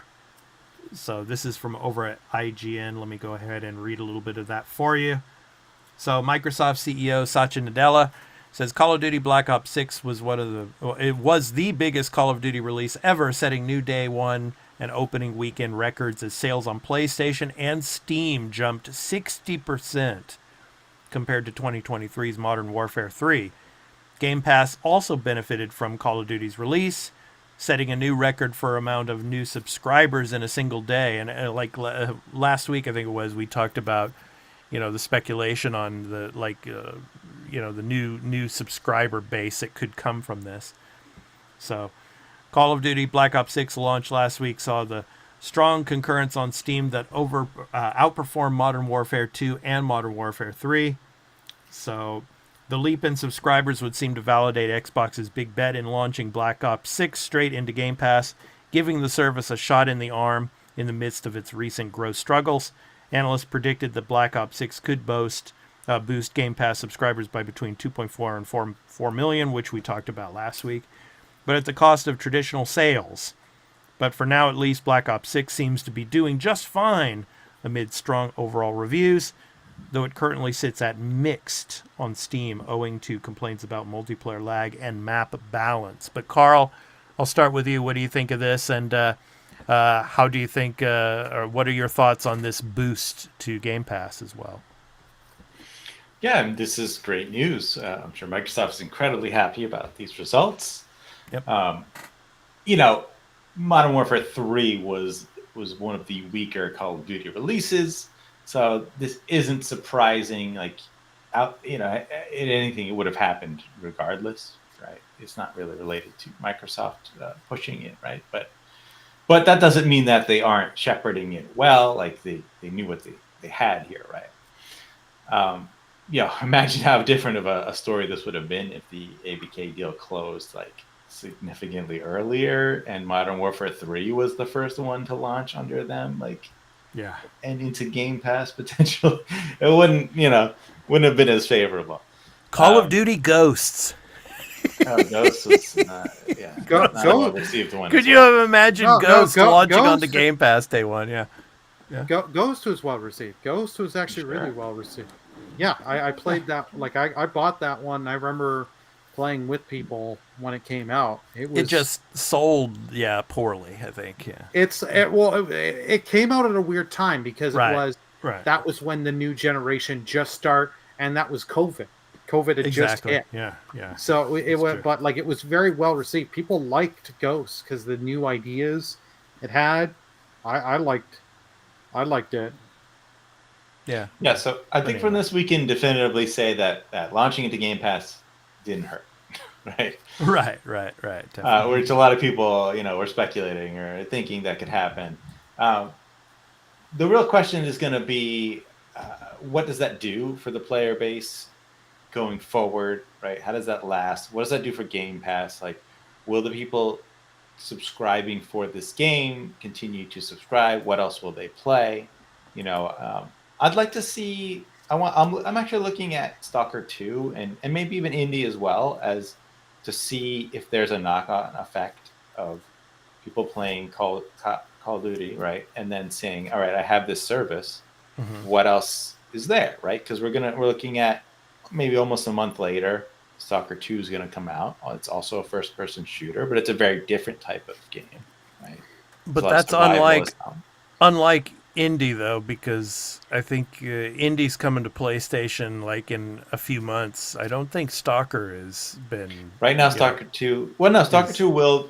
So this is from over at IGN. Let me go ahead and read a little bit of that for you. So Microsoft CEO Satya Nadella says Call of Duty Black Ops 6 was it was the biggest Call of Duty release ever, setting new day one and opening weekend records as sales on PlayStation and Steam jumped 60% compared to 2023's Modern Warfare 3. Game Pass also benefited from Call of Duty's release, setting a new record for amount of new subscribers in a single day. And last week, I think it was, we talked about the speculation on the the new subscriber base that could come from this. So Call of Duty Black Ops 6 launch last week saw the strong concurrence on Steam that outperformed Modern Warfare 2 and Modern Warfare 3. So The leap in subscribers would seem to validate Xbox's big bet in launching Black Ops 6 straight into Game Pass, giving the service a shot in the arm in the midst of its recent growth struggles. Analysts predicted that Black Ops 6 could boost Game Pass subscribers by between 2.4 and 4 million, which we talked about last week, but at the cost of traditional sales. But for now, at least, Black Ops 6 seems to be doing just fine amid strong overall reviews, though it currently sits at mixed on Steam, owing to complaints about multiplayer lag and map balance. But Carl, I'll start with you. What do you think of this, and how do you think, or what are your thoughts on this boost to Game Pass as well? Yeah, and this is great news. I'm sure Microsoft is incredibly happy about these results. Yep. You know, Modern Warfare 3 was one of the weaker Call of Duty releases, so this isn't surprising. Like, anything, it would have happened regardless, right? It's not really related to Microsoft pushing it, right? But that doesn't mean that they aren't shepherding it well. Like they knew what they had here, right? Imagine how different of a story this would have been if the ABK deal closed like significantly earlier and Modern Warfare 3 was the first one to launch under them, like, yeah, and into Game Pass potential. It wouldn't have been as favorable. Call of Duty Ghosts. Ghosts was not a well received one. Could you have imagined Ghosts launching Ghost, on the Game Pass day one? Yeah. Ghost was well received. Ghost was actually really well received. Yeah, I played that. Like I bought that one. I remember playing with people when it came out. It just sold, poorly, I think. Yeah. It came out at a weird time because that was when the new generation just started, and that was COVID. COVID had just hit. Yeah. So it was, but like it was very well received. People liked Ghost because the new ideas it had. I liked it. Yeah. Yeah. So I think from this we can definitively say that launching into Game Pass didn't hurt, right? Right. Which a lot of people, were speculating or thinking that could happen. The real question is going to be, what does that do for the player base going forward, right? How does that last? What does that do for Game Pass? Like, will the people subscribing for this game continue to subscribe? What else will they play? I'd like to see. I'm actually looking at Stalker 2 and maybe even Indie as well, as to see if there's a knock-on effect of people playing Call of Duty, right? And then saying, all right, I have this service. Mm-hmm. What else is there, right? Because we're looking at maybe almost a month later, Stalker 2 is going to come out. It's also a first-person shooter, but it's a very different type of game, right? But that's unlike Indie, though, because I think Indie's coming to PlayStation like in a few months. I don't think Stalker has been right now. Stalker 2. Well, no, Stalker 2 will,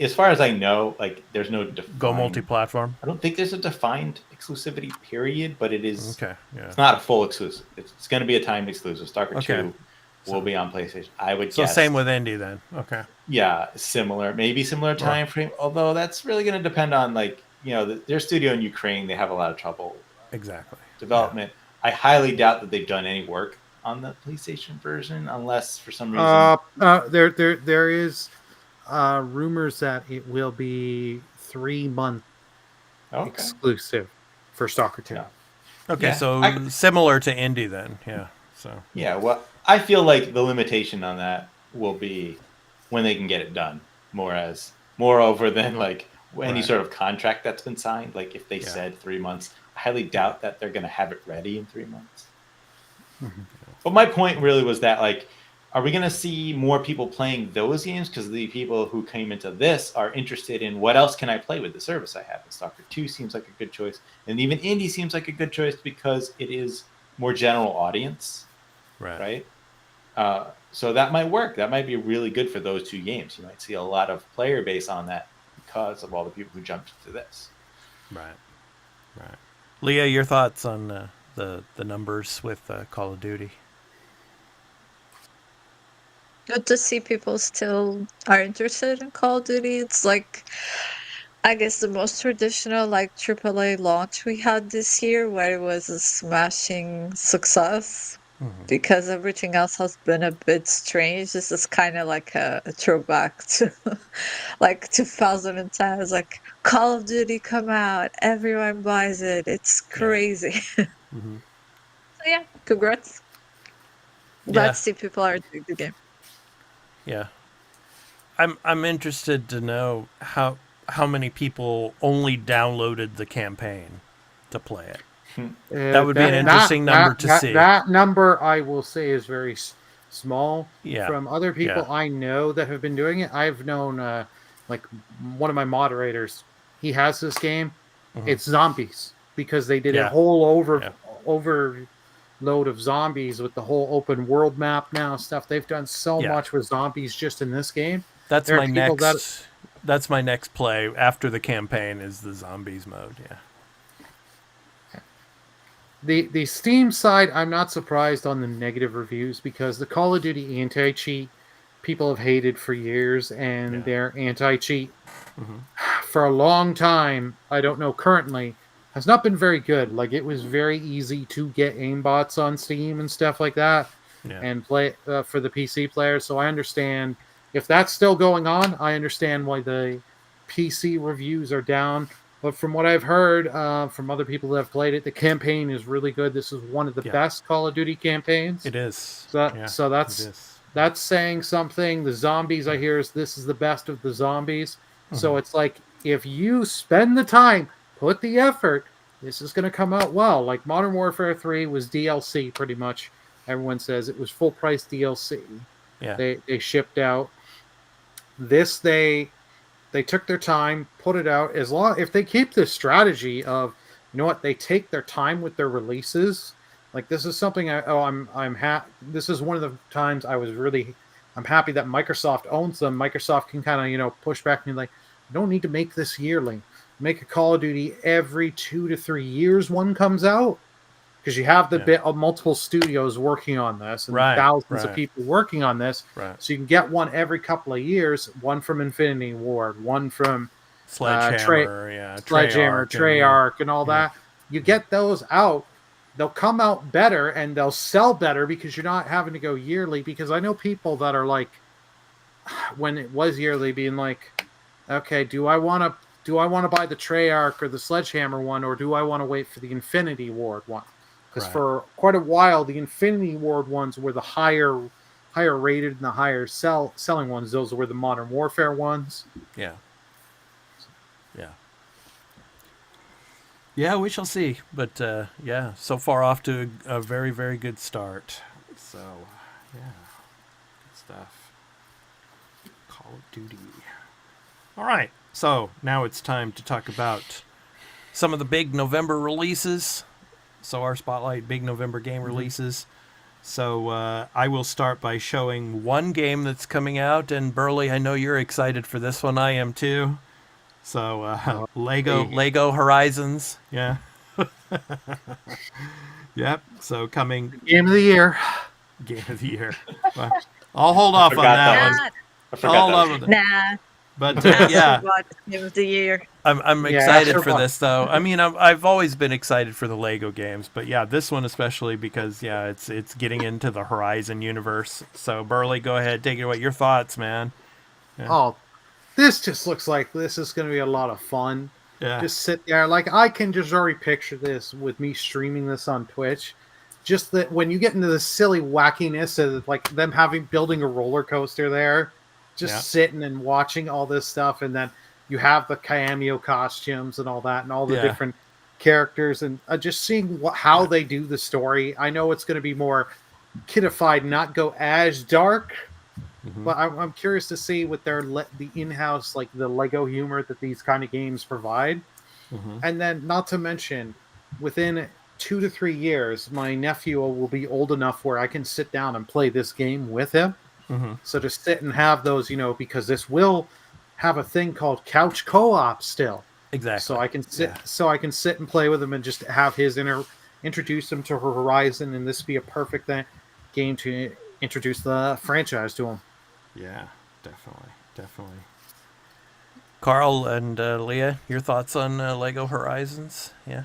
as far as I know, like there's no go multi-platform. I don't think there's a defined exclusivity period, but it is. Okay, yeah. It's not a full exclusive. It's going to be a timed exclusive. Stalker 2 will be on PlayStation. I would guess. So same with Indie then. Okay. Yeah, maybe similar time frame. Although that's really going to depend on their studio in Ukraine. They have a lot of trouble. Exactly. Development. Yeah. I highly doubt that they've done any work on the PlayStation version, unless for some reason. There is rumors that it will be 3-month exclusive for Stalker 2. Yeah. Okay, so similar to Indie then. Yeah. So. Yeah. Well, I feel like the limitation on that will be when they can get it done. Moreover than like any sort of contract that's been signed. Like if they said 3 months, I highly doubt that they're going to have it ready in 3 months. Mm-hmm. But my point really was that, like, are we going to see more people playing those games? Because the people who came into this are interested in what else can I play with the service I have. And Stalker 2 seems like a good choice. And even Indie seems like a good choice because it is more general audience. Right? So that might work. That might be really good for those two games. You might see a lot of player base on that because of all the people who jumped to this. Right. Leah, your thoughts on the numbers with Call of Duty? Good to see people still are interested in Call of Duty. It's like, I guess, the most traditional like AAA launch we had this year, where it was a smashing success. because everything else has been a bit strange. This is kind of like a throwback to like 2010. It's like Call of Duty come out, everyone buys it. It's crazy. Mhm. So yeah, congrats. Yeah. Glad to see people are doing the game. Yeah. I'm interested to know how many people only downloaded the campaign to play it. That would be an interesting number to see. That number, I will say, is very small. Yeah. From other people Yeah. I know that have been doing it, I've known, like, one of my moderators, he has this game. It's zombies, because they did a Yeah. whole overload of zombies with the whole open world map now stuff. They've done so Yeah. much with zombies just in this game. That's There are my people next. That's my next play after the campaign is the zombies mode. Yeah. The Steam side, I'm not surprised on the negative reviews, because the Call of Duty anti-cheat people have hated for years, and Yeah. their anti-cheat for a long time, I don't know currently, has not been very good. Like, it was very easy to get aimbots on Steam and stuff like that, Yeah. and play for the PC players. So I understand if that's still going on. I understand why the PC reviews are down. But from what I've heard from other people that have played it, the campaign is really good. This is one of the best Call of Duty campaigns. It is. So that's saying something. The zombies, I hear, this is the best of the zombies. So it's like, if you spend the time, put the effort, this is going to come out well. Like Modern Warfare 3 was DLC pretty much. Everyone says it was full price DLC. Yeah. They shipped out. This they took their time, put it out. As long if they keep this strategy of, you know what, they take their time with their releases. Like, this is something this is one of the times I'm happy that Microsoft owns them. Microsoft can kind of, push back and be like, you don't need to make this yearly. Make a Call of Duty every 2 to 3 years one comes out. Because you have the bit of multiple studios working on this, and thousands of people working on this. Right. So you can get one every couple of years. One from Infinity Ward, one from Sledgehammer, Treyarch, and all that. You get those out, they'll come out better and they'll sell better, because you're not having to go yearly. Because I know people that are like, when it was yearly, being like, okay, do I want to buy the Treyarch or the Sledgehammer one, or do I want to wait for the Infinity Ward one? Because for quite a while, the Infinity Ward ones were the higher rated and the higher selling ones. Those were the Modern Warfare ones. Yeah. Yeah. Yeah, we shall see. But so far off to a very, very good start. So, yeah, good stuff. Call of Duty. All right. So now it's time to talk about some of the big November releases. So our spotlight, big November game releases. So I will start by showing one game that's coming out. And Burly, I know you're excited for this one. I am too. So Lego Horizons. Yeah. Yep. So coming. Game of the year. Game of the year. Well, I'll hold off on that one. I forgot that. Nah. But yeah, Game of the year. I'm excited for this though. I mean, I've always been excited for the Lego games, but yeah, this one especially because it's getting into the Horizon universe. So Burley, go ahead, take it away. Your thoughts, man. Yeah. Oh, this just looks like this is going to be a lot of fun. Yeah. Just sit there, like, I can just already picture this with me streaming this on Twitch. Just that when you get into the silly wackiness of like them building a roller coaster there. Just sitting and watching all this stuff, and then you have the cameo costumes and all that, and all the different characters, and just seeing how they do the story. I know it's going to be more kidified, not go as dark, but I'm curious to see with the in-house, like the Lego humor that these kind of games provide. And then, not to mention, within 2 to 3 years, my nephew will be old enough where I can sit down and play this game with him. So to sit and have those, because this will have a thing called couch co-op still. Exactly. So I can sit and play with him and just have his introduce him to Horizon, and this be a perfect game to introduce the franchise to him. Yeah, definitely. Carl and Leah, your thoughts on Lego Horizons? Yeah,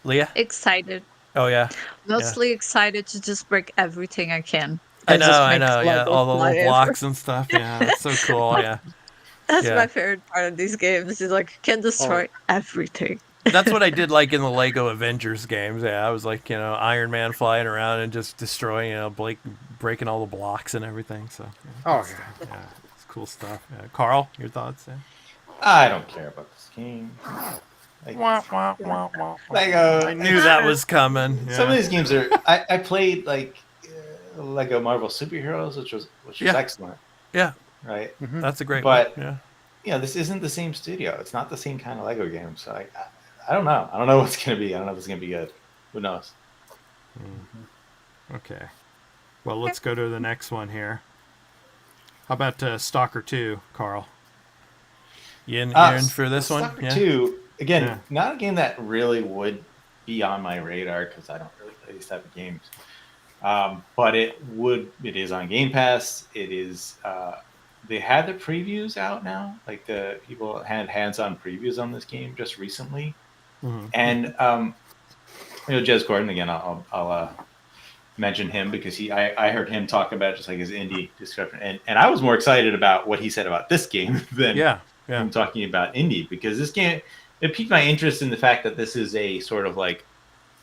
Leah. Excited. Oh yeah. Mostly excited to just break everything I can I and know, just I make know. Yeah, Lego all the fly little everywhere. blocks and stuff. Yeah, that's so cool. Yeah, That's yeah. my favorite part of these games. Is like can Oh, destroy everything. That's what I did like in the Lego Avengers games. Yeah, I was like, Iron Man flying around and just destroying, breaking all the blocks and everything. So, oh good yeah. stuff. Yeah, it's cool stuff. Yeah. Carl, your thoughts? Yeah. I don't care about this game. Like, Wah, wah, wah, wah, wah. like I knew that was coming. some of Yeah. these games are. I played like Lego Marvel Superheroes, which was Yeah. excellent, Yeah, right? Mhm. that's a great But one. Yeah. this isn't the same studio. It's not the same kind of Lego game. So I don't know. I don't know what's gonna be. I don't know if it's gonna be good. Who knows? Okay. Well, let's go to the next one here. How about Stalker 2, Carl? You in for this one? Stalker Yeah. 2, again, Yeah. not a game that really would be on my radar because I don't really play these type of games. But it is on Game Pass. It is. They had the previews out now. Like the people had hands-on previews on this game just recently, Mhm. and Jez Gordon again. I'll mention him because I heard him talk about just like his indie description, and I was more excited about what he said about this game than Yeah. Yeah. him talking about indie, because this game, it piqued my interest in the fact that this is a sort of like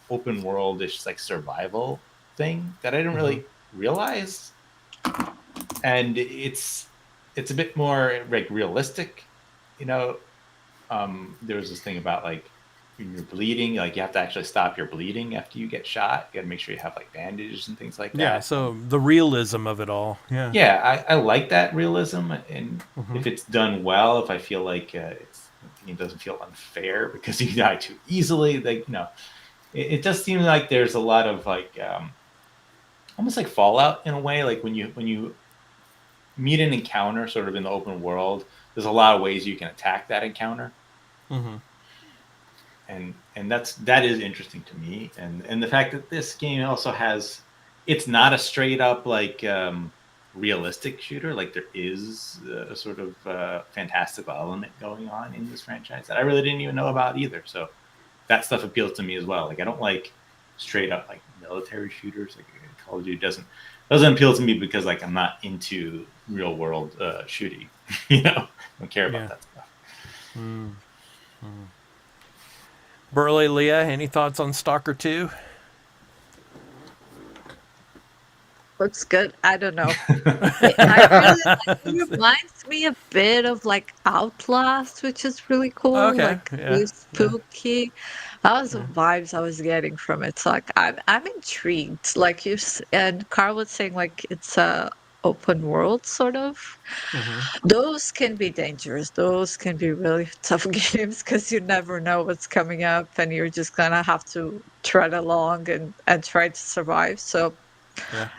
open world-ish like survival thing that I didn't really realize, and it's a bit more like realistic. There was this thing about like when you're bleeding, like you have to actually stop your bleeding after you get shot. You got to make sure you have like bandages and things like that. Yeah. So the realism of it all. Yeah. Yeah, I like that realism, and Mhm. if it's done well, if I feel like it doesn't feel unfair because you die too easily, like it does seem like there's a lot of like almost like Fallout in a way. Like when you meet an encounter sort of in the open world, there's a lot of ways you can attack that encounter, Mm-hmm. and that is interesting to me, and the fact that this game also has, it's not a straight up like realistic shooter. Like there is a sort of fantastical element going on in this franchise that I really didn't even know about either. So that stuff appeals to me as well. Like I don't like straight up like military shooters. Like Call of Duty doesn't appeal to me because like I'm not into real world shooting. I don't care about that stuff. Burley, Leah, any thoughts on Stalker 2? Looks good. I don't know. It reminds me a bit of like Outlast, which is really cool. Okay, Like yeah, really spooky. That was the vibes I was getting from it. So like I'm intrigued. Like and Carl was saying like it's a open world sort of. Those can be dangerous. Those can be really tough games because you never know what's coming up and you're just gonna have to tread along and try to survive. So Yeah.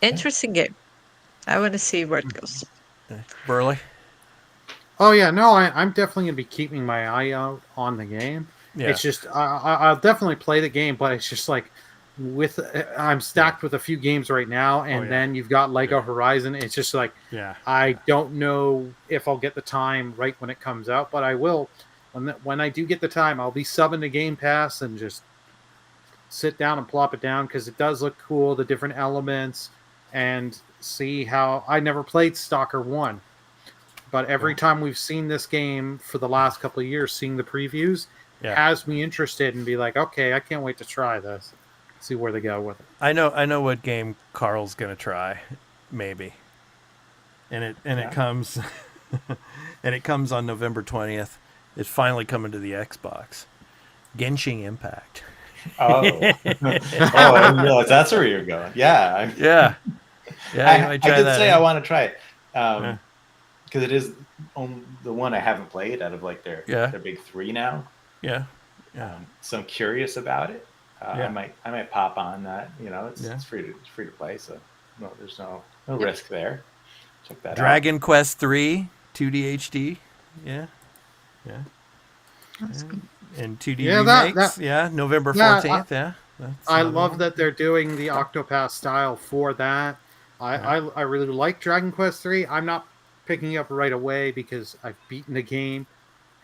interesting game. I want to see where it goes. Burley? Oh yeah, no, I'm definitely gonna be keeping my eye out on the game. Yeah. It's just I'll definitely play the game, but it's just like I'm stacked with a few games right now, and then you've got Lego Horizon. It's just like I don't know if I'll get the time right when it comes out, but I will. When I do get the time, I'll be subbing to Game Pass and just sit down and plop it down because it does look cool, the different elements, and see how I never played Stalker 1. But every time we've seen this game for the last couple of years, seeing the previews has me interested and be like, okay, I can't wait to try this. See where they go with it. I know what game Carl's gonna try, maybe. And it comes and it comes on November 20th. It's finally coming to the Xbox. Genshin Impact. Oh, I didn't realize that's where you're going. Yeah. Yeah. Yeah, I did say I want to try it. Because it is the one I haven't played out of like their big three now. Yeah. So I'm curious about it. I might pop on that. It's free to play, so there's no risk there. Check that out. Dragon Quest 3 2D HD. Yeah. That's good. And 2D remakes. November 14th. I love that they're doing the Octopath style for that. I really like Dragon Quest 3. I'm not picking up right away because I've beaten the game,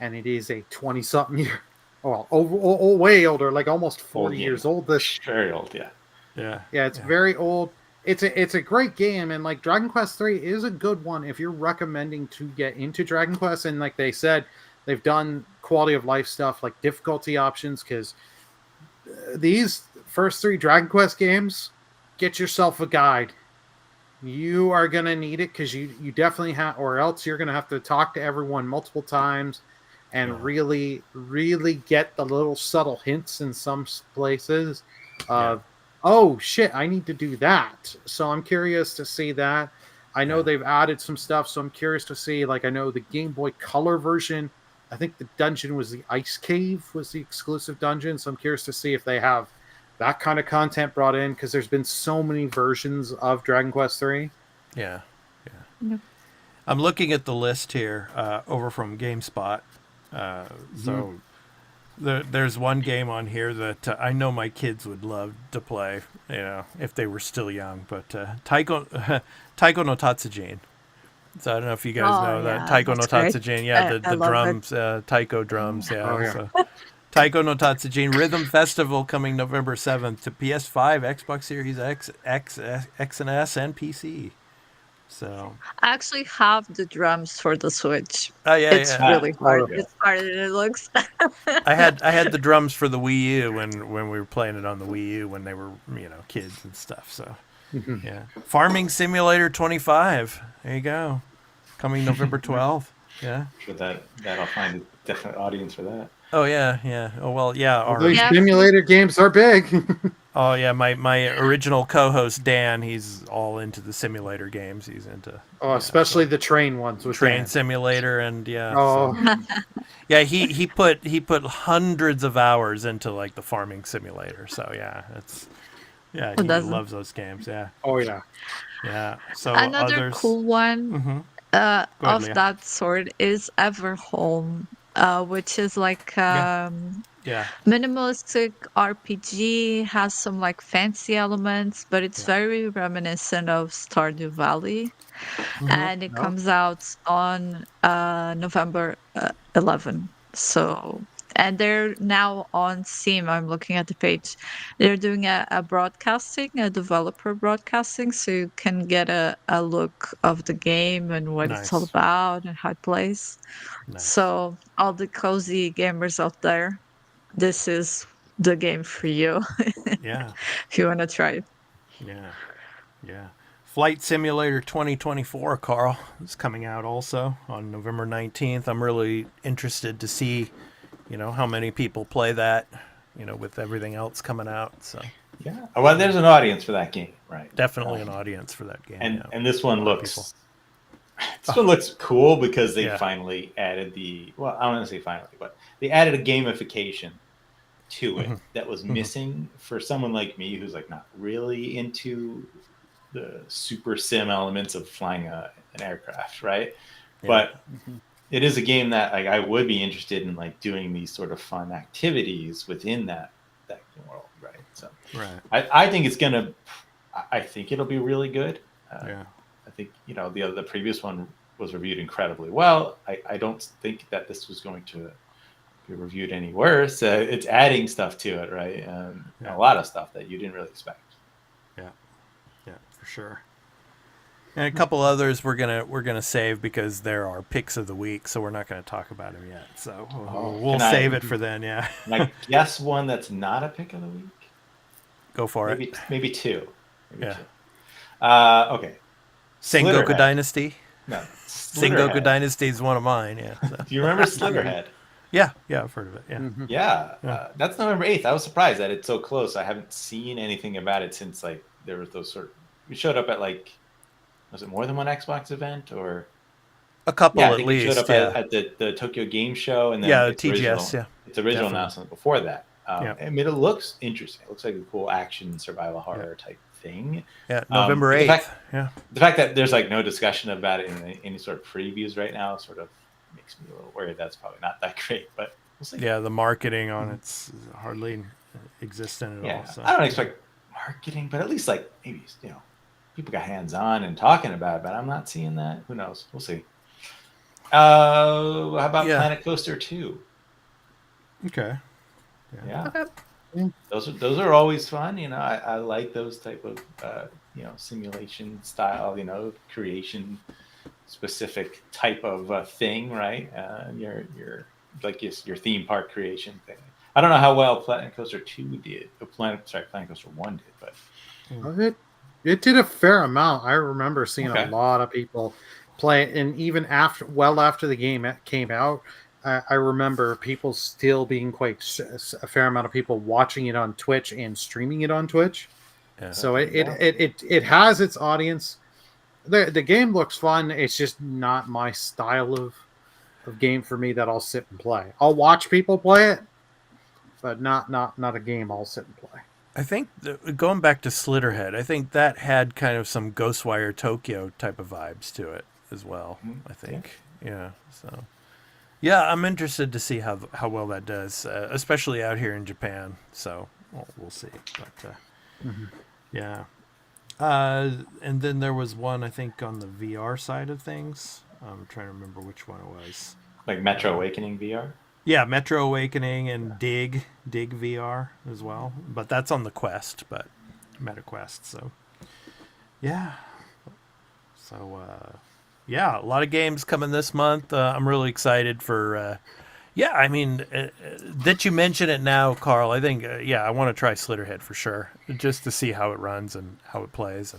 and it is a 20-something year well, way older, like almost 40 Old game. years old. This Very old, yeah. Yeah, it's very old. It's a great game, and like Dragon Quest 3 is a good one if you're recommending to get into Dragon Quest. And like they said, they've done quality of life stuff like difficulty options, because these first 3 Dragon Quest games, get yourself a guide. You are gonna need it, because you definitely have, or else you're gonna have to talk to everyone multiple times and really get the little subtle hints in some places of oh shit, I need to do that. So I'm curious to see that. I know they've added some stuff, so I'm curious to see, like, I know the Game Boy Color version, I think the dungeon was the Ice Cave was the exclusive dungeon, so I'm curious to see if they have that kind of content brought in, because there's been so many versions of Dragon Quest 3. Yeah. I'm looking at the list here over from GameSpot. So there's one game on here that I know my kids would love to play, if they were still young. But Taiko no Tatsujin. So I don't know if you guys know that Taiko no Tatsujin. Yeah, the drums, Taiko drums. Yeah. So, Taiko no Tatsujin Rhythm Festival coming November 7th to PS5, Xbox Series X, X and S, and PC. So I actually have the drums for the Switch. yeah, it's really hard. It's harder than it looks. I had the drums for the Wii U when we were playing it on the Wii U when they were kids and stuff. So yeah, Farming Simulator 25. There you go, coming November 12th. Yeah, For that'll find a definite audience for that. Oh yeah. Oh well, yeah. Those simulator games are big. Oh yeah, my original co-host Dan, he's all into the simulator games. He's into especially the train ones. Train Simulator and he put hundreds of hours into like the Farming Simulator. So he loves those games. Yeah. Oh yeah. Yeah. So another cool one of that sort is Everhome, which is like minimalistic RPG, has some like fancy elements, but it's very reminiscent of Stardew Valley. And it comes out on November 11. So, and they're now on Steam. I'm looking at the page. They're doing a developer broadcasting, so you can get a look of the game and what it's all about and how it plays. So all the cozy gamers out there, this is the game for you. If you want to try it. Yeah. Flight Simulator 2024, Carl, is coming out also on November 19th. I'm really interested to see, how many people play that, with everything else coming out. So yeah, well, there's an audience for that game, right? Definitely an audience for that game. And this one looks cool because they finally added I don't want to say finally, but they added a gamification to it that was missing for someone like me who's like not really into the super sim elements of flying an aircraft, right? But it is a game that I would be interested in, like doing these sort of fun activities within that world, right? So I think I think it'll be really good. I think the previous one was reviewed incredibly well. I don't think that this was going to be reviewed any worse. It's adding stuff to it, right? A lot of stuff that you didn't really expect. Yeah, for sure. And a couple others we're gonna save because there are picks of the week, so we're not gonna talk about them yet. So we'll save it for then. Yeah. Can I guess one that's not a pick of the week? Go for it. Maybe two. Two. Okay. Sengoku Dynasty. No. Sengoku Dynasty is one of mine. Yeah. So. Do you remember Slitherhead? Yeah, I've heard of it. Yeah. That's November 8th. I was surprised that it's so close. I haven't seen anything about it since like there was those we showed up at like, was it more than one Xbox event or a couple at least? We showed up at the Tokyo Game Show and then the TGS. Its original announcement before that. I mean, it looks interesting. It looks like a cool action survival horror type thing. Yeah, November 8th. The fact that there's like no discussion about it in any sort of previews right now sort of makes me a little worried. That's probably not that great, but we'll see. Yeah, the marketing on it's hardly existent at all. So. I don't expect marketing, but at least like maybe people got hands on and talking about it. But I'm not seeing that. Who knows? We'll see. How about Planet Coaster 2? Okay. Yeah. Okay. Those are always fun. I like those type of simulation style. Creation specific type of thing, right? Your like your theme park creation thing. I don't know how well Planet Coaster 2 did. Planet Coaster 1 did, but It did a fair amount. I remember seeing a Okay. lot of people play it, and even after the game came out, I remember people still being a fair amount of people watching it on Twitch and streaming it on Twitch. Yeah. So Yeah. it has its audience. The game looks fun. It's just not my style of game for me that I'll sit and play. I'll watch people play it, but not a game I'll sit and play. I think going back to Slitterhead, I think that had kind of some Ghostwire Tokyo type of vibes to it as well. I think, yeah. So, yeah, I'm interested to see how well that does, especially out here in Japan. So we'll see. But yeah, and then there was one I think on the VR side of things. I'm trying to remember which one it was. Like Metro Awakening VR. Yeah, Metro Awakening and Dig VR as well, but that's on the Quest, but MetaQuest. So, yeah. So, yeah, a lot of games coming this month. I'm really excited for. Yeah, I mean, that you mention it now, Carl. I think, I want to try Slitterhead for sure, just to see how it runs and how it plays,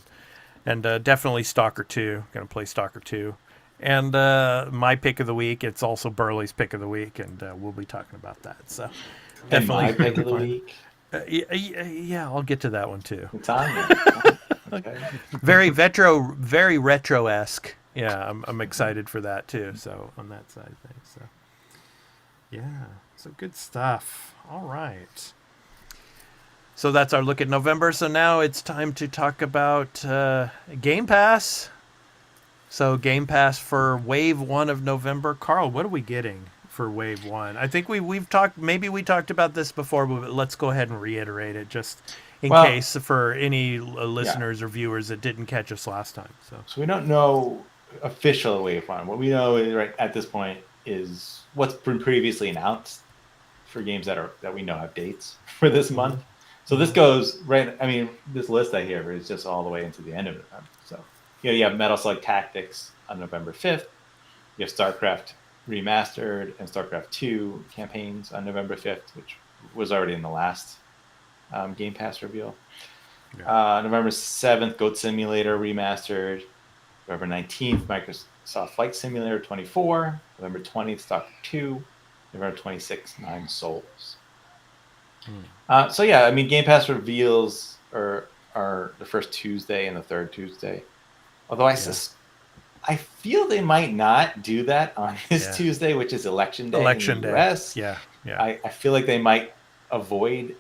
and definitely Stalker 2. Going to play Stalker 2. And my pick of the week, it's also BURLY'S pick of the week, and we'll be talking about that. So definitely my pick of the week. Yeah, I'll get to that one too. It's on there. Okay. Very retro-esque. Yeah, I'm excited for that too. So on that side of things, so yeah, so good stuff. All right. So that's our look at November. So now it's time to talk about Game Pass. So Game Pass for Wave 1 of November. Carl, what are we getting for Wave 1? I think we've talked about this before, but let's go ahead and reiterate it just in case for any listeners or viewers that didn't catch us last time. So we don't know official Wave 1. What we know right at this point is what's been previously announced for games that we know have dates for this month. So this goes right. I mean, this list I hear is just all the way into the end of November. So you have Metal Slug Tactics on November 5th. You have StarCraft Remastered and StarCraft 2 campaigns on November 5th, which was already in the last Game Pass reveal. Yeah. November 7th, Goat Simulator Remastered. November 19th, Microsoft Flight Simulator 24. November 20th, Stalker 2. November 26th, Nine Souls. So yeah, I mean, Game Pass reveals are the first Tuesday and the third Tuesday. Although I feel they might not do that on this Tuesday, which is Election Day in the US. Yeah. I feel like they might avoid.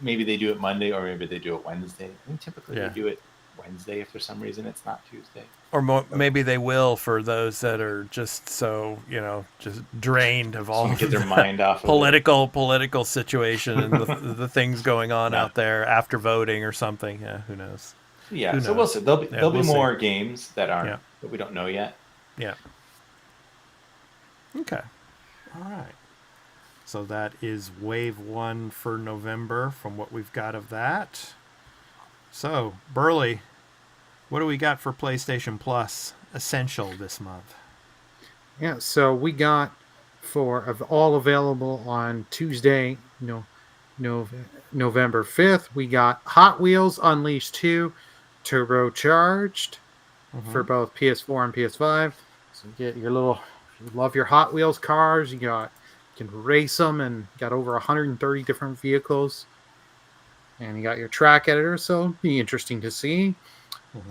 Maybe they do it Monday, or maybe they do it Wednesday. I think typically they do it Wednesday if for some reason it's not Tuesday. Or maybe they will for those that are just so just drained of all get their mind off political situation and the things going on out there after voting or something. Yeah, who knows? Yeah, so we'll see. There'll be more games that aren't that we don't know yet. Yeah. Okay. All right. So that is Wave 1 for November from what we've got of that. So, Burley, what do we got for PlayStation Plus Essential this month? Yeah, so we got all available on Tuesday, November 5th. We got Hot Wheels Unleashed 2 Turbocharged for both PS4 and PS5. So you get your you love your Hot Wheels cars. You can race them, and got over 130 different vehicles. And you got your track editor, so it'll be interesting to see.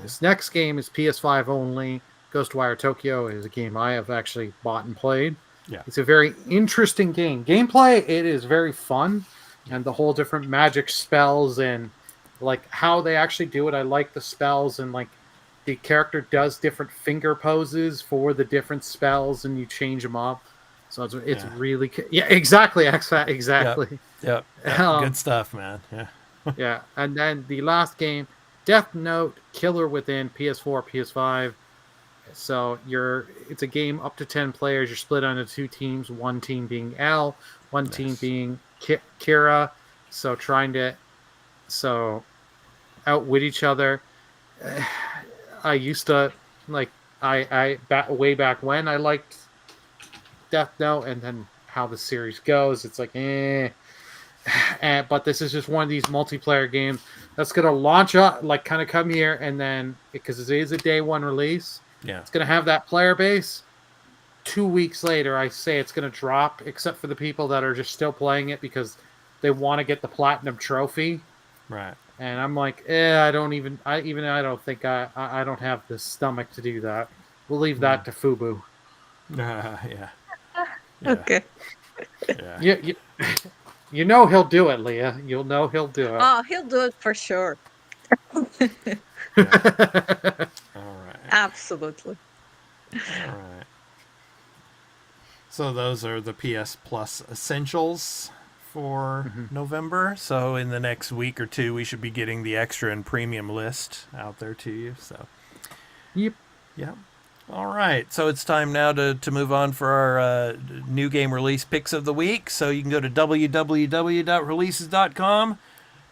This next game is PS5 only. Ghostwire Tokyo is a game I have actually bought and played. Yeah. It's a very interesting game. Gameplay, it is very fun. And the whole different magic spells and like how they actually do it. I like the spells, and like the character does different finger poses for the different spells, and you change them up. So it's really... Yeah, exactly. Exactly. Yep. Good stuff, man. Yeah. Yeah, and then the last game, Death Note Killer Within, PS4, PS5. So it's a game up to 10 players. You're split onto two teams, one team being L, one team being Kira, so trying to outwit each other. I used to like way back when I liked Death Note, and then how the series goes, it's like but this is just one of these multiplayer games that's gonna launch up, like kind of come here, and then because it is a day one release, it's gonna have that player base. 2 weeks later, I say it's gonna drop, except for the people that are just still playing it because they want to get the platinum trophy. Right. And I'm like, I don't think I don't have the stomach to do that. We'll leave that to Fubu. Yeah. Okay. Yeah. You know he'll do it, Leah. You'll know he'll do it. Oh, he'll do it for sure. All right. Absolutely. All right. So those are the PS Plus essentials for November. So in the next week or two, we should be getting the extra and premium list out there to you. So, Yep. Yeah. All right. So it's time now to move on for our new game release picks of the week. So you can go to www.releases.com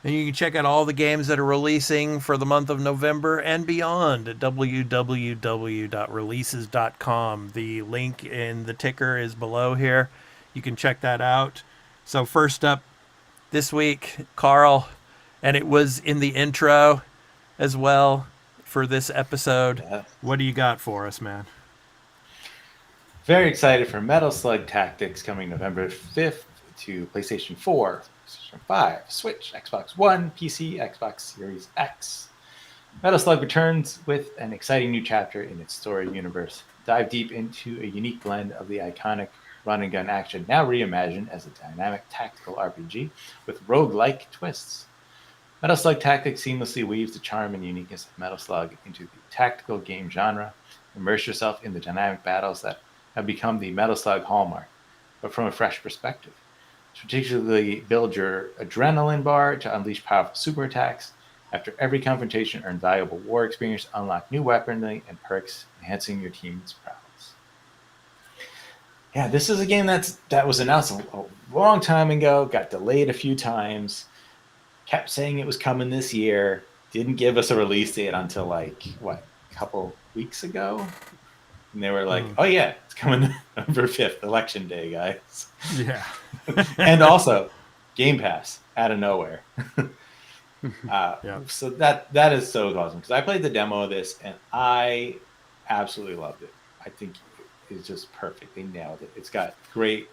and you can check out all the games that are releasing for the month of November and beyond at www.releases.com. The link in the ticker is below here. You can check that out. So first up this week, Carl, and it was in the intro as well for this episode. Yeah. What do you got for us, man? Very excited for Metal Slug Tactics coming November 5th to PlayStation 4, PlayStation 5, Switch, Xbox One, PC, Xbox Series X. Metal Slug returns with an exciting new chapter in its story universe. Dive deep into a unique blend of the iconic run-and-gun action, now reimagined as a dynamic tactical RPG with roguelike twists. Metal Slug Tactics seamlessly weaves the charm and uniqueness of Metal Slug into the tactical game genre. Immerse yourself in the dynamic battles that have become the Metal Slug hallmark, but from a fresh perspective. Strategically build your adrenaline bar to unleash powerful super attacks. After every confrontation, earn valuable war experience, unlock new weaponry and perks, enhancing your team's prowess. Yeah, this is a game that was announced a long time ago, got delayed a few times, kept saying it was coming this year, didn't give us a release date until a couple weeks ago? And they were like, oh yeah, it's coming November 5th, Election Day, guys. Yeah. And also, Game Pass, out of nowhere. So that is so awesome, because I played the demo of this, and I absolutely loved it. I think it's just perfect. They nailed it. It's got great,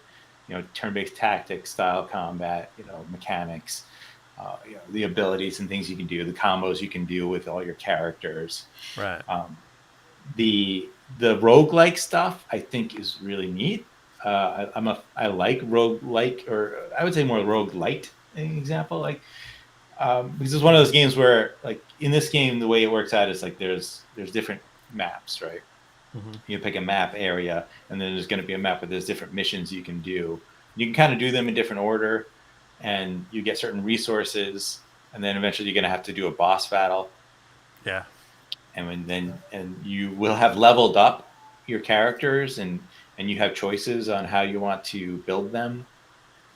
turn-based tactics, style combat, mechanics, the abilities and things you can do, the combos you can do with all your characters. Right. The roguelike stuff I think is really neat. I like roguelike, or I would say more roguelite example, because it's one of those games where, in this game, the way it works out is there's different maps, right? Mm-hmm. You pick a map area, and then there's going to be a map where there's different missions you can do. You can kind of do them in different order, and you get certain resources, and then eventually you're going to have to do a boss battle. Yeah. And you will have leveled up your characters, and you have choices on how you want to build them,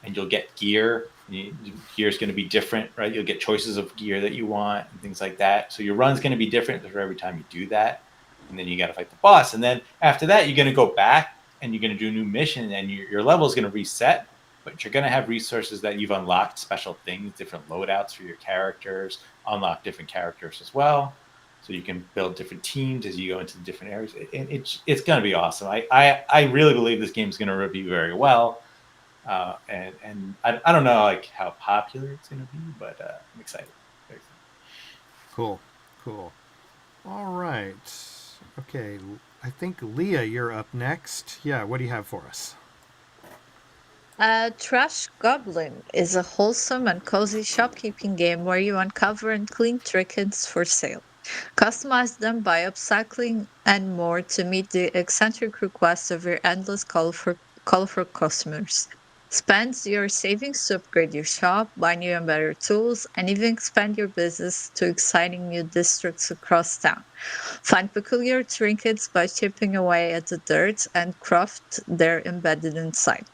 and you'll get gear. Gear is going to be different, right? You'll get choices of gear that you want and things like that. So your run's going to be different for every time you do that. And then you got to fight the boss. And then after that, you're going to go back and you're going to do a new mission, and your level is going to reset, but you're going to have resources that you've unlocked, special things, different loadouts for your characters, unlock different characters as well. So you can build different teams as you go into the different areas. It's going to be awesome. I really believe this game is going to review very well. And I don't know how popular it's going to be, but I'm excited. Very excited. Cool. All right. Okay. I think Leah, you're up next. Yeah. What do you have for us? Trash Goblin is a wholesome and cozy shopkeeping game where you uncover and clean trinkets for sale. Customize them by upcycling and more to meet the eccentric requests of your endless colorful customers. Spend your savings to upgrade your shop, buy new and better tools, and even expand your business to exciting new districts across town. Find peculiar trinkets by chipping away at the dirt and craft they're embedded inside.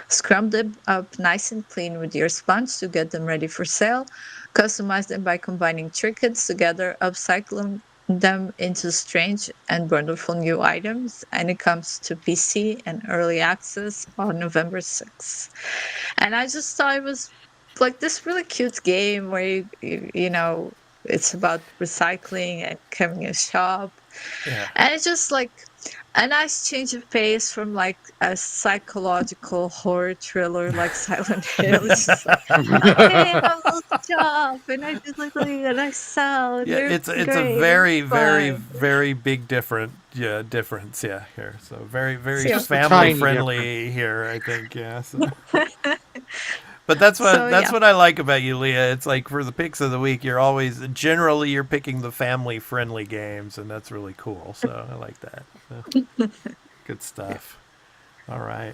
Scrub them up nice and clean with your sponge to get them ready for sale. Customize them by combining trinkets together, upcycling them into strange and wonderful new items. And it comes to PC and early access on November 6th. And I just thought it was like this really cute game where you know, it's about recycling and becoming a shop. Yeah. And it's just like a nice change of pace from like a psychological horror thriller like Silent Hill. It's just like, okay, I have a little shop and I just like and I sell. And Yeah, it's a great, very, it's very, fun. very big difference here. So very, very Just a family tiny friendly here, I think. Yeah. So. But that's So, what I like about you, Leah. It's like for the picks of the week, you're picking the family friendly games, and that's really cool. So I like that. So, good stuff. All right,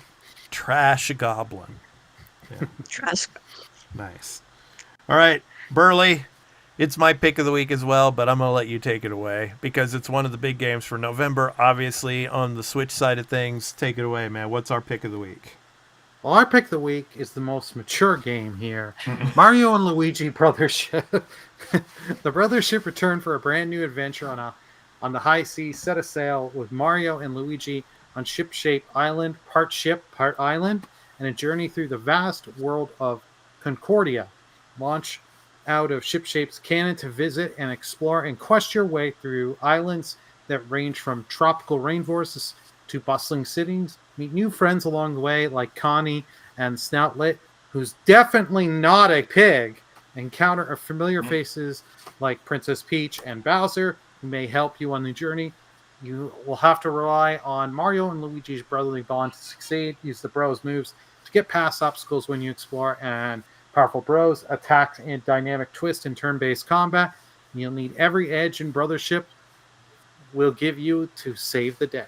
Trash Goblin. Yeah. trash. Nice. All right, Burley. It's my pick of the week as well, but I'm going to let you take it away because it's one of the big games for November. Obviously, on the Switch side of things, take it away, man. What's our pick of the week? Well, our pick of the week is the most mature game here. Mario and Luigi Brothership. The Brothership returned for a brand new adventure on the high seas, set a sail with Mario and Luigi on ship-shaped island, part ship, part island, and a journey through the vast world of Concordia. Launch out of ship-shaped's cannon to visit and explore and quest your way through islands that range from tropical rainforests to bustling cities. Meet new friends along the way like Connie and Snoutlet, who's definitely not a pig. Encounter familiar faces like Princess Peach and Bowser, who may help you on the journey. You will have to rely on Mario and Luigi's brotherly bond to succeed. Use the bros moves to get past obstacles when you explore, and powerful bros attacks and dynamic twist in turn-based combat. You'll need every edge in Brothership will give you to save the day.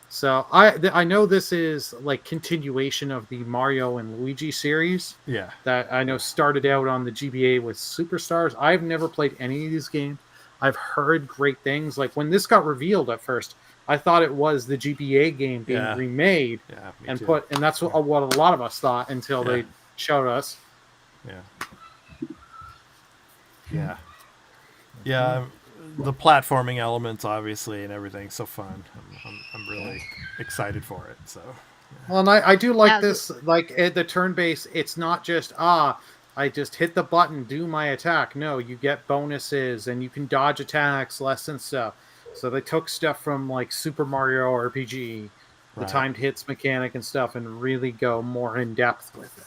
So I know this is like continuation of the Mario and Luigi series. Yeah. That I know started out on the GBA with Superstars. I've never played any of these games. I've heard great things. Like when this got revealed at first, I thought it was the GBA game being remade and too. and that's what a lot of us thought until they showed us. Yeah. Yeah. The platforming elements, obviously, and everything's so fun. I'm really excited for it. So. Well, and I do like this, like the turn-based. It's not just I just hit the button, do my attack. No, you get bonuses and you can dodge attacks, less and stuff. So they took stuff from like Super Mario RPG, the timed hits mechanic and stuff, and really go more in depth with it.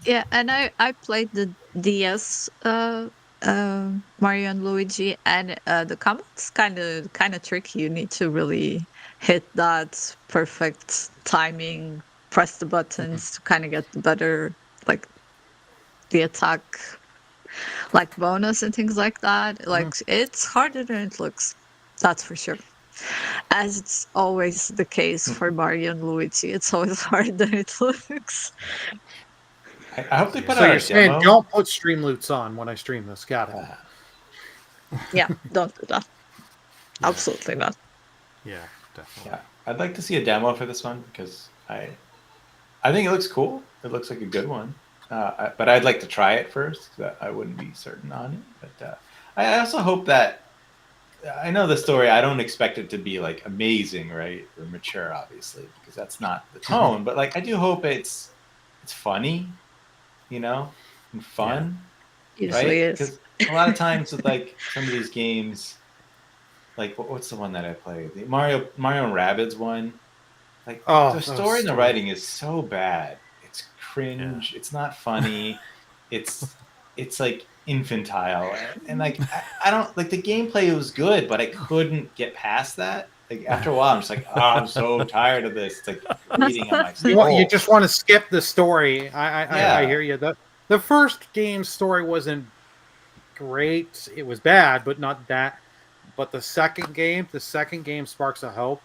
Yeah, and I played the DS Mario and Luigi, and the combat's kind of tricky. You need to really hit that perfect timing, press the buttons to kind of get the better, like the attack, like bonus and things like that. Like it's harder than it looks, that's for sure. As it's always the case for Mario and Luigi, it's always harder than it looks. I hope they put So out you're a saying demo. don't put stream loots on when I stream this. Got it. Yeah, don't do that. Absolutely not. Yeah, definitely. Yeah, I'd like to see a demo for this one because I think it looks cool. It looks like a good one. But I'd like to try it first because I wouldn't be certain on it. But I also hope that I know the story. I don't expect it to be like amazing, right, or mature, obviously, because that's not the tone. But like, I do hope it's funny, you know, and fun, Usually right? is. Because a lot of times with like some of these games, like what's the one that I played? The Mario and Rabbids one. Like the story and the writing is so bad. It's cringe. It's not funny. It's like infantile and like I don't like the gameplay was good, but I couldn't get past that. Like after a while, I'm just like, oh, I'm so tired of this. It's like reading on my soul. You just want to skip the story. I hear you. The first game's story wasn't great. It was bad, but not that. But the second game, Sparks of Hope.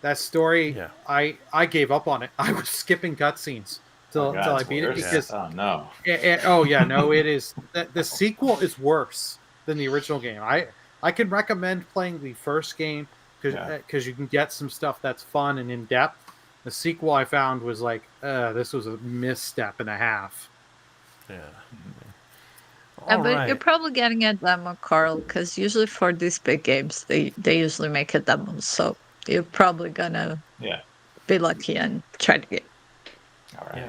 That story, I gave up on it. I was skipping cutscenes till I beat it because it is the sequel is worse than the original game. I can recommend playing the first game because you can get some stuff that's fun and in depth. The sequel I found was like, this was a misstep and a half. Yeah. But you're probably getting a demo, Carl, because usually for these big games, they usually make a demo. So you're probably gonna be lucky and try to get. All right. Yeah.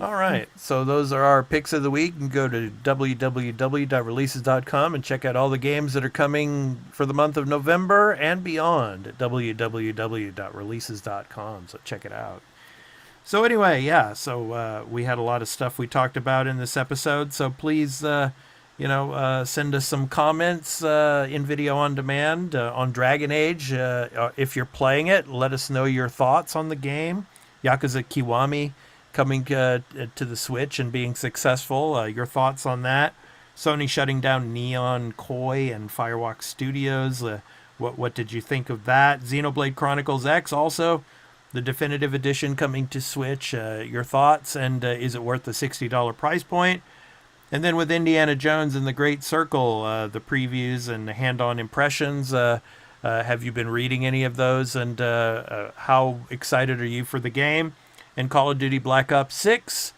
All right. So those are our picks of the week. You can go to www.releases.com and check out all the games that are coming for the month of November and beyond at www.releases.com. So check it out. So anyway, so we had a lot of stuff we talked about in this episode. So please, send us some comments in video on demand on Dragon Age. If you're playing it, let us know your thoughts on the game. Yakuza Kiwami coming to the Switch and being successful. Your thoughts on that? Sony shutting down Neon Koi and FIREWALK Studios. What did you think of that? XENOBLADE Chronicles X also, the definitive edition coming to Switch. Your thoughts, and is it worth the $60 price point? And then with Indiana Jones and the Great Circle, the previews and hand-on impressions. Have you been reading any of those? And how excited are you for the game? And Call of Duty Black Ops 6.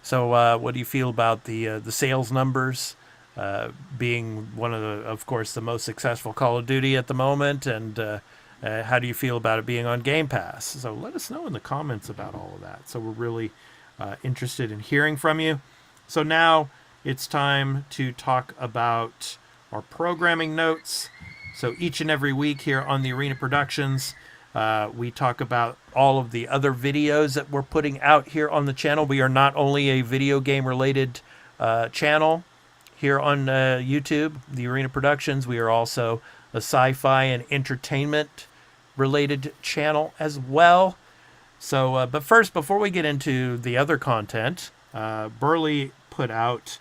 So what do you feel about the sales numbers being one of course, the most successful Call of Duty at the moment? And how do you feel about it being on Game Pass? So let us know in the comments about all of that. So we're really interested in hearing from you. So now it's time to talk about our programming notes. So each and every week here on the Arena Productions, we talk about all of the other videos that we're putting out here on the channel. We are not only a video game related channel here on YouTube, the Arena Productions. We are also a sci-fi and entertainment related channel as well. So, but first, before we get into the other content, Burly put out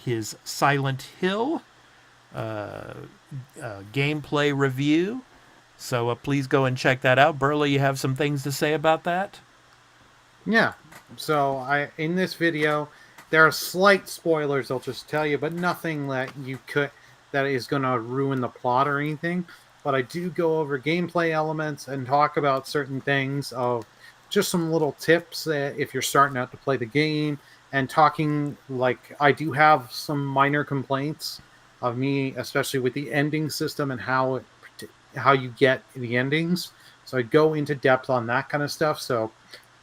his Silent Hill gameplay review. So please go and check that out. Burly, you have some things to say about that? Yeah. So in this video, there are slight spoilers I'll just tell you, but nothing that is going to ruin the plot or anything. But I do go over gameplay elements and talk about certain things of just some little tips that if you're starting out to play the game, and talking, like, I do have some minor complaints of me, especially with the ending system and how you get the endings. So I go into depth on that kind of stuff. So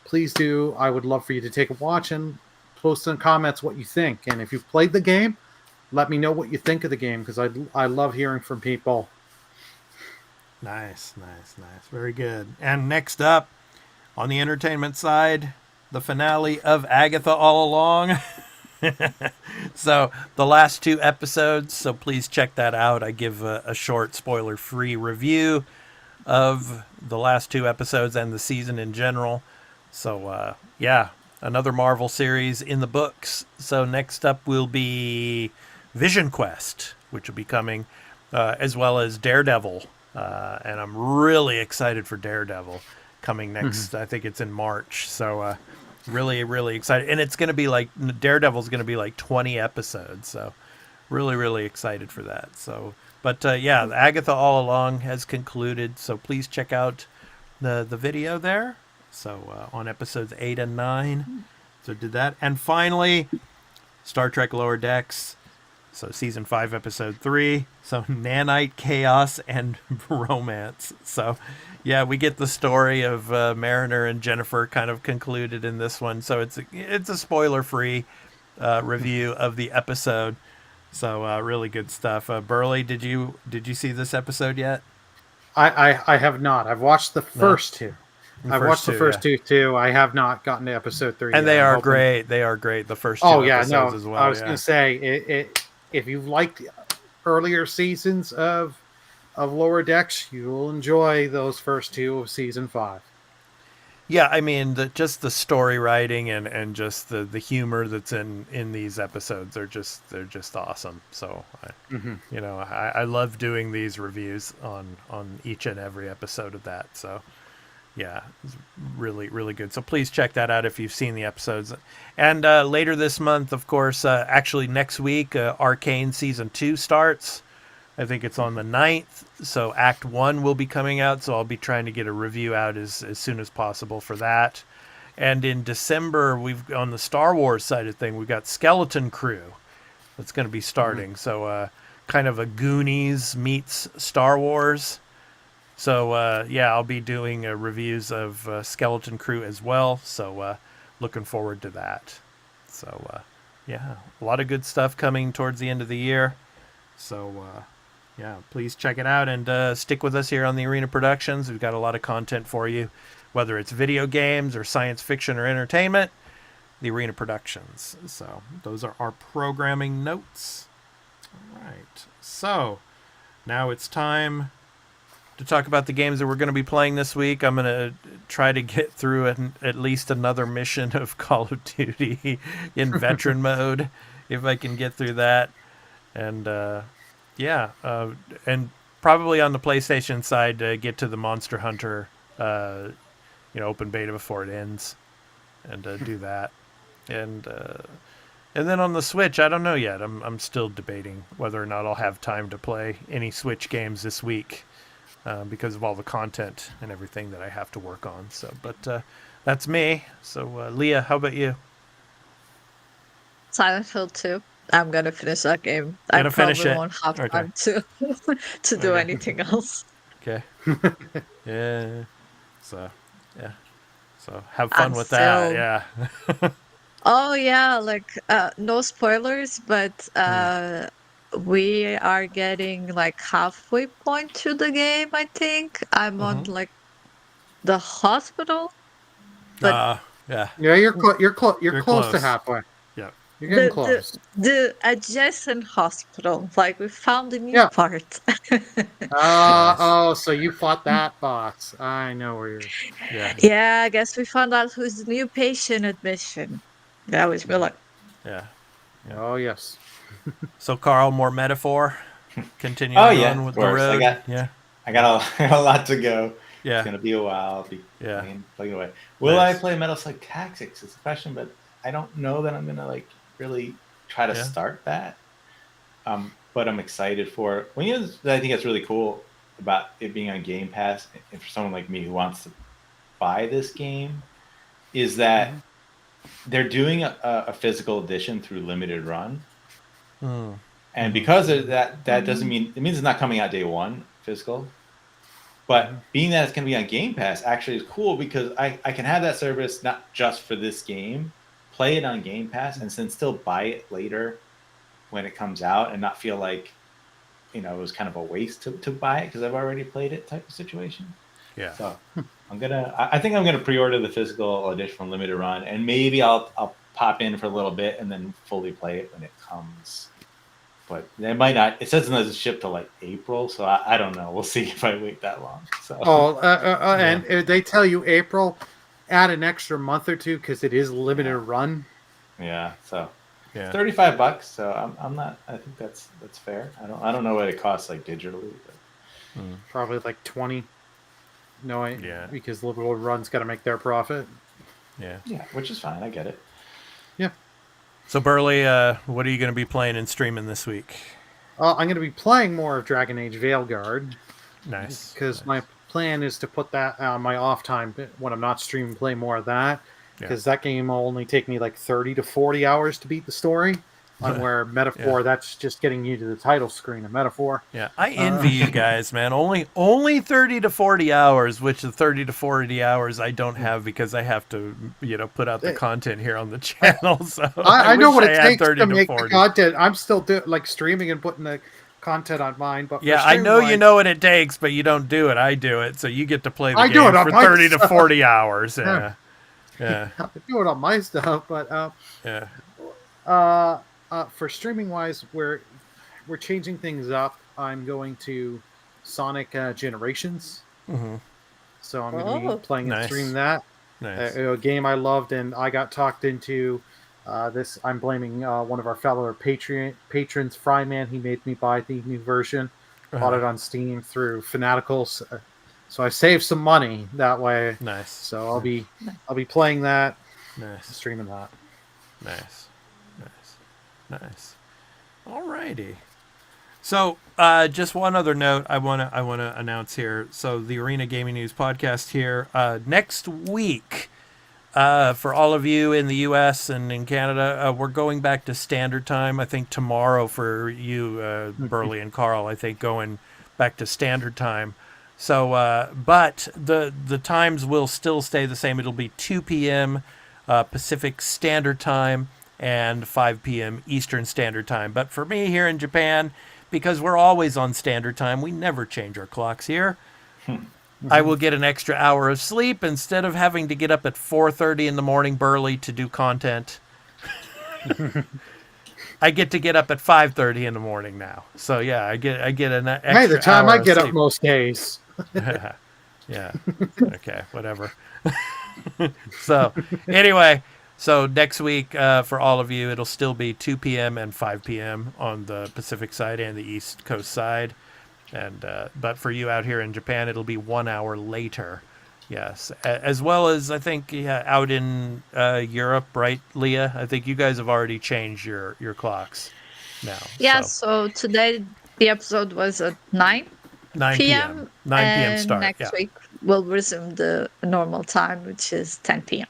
please do. I would love for you to take a watch and post in the comments what you think. And if you've played the game, let me know what you think of the game, because I love hearing from people. Nice. Very good. And next up, on the entertainment side, the finale of Agatha All Along. So the last 2 episodes, so please check that out. I give a short spoiler-free review of the last 2 episodes and the season in general. So another Marvel series in the books. So next up will be Vision Quest, which will be coming, as well as Daredevil. And I'm really excited for Daredevil coming next. I think it's in March. So really, really excited. And it's going to be like, Daredevil's going to be like 20 episodes. So really, really excited for that. So, but Agatha All Along has concluded. So please check out the video there. So on episodes 8 and 9. So did that. And finally, Star Trek Lower Decks. So season 5, episode 3. So Nanite Chaos and Romance. So yeah, we get the story of Mariner and Jennifer kind of concluded in this one. So it's a spoiler-free review of the episode. So really good stuff. Burley, did you see this episode yet? I have not. I've watched the first 2. I've watched the first 2 too. I have not gotten to episode 3 and yet. They are great. They are great. The first 2 episodes as well. I was going to say if you've liked earlier seasons of Lower Decks, you will enjoy those first 2 of season 5. Yeah, I mean, just the story writing and just the humor that's in these episodes they're just awesome. So I love doing these reviews on each and every episode of that. So yeah, it's really, really good. So please check that out if you've seen the episodes. And later this month, of course, actually next week, Arcane Season 2 starts. I think it's on the 9th, so Act 1 will be coming out, so I'll be trying to get a review out as soon as possible for that. And in December, we've on the Star Wars side of thing, we've got Skeleton Crew that's going to be starting. So kind of a Goonies meets Star Wars. So yeah, I'll be doing reviews of Skeleton Crew as well. So looking forward to that. So yeah, a lot of good stuff coming towards the end of the year. So yeah, please check it out and stick with us here on the Arena Productions. We've got a lot of content for you, whether it's video games or science fiction or entertainment. The Arena Productions. So those are our programming notes. All right. So now it's time to talk about the games that we're going to be playing this week. I'm going to try to get through at least another mission of Call of Duty in veteran mode, if I can get through that. And yeah, and probably on the PlayStation side, get to the Monster Hunter, open beta before it ends, and do that. And then on the Switch, I don't know yet. I'm still debating whether or not I'll have time to play any Switch games this week because of all the content and everything that I have to work on. So, but that's me. So, Leah, how about you? Silent Hill 2. I'm gonna finish that game. Gonna I finish probably it. won't have Okay. time to do Okay. anything else. Okay. Yeah. So, yeah. So have fun And with that. still- Yeah. Oh yeah, like no spoilers, but we are getting like halfway point to the game, I think. I'm on like the hospital, but Yeah. Yeah, you're close to close. halfway. Yeah. You're getting the close. the adjacent hospital, like we found the new Yeah. part. Oh, so you fought that boss. I know where you're. Yeah. Yeah, I guess we found out who's the new patient admission. That was me like, Yeah. Yeah. Oh yes. So, Carl, more metaphor. Continuing Oh yeah, on of with the course. road. I got a lot to go. Yeah. It's gonna be a while. I'll be Yeah. playing away. Will Nice. I play Metal Slug Tactics? Is the question, but I don't know that I'm gonna like really try to Yeah. start that. But I'm excited for it. Well, I think that's really cool about it being on Game Pass, and for someone like me who wants to buy this game, is that they're doing a physical edition through limited run. And because of that doesn't mean it means it's not coming out day one physical. But being that it's going to be on Game Pass actually is cool because I can have that service not just for this game, play it on Game Pass, and then still buy it later when it comes out and not feel like it was kind of a waste to buy it because I've already played it type of situation. Yeah. So I think I'm gonna pre-order the physical edition from limited run, and maybe I'll pop in for a little bit and then fully play it when it comes. But it might not. It says it doesn't ship till like April, so I don't know. We'll see if I wait that long. So. And they tell you April, add an extra month or two because it is limited run. Yeah. So. Yeah. $35. So I'm not. I think that's fair. I don't know what it costs like digitally. But. Probably like 20. No, Yeah. because limited run's got to make their profit. Yeah. Yeah, which is fine. I get it. Yeah. So, Burley, what are you going to be playing and streaming this week? I'm going to be playing more of Dragon Age Veilguard. Nice. Because my plan is to put that on my off time when I'm not streaming, play more of that. Because that game will only take me like 30 to 40 hours to beat the story. On where Metaphor, that's just getting you to the title screen of Metaphor. Yeah, I envy you guys, man. Only 30 to 40 hours, which the 30 to 40 hours I don't have because I have to, put out the content here on the channel. So I know wish what I it had takes 30 to make the 40. content. I'm still streaming and putting the content on mine. But Yeah, I know you know what it takes, but you don't do it. I do it, so you get to play the I game do it on for my 30 to stuff. 40 hours. Yeah. Yeah. I do it on my stuff, but Yeah. for streaming wise, we're changing things up. I'm going to Sonic Generations, so I'm going to be playing and stream that. Nice. A game I loved, and I got talked into this. I'm blaming one of our fellow patrons, Fryman. He made me buy the new version. Bought it on Steam through Fanaticals, so I saved some money that way. Nice. So I'll be playing that, Nice. streaming that. Nice. Nice. Alrighty. So, just one other note I want to announce here. So, the Arena Gaming News podcast here next week. For all of you in the U.S. and in Canada, we're going back to standard time. I think tomorrow for you, Burley and Carl. I think going back to standard time. So, but the times will still stay the same. It'll be 2 p.m. Pacific Standard Time and 5 p.m. Eastern Standard Time. But for me here in Japan, because we're always on standard time, we never change our clocks here. I will get an extra hour of sleep instead of having to get up at 4:30 in the morning, Burley, to do content. I get to get up at 5:30 in the morning now. So yeah, I get an extra Hey, the time hour I get of up sleep. most days. Yeah. Okay, whatever. So anyway, so next week for all of you, it'll still be 2 p.m. and 5 p.m. on the Pacific side and the East Coast side. And but for you out here in Japan, it'll be 1 hour later. Yes, as well as I think out in Europe, right, Leah? I think you guys have already changed your clocks now. Yeah, So so today the episode was at 9 9 p.m. 9 p.m. and start. next week we'll resume the normal time, which is 10 p.m.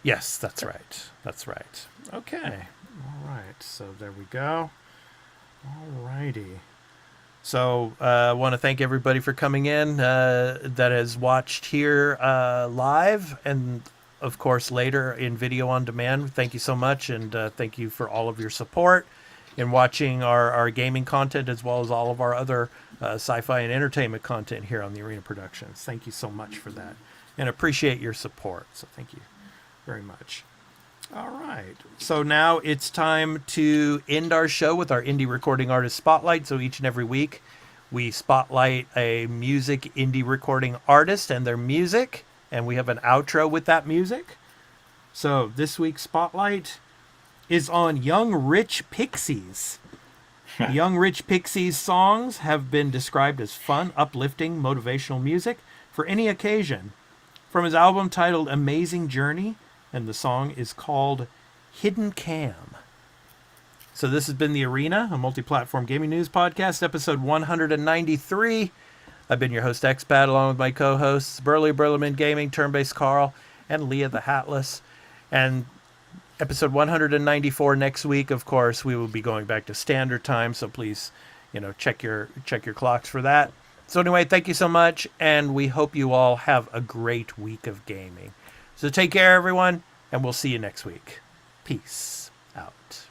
Yes, that's right. That's right. Okay. All right. So there we go. All righty. So I want to thank everybody for coming in that has watched here live and, of course, later in video on demand. Thank you so much, and thank you for all of your support in watching our gaming content as well as all of our other sci-fi and entertainment content here on the Arena Productions. Thank you so much for that, and appreciate your support. So thank you very much. All right. So now it's time to end our show with our indie recording artist spotlight. So each and every week we spotlight a music indie recording artist and their music, and we have an outro with that music. So this week's spotlight is on Young Rich Pixies. Young Rich Pixies songs have been described as fun, uplifting, motivational music for any occasion. From his album titled Amazing Journey, and the song is called Hidden Cam. So this has been The Arena, a multi-platform gaming news podcast, episode 193. I've been your host, Expat, along with my co-hosts, Burlyman Gaming, Turn-Based Carl, and Leah the Hatless. And episode 194 next week, of course, we will be going back to standard time, so please, check your clocks for that. So anyway, thank you so much, and we hope you all have a great week of gaming. So take care, everyone, and we'll see you next week. Peace out.